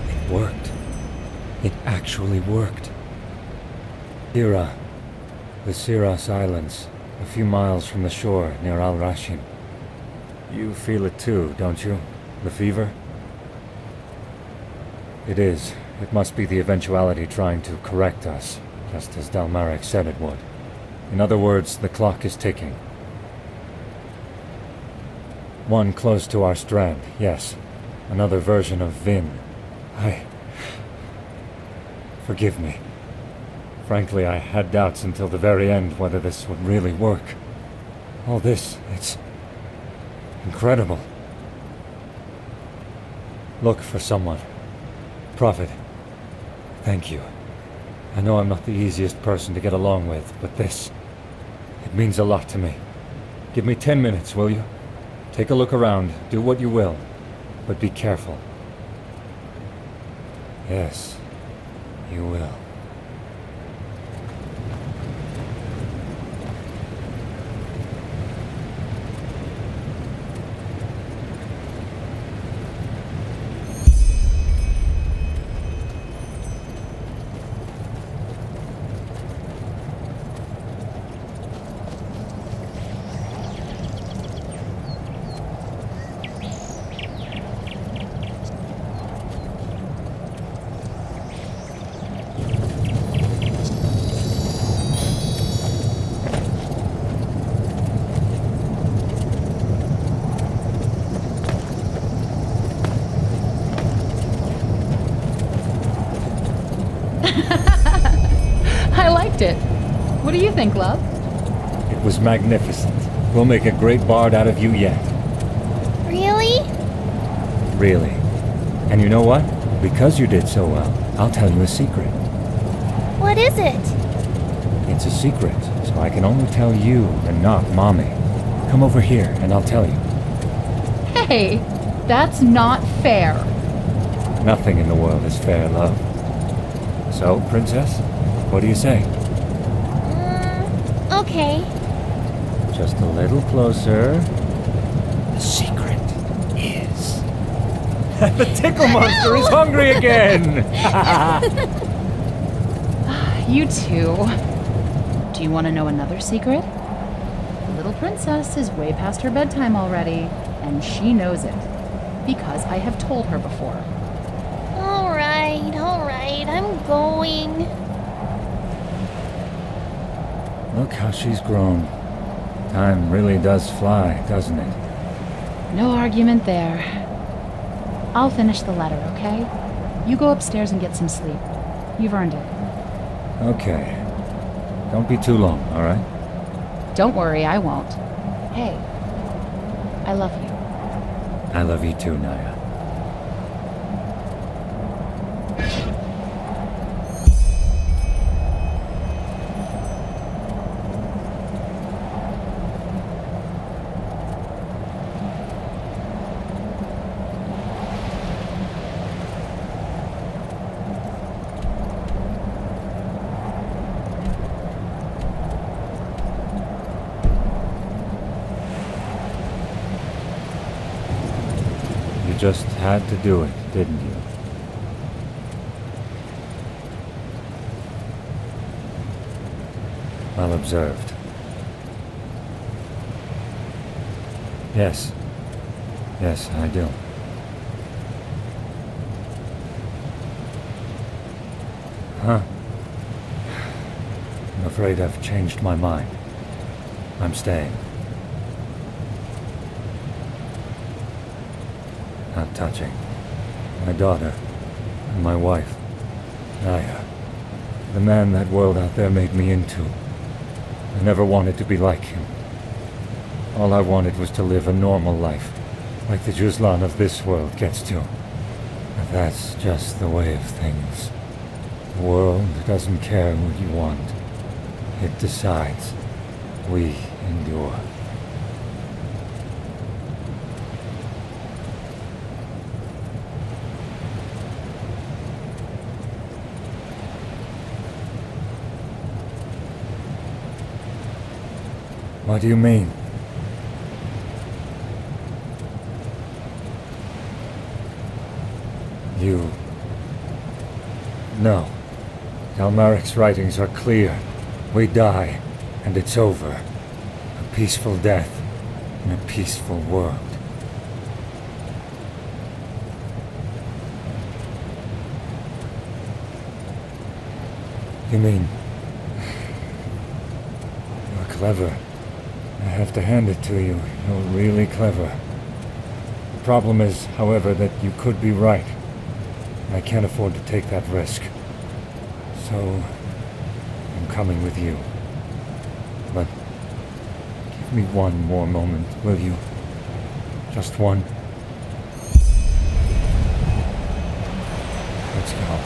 It worked. It actually worked. Hira, the Siras Islands, a few miles from the shore near Al-Rashim. You feel it too, don't you? The fever? It is. It must be the eventuality trying to correct us. Just as Dalmaric said it would. In other words, the clock is ticking. One close to our strand, yes. Another version of Vin. Forgive me. Frankly, I had doubts until the very end whether this would really work. All this, it's incredible. Look for someone. Prophet, thank you. I know I'm not the easiest person to get along with, but this, it means a lot to me. Give me 10 minutes, will you? Take a look around, do what you will, but be careful. Yes, you will. I liked it. What do you think, love? It was magnificent. We'll make a great bard out of you yet. Really? Really. And you know what? Because you did so well, I'll tell you a secret. What is it? It's a secret, so I can only tell you and not Mommy. Come over here and I'll tell you. Hey, that's not fair. Nothing in the world is fair, love. So, Princess, what do you say? Okay. Just a little closer. The secret is... the tickle monster is hungry again! You too. Do you want to know another secret? The little princess is way past her bedtime already, and she knows it. Because I have told her before. Alright, I'm going. Look how she's grown. Time really does fly, doesn't it? No argument there. I'll finish the letter, okay? You go upstairs and get some sleep. You've earned it. Okay. Don't be too long, alright? Don't worry, I won't. Hey, I love you. I love you too, Naya. You just had to do it, didn't you? Well observed. Yes. Yes, I do. Huh? I'm afraid I've changed my mind. I'm staying. How touching. My daughter, and my wife, Naya. The man that world out there made me into. I never wanted to be like him. All I wanted was to live a normal life, like the Juslan of this world gets to. But that's just the way of things. The world doesn't care what you want. It decides. We endure. What do you mean? You... No. Kalmarik's writings are clear. We die, and it's over. A peaceful death in a peaceful world. You mean... You're clever. I have to hand it to you. You're really clever. The problem is, however, that you could be right. I can't afford to take that risk. So, I'm coming with you. But give me one more moment, will you? Just one. Let's go.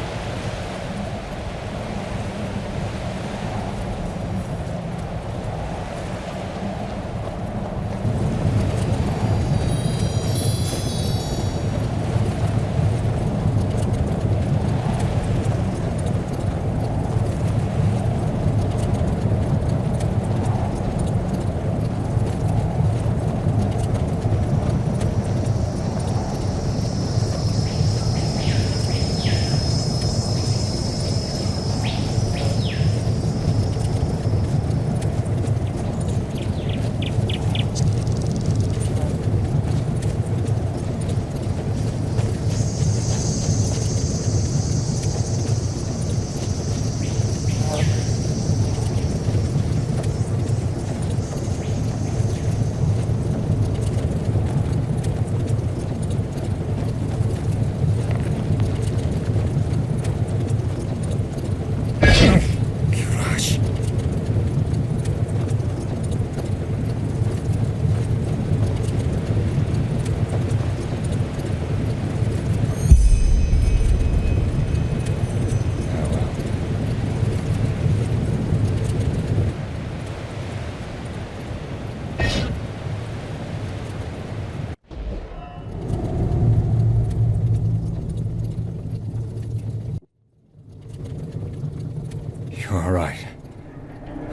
You're all right.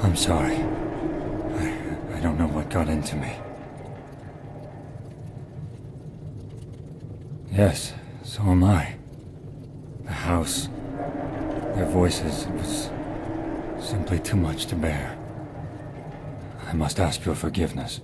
I'm sorry. I don't know what got into me. Yes, so am I. The house, their voices, it was simply too much to bear. I must ask your forgiveness.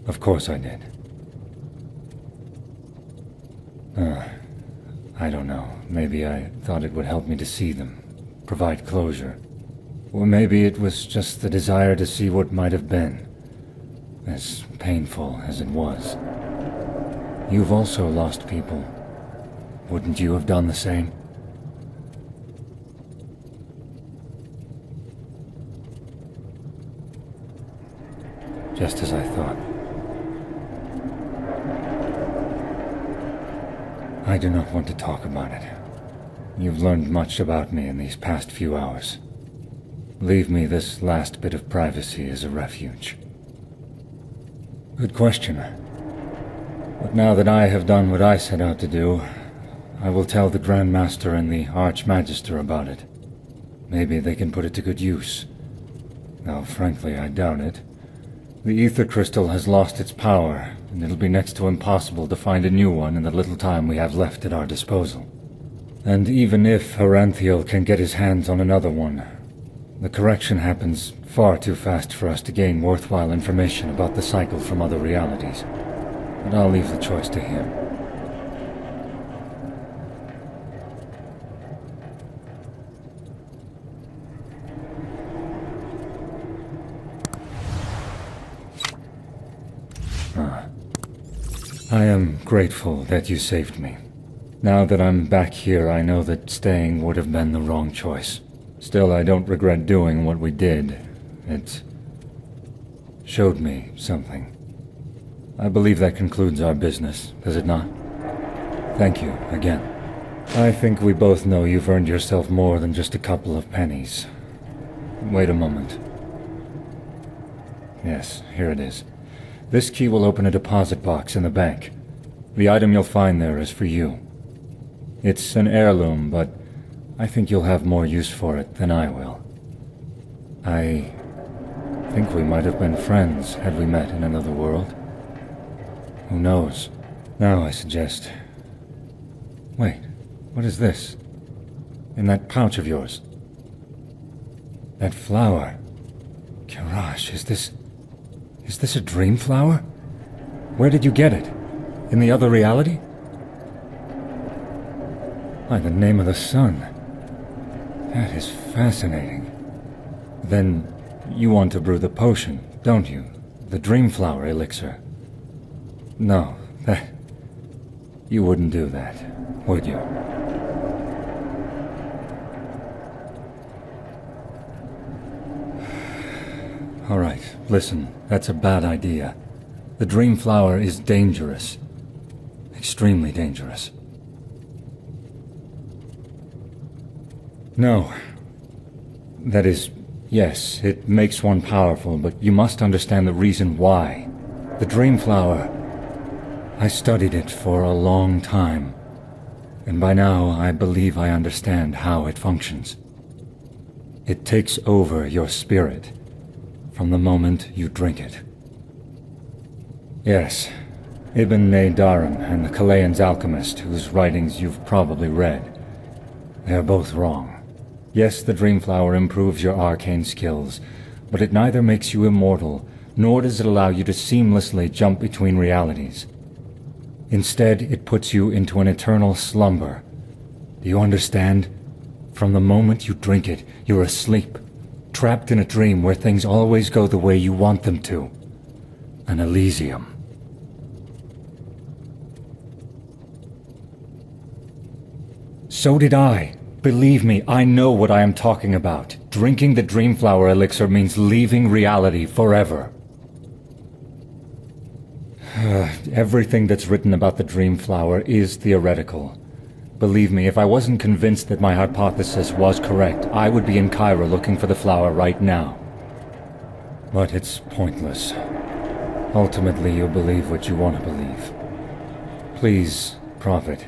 Of course I did. I don't know. Maybe I thought it would help me to see them, provide closure. Or maybe it was just the desire to see what might have been, as painful as it was. You've also lost people. Wouldn't you have done the same? Just as I thought. I do not want to talk about it. You've learned much about me in these past few hours. Leave me this last bit of privacy as a refuge. Good question. But now that I have done what I set out to do, I will tell the Grand Master and the Archmagister about it. Maybe they can put it to good use. Though frankly, I doubt it. The ether crystal has lost its power, and it'll be next to impossible to find a new one in the little time we have left at our disposal. And even if Heranthiel can get his hands on another one, the correction happens far too fast for us to gain worthwhile information about the cycle from other realities. But I'll leave the choice to him. I am grateful that you saved me. Now that I'm back here, I know that staying would have been the wrong choice. Still, I don't regret doing what we did. It showed me something. I believe that concludes our business, does it not? Thank you, again. I think we both know you've earned yourself more than just a couple of pennies. Wait a moment. Yes, here it is. This key will open a deposit box in the bank. The item you'll find there is for you. It's an heirloom, but I think you'll have more use for it than I will. I think we might have been friends had we met in another world. Who knows? Now I suggest... Wait, what is this? In that pouch of yours? That flower? Kirash, is this a dream flower? Where did you get it? In the other reality? By the name of the sun. That is fascinating. Then you want to brew the potion, don't you? The dream flower elixir. No, You wouldn't do that, would you? All right, listen, that's a bad idea. The dream flower is dangerous. Extremely dangerous. No. That is, yes, it makes one powerful, but you must understand the reason why. The dream flower, I studied it for a long time, and by now I believe I understand how it functions. It takes over your spirit from the moment you drink it. Yes, Ibn Nadarim and the Kalayan's alchemist, whose writings you've probably read. They are both wrong. Yes, the dream flower improves your arcane skills, but it neither makes you immortal, nor does it allow you to seamlessly jump between realities. Instead, it puts you into an eternal slumber. Do you understand? From the moment you drink it, you're asleep, trapped in a dream where things always go the way you want them to. An Elysium. So did I. Believe me, I know what I am talking about. Drinking the Dreamflower elixir means leaving reality forever. Everything that's written about the Dreamflower is theoretical. Believe me, if I wasn't convinced that my hypothesis was correct, I would be in Cairo looking for the flower right now. But it's pointless. Ultimately, you'll believe what you want to believe. Please, Prophet,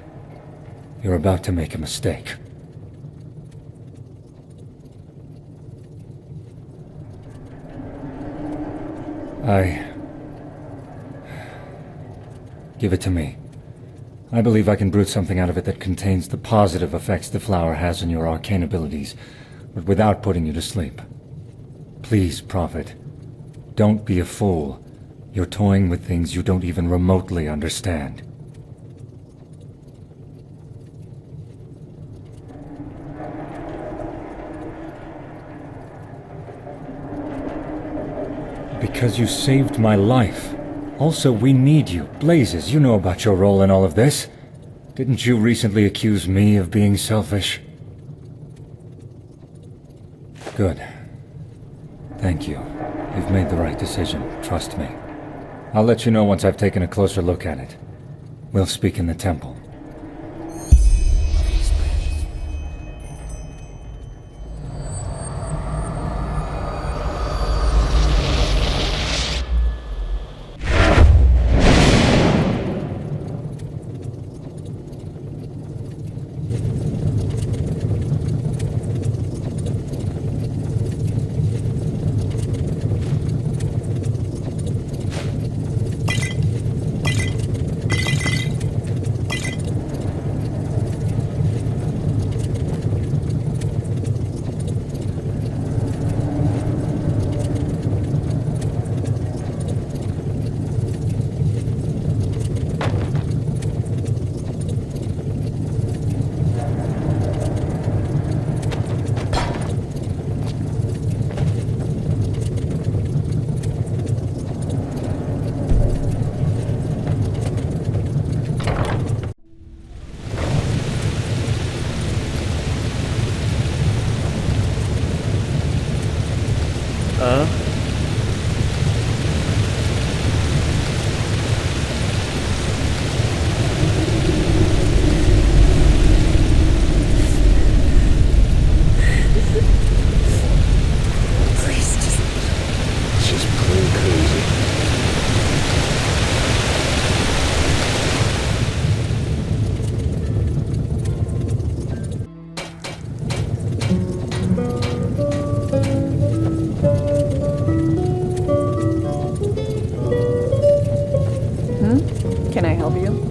you're about to make a mistake. Give it to me. I believe I can brew something out of it that contains the positive effects the flower has on your arcane abilities, but without putting you to sleep. Please, Prophet, don't be a fool. You're toying with things you don't even remotely understand. Because you saved my life. Also, we need you. Blazes, you know about your role in all of this. Didn't you recently accuse me of being selfish? Good. Thank you. You've made the right decision. Trust me. I'll let you know once I've taken a closer look at it. We'll speak in the temple. Can I help you?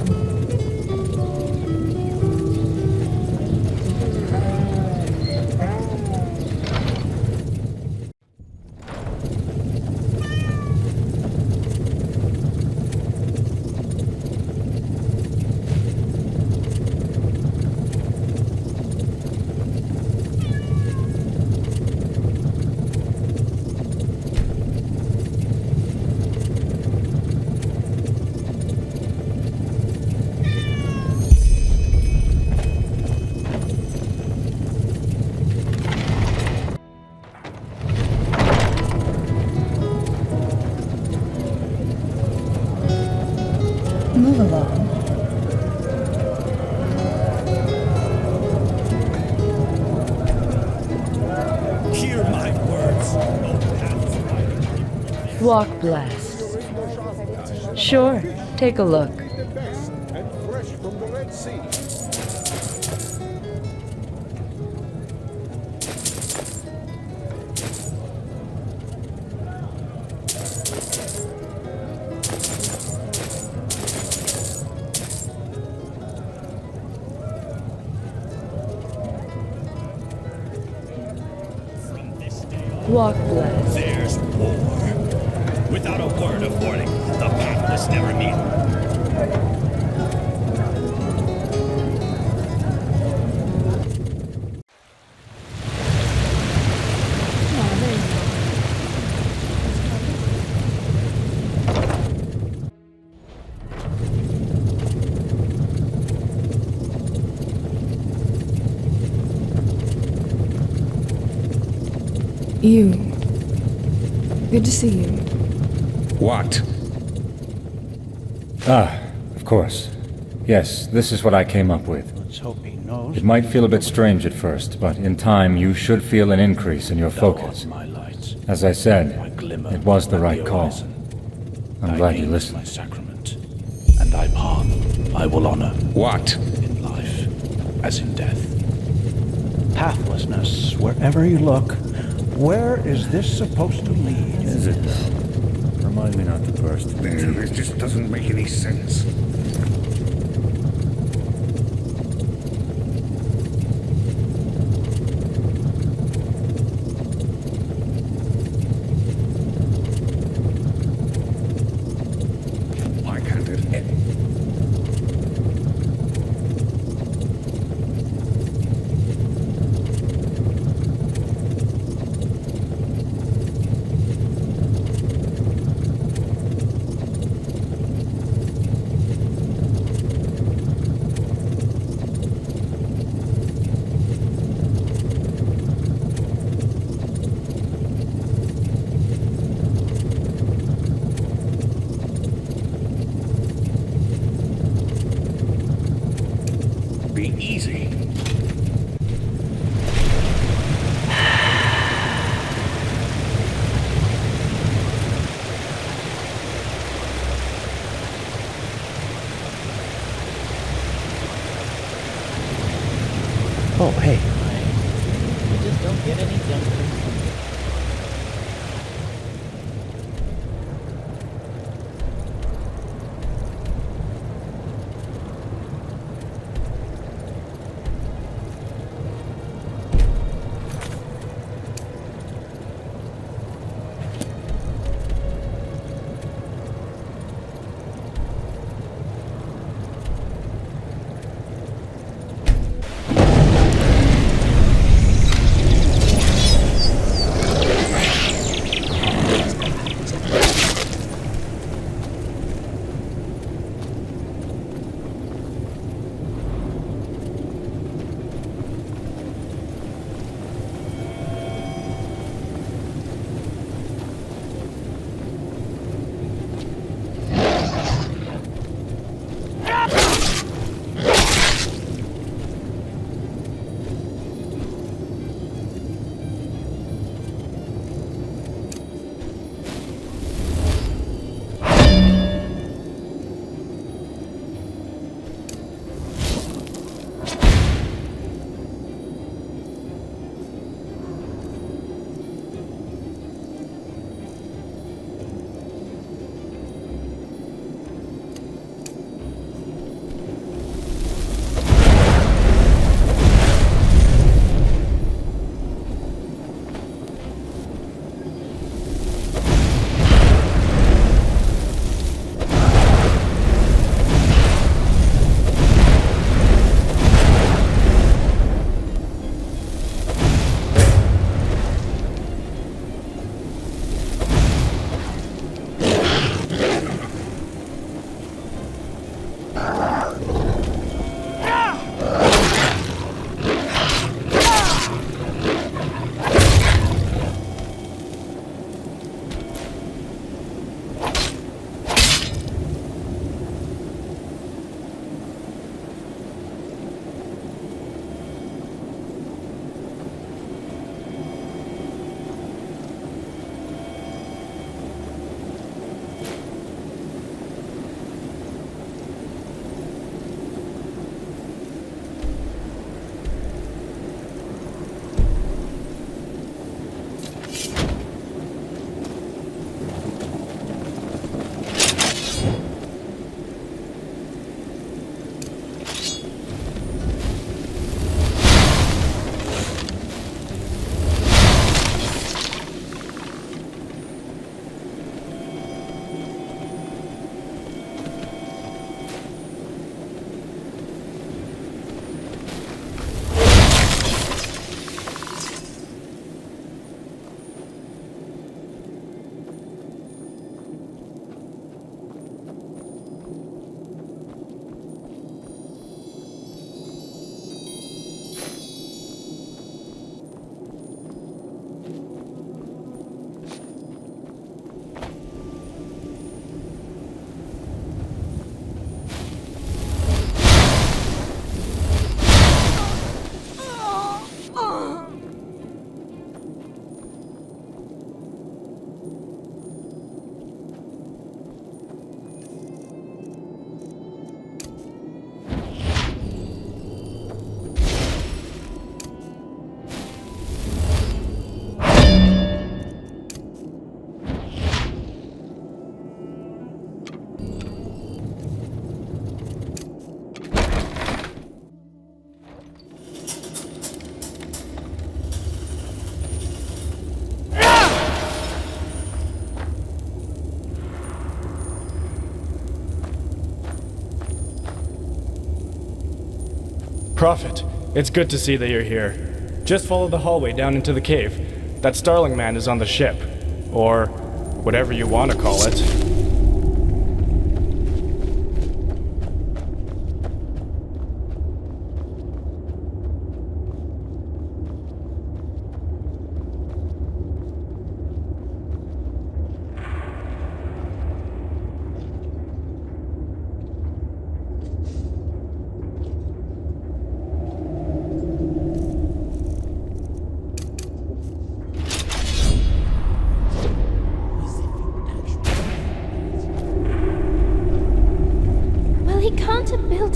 Move along. Hear my words, O paths lighted. Walk blessed. Sure, take a look. And fresh from the Red Sea. Walk blessed. There's war. Without a word of warning, the pathless never meet. You. Good to see you. What? Ah, of course. Yes, this is what I came up with. Let's hope he knows. It might feel a bit strange at first, but in time you should feel an increase in your focus. As I said, it was the right call. I'm glad you listened. My sacrament, and thy path I will honor. What? In life, as in death. Pathlessness, wherever you look. Where is this supposed to lead? Is it though? Remind me not to burst. This just doesn't make any sense. Why can't it? Be easy. Oh, hey. You just don't get any younger. Prophet, it's good to see that you're here. Just follow the hallway down into the cave. That Starling man is on the ship. Or whatever you want to call it.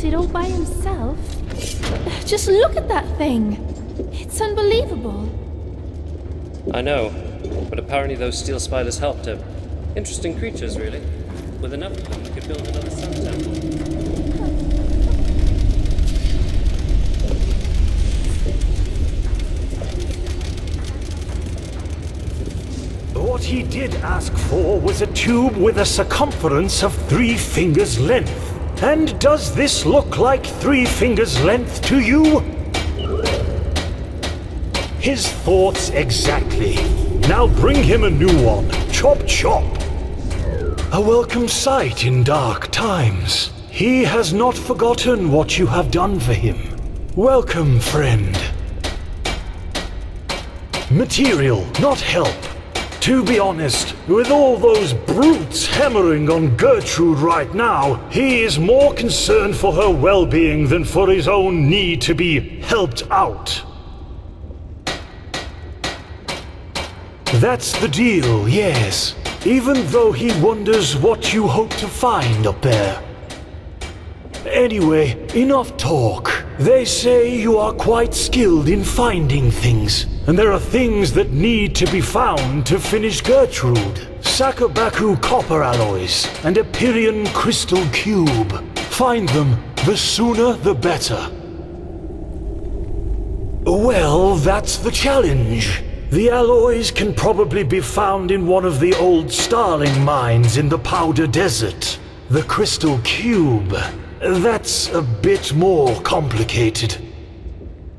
It all by himself. Just look at that thing. It's unbelievable. I know, but apparently those steel spiders helped him. Interesting creatures, really. With enough of them, we could build another sun temple. What he did ask for was a tube with a circumference of 3 fingers' length. And does this look like 3 fingers' length to you? His thoughts exactly. Now bring him a new one. Chop chop. A welcome sight in dark times. He has not forgotten what you have done for him. Welcome, friend. Material, not help. To be honest, with all those brutes hammering on Gertrude right now, he is more concerned for her well-being than for his own need to be helped out. That's the deal, yes. Even though he wonders what you hope to find up there. Anyway, enough talk. They say you are quite skilled in finding things. And there are things that need to be found to finish Gertrude. Sakabaku copper alloys and a Pyrian crystal cube. Find them, the sooner the better. Well, that's the challenge. The alloys can probably be found in one of the old Starling mines in the Powder Desert. The crystal cube, that's a bit more complicated.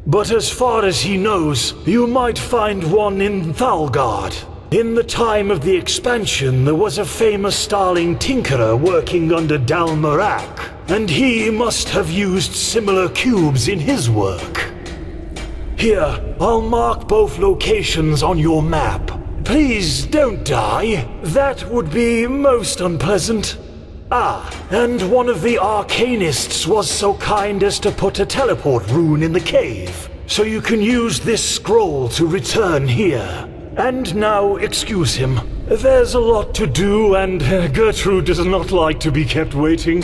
But as far as he knows, you might find one in Thalgard. In the time of the expansion, there was a famous Starling tinkerer working under Dalmarak, and he must have used similar cubes in his work. Here, I'll mark both locations on your map. Please don't die. That would be most unpleasant. Ah, and one of the arcanists was so kind as to put a teleport rune in the cave, so you can use this scroll to return here. And now, excuse him. There's a lot to do, and Gertrude does not like to be kept waiting.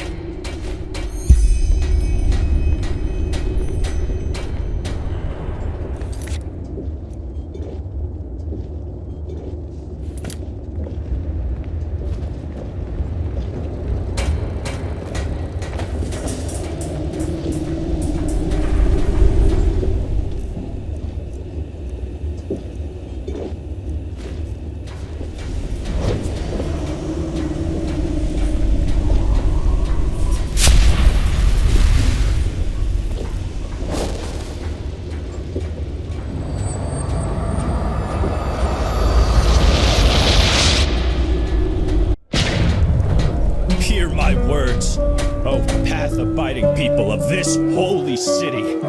Hear my words, O path-abiding people of this holy city.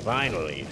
Finally.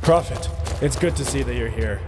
Prophet, it's good to see that you're here.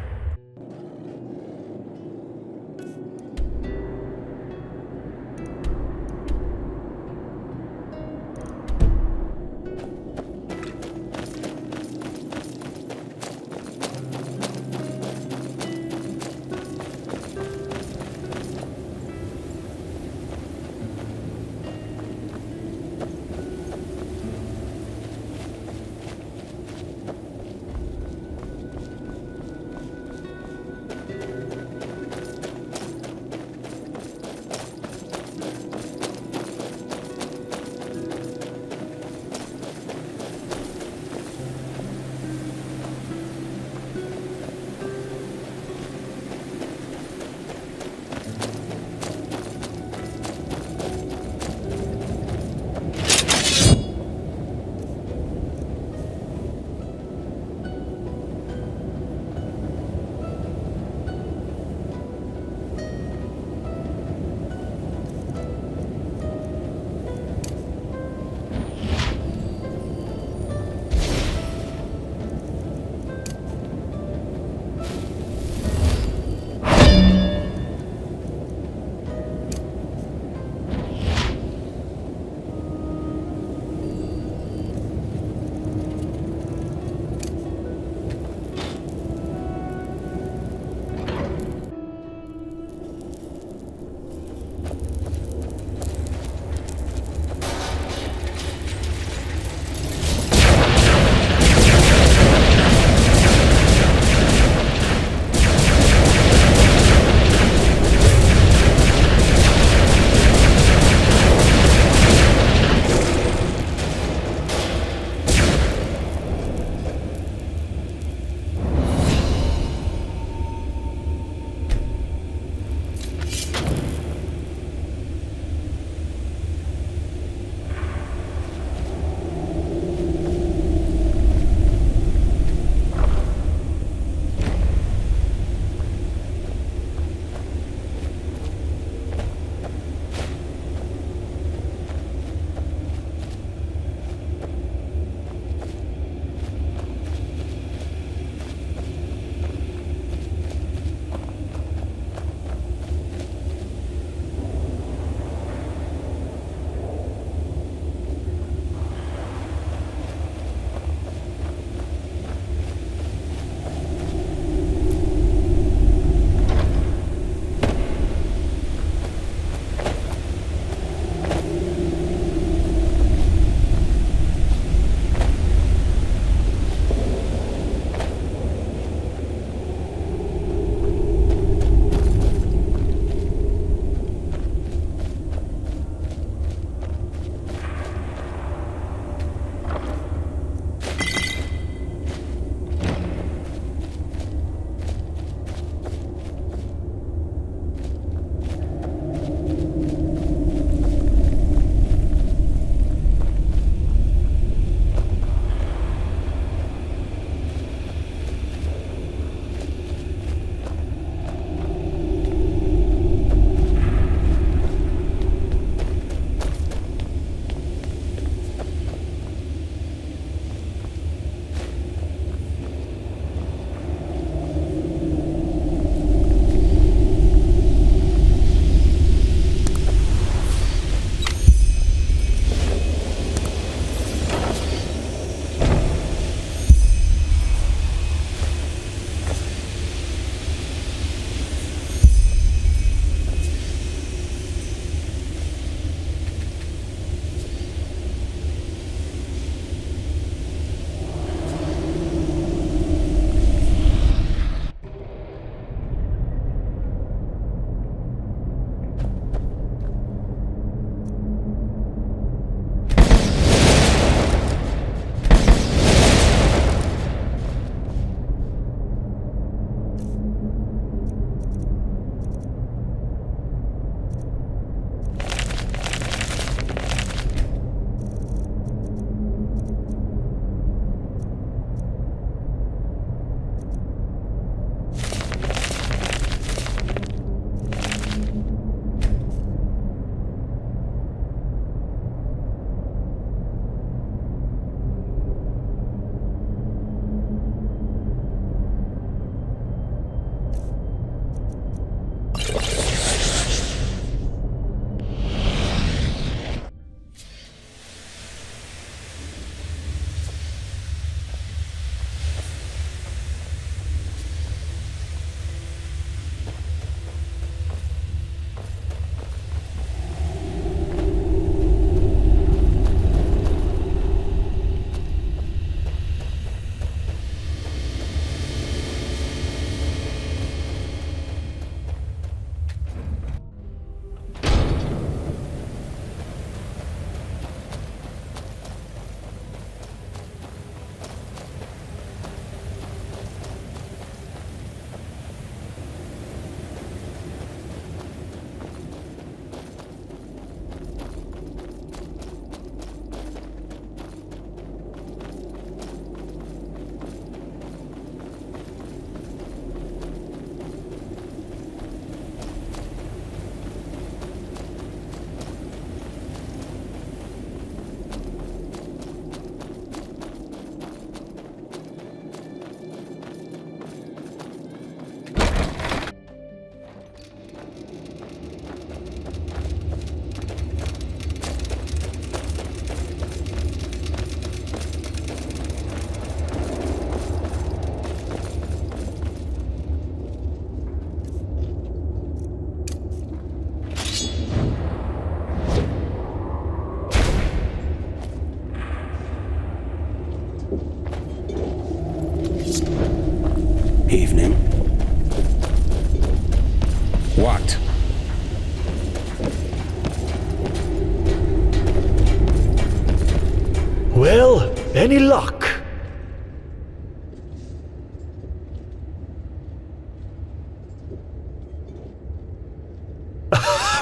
Well, any luck?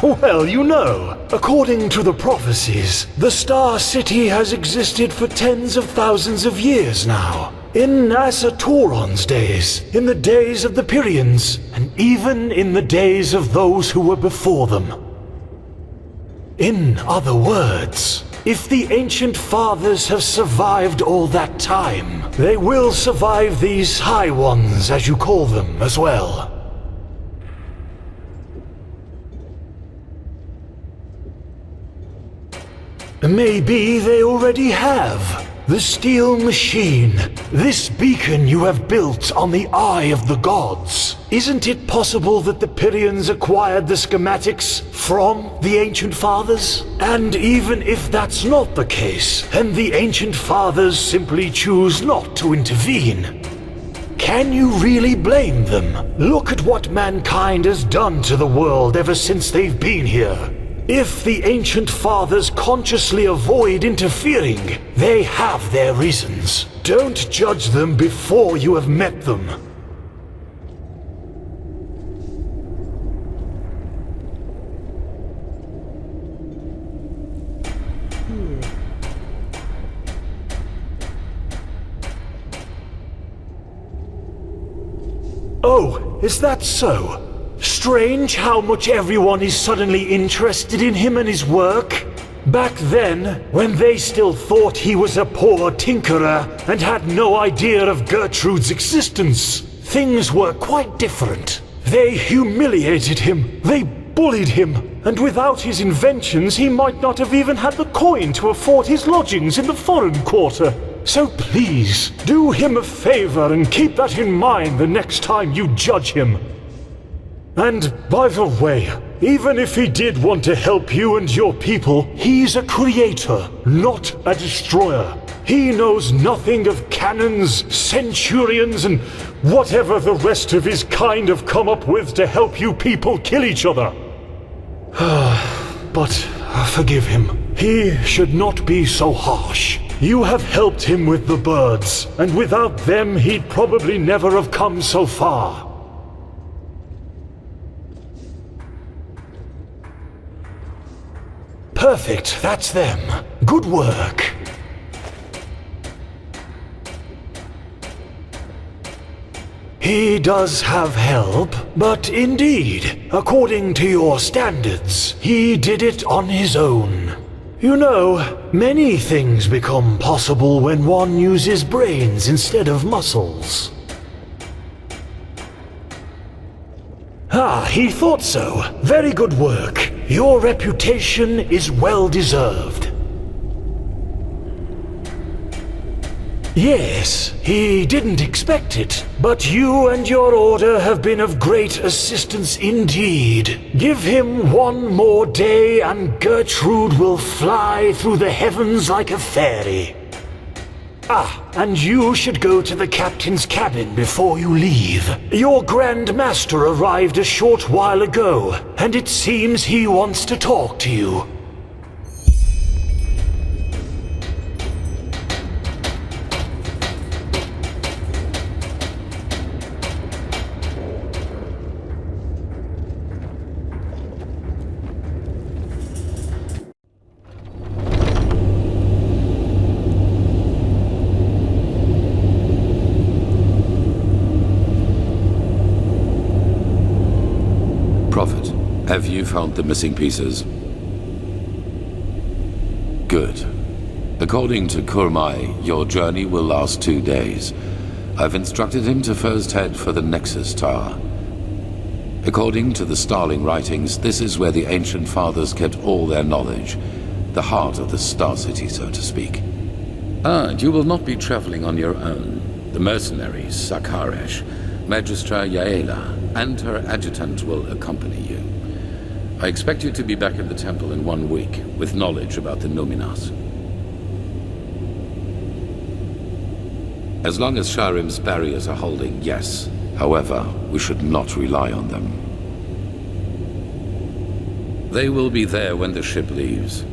Well, you know, according to the prophecies, the Star City has existed for tens of thousands of years now. In Asatoron's days, in the days of the Pyrians, and even in the days of those who were before them. In other words, if the Ancient Fathers have survived all that time, they will survive these High Ones, as you call them, as well. Maybe they already have. The steel machine, this beacon you have built on the Eye of the Gods. Isn't it possible that the Pyrians acquired the schematics from the Ancient Fathers? And even if that's not the case, then the Ancient Fathers simply choose not to intervene. Can you really blame them? Look at what mankind has done to the world ever since they've been here. If the Ancient Fathers consciously avoid interfering, they have their reasons. Don't judge them before you have met them. Oh, is that so? Strange how much everyone is suddenly interested in him and his work. Back then, when they still thought he was a poor tinkerer and had no idea of Gertrude's existence, things were quite different. They humiliated him, they bullied him, and without his inventions he might not have even had the coin to afford his lodgings in the foreign quarter. So please, do him a favor and keep that in mind the next time you judge him. And by the way, even if he did want to help you and your people, he's a creator, not a destroyer. He knows nothing of cannons, centurions, and whatever the rest of his kind have come up with to help you people kill each other. But forgive him. He should not be so harsh. You have helped him with the birds, and without them he'd probably never have come so far. Perfect, that's them. Good work. He does have help, but indeed, according to your standards, he did it on his own. You know, many things become possible when one uses brains instead of muscles. Ah, he thought so. Very good work. Your reputation is well deserved. Yes, he didn't expect it, but you and your order have been of great assistance indeed. Give him one more day and Gertrude will fly through the heavens like a fairy. Ah, and you should go to the captain's cabin before you leave. Your Grand Master arrived a short while ago, and it seems he wants to talk to you. Have you found the missing pieces? Good. According to Kurmai, your journey will last 2 days. I've instructed him to first head for the Nexus Tower. According to the Starling writings, this is where the Ancient Fathers kept all their knowledge. The heart of the Star City, so to speak. And you will not be traveling on your own. The mercenaries, Sakaresh, Magistra Yaela, and her adjutant will accompany you. I expect you to be back in the temple in 1 week, with knowledge about the Numinas. As long as Skyrim's barriers are holding, yes. However, we should not rely on them. They will be there when the ship leaves.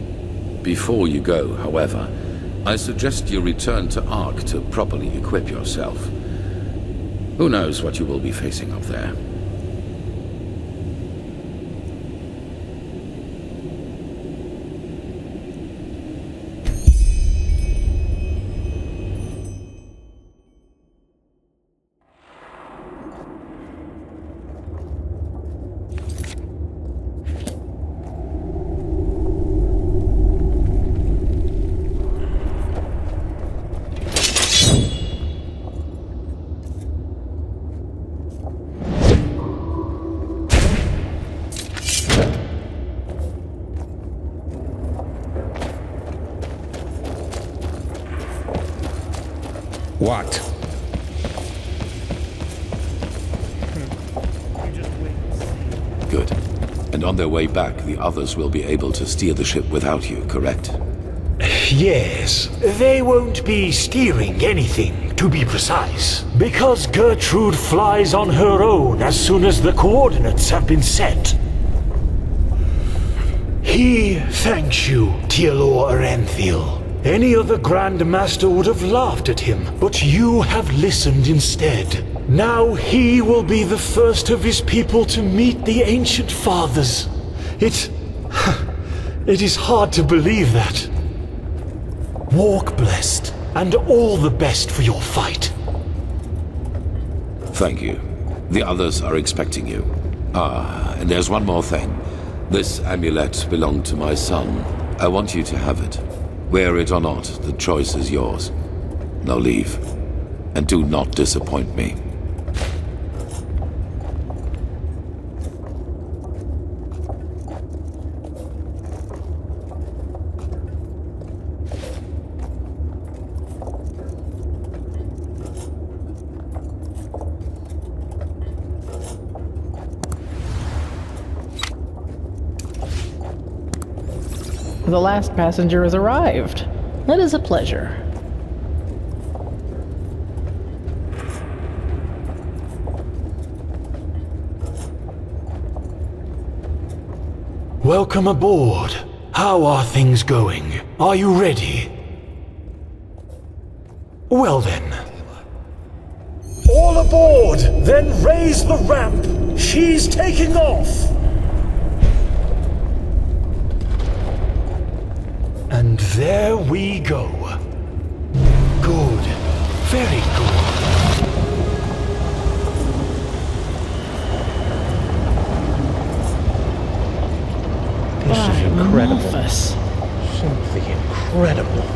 Before you go, however, I suggest you return to Ark to properly equip yourself. Who knows what you will be facing up there? What? Good. And on their way back, the others will be able to steer the ship without you, correct? Yes, they won't be steering anything, to be precise, because Gertrude flies on her own as soon as the coordinates have been set. He thanks you, Tealor Aranthiel. Any other Grand Master would have laughed at him, but you have listened instead. Now he will be the first of his people to meet the Ancient Fathers. It is hard to believe that. Walk blessed, and all the best for your fight. Thank you. The others are expecting you. Ah, and there's one more thing. This amulet belonged to my son. I want you to have it. Wear it or not, the choice is yours. Now leave. And do not disappoint me. The last passenger has arrived. That is a pleasure. Welcome aboard. How are things going? Are you ready? Well then. All aboard! Then raise the ramp! She's taking off! And there we go. Good. Very good. This is incredible. Simply incredible.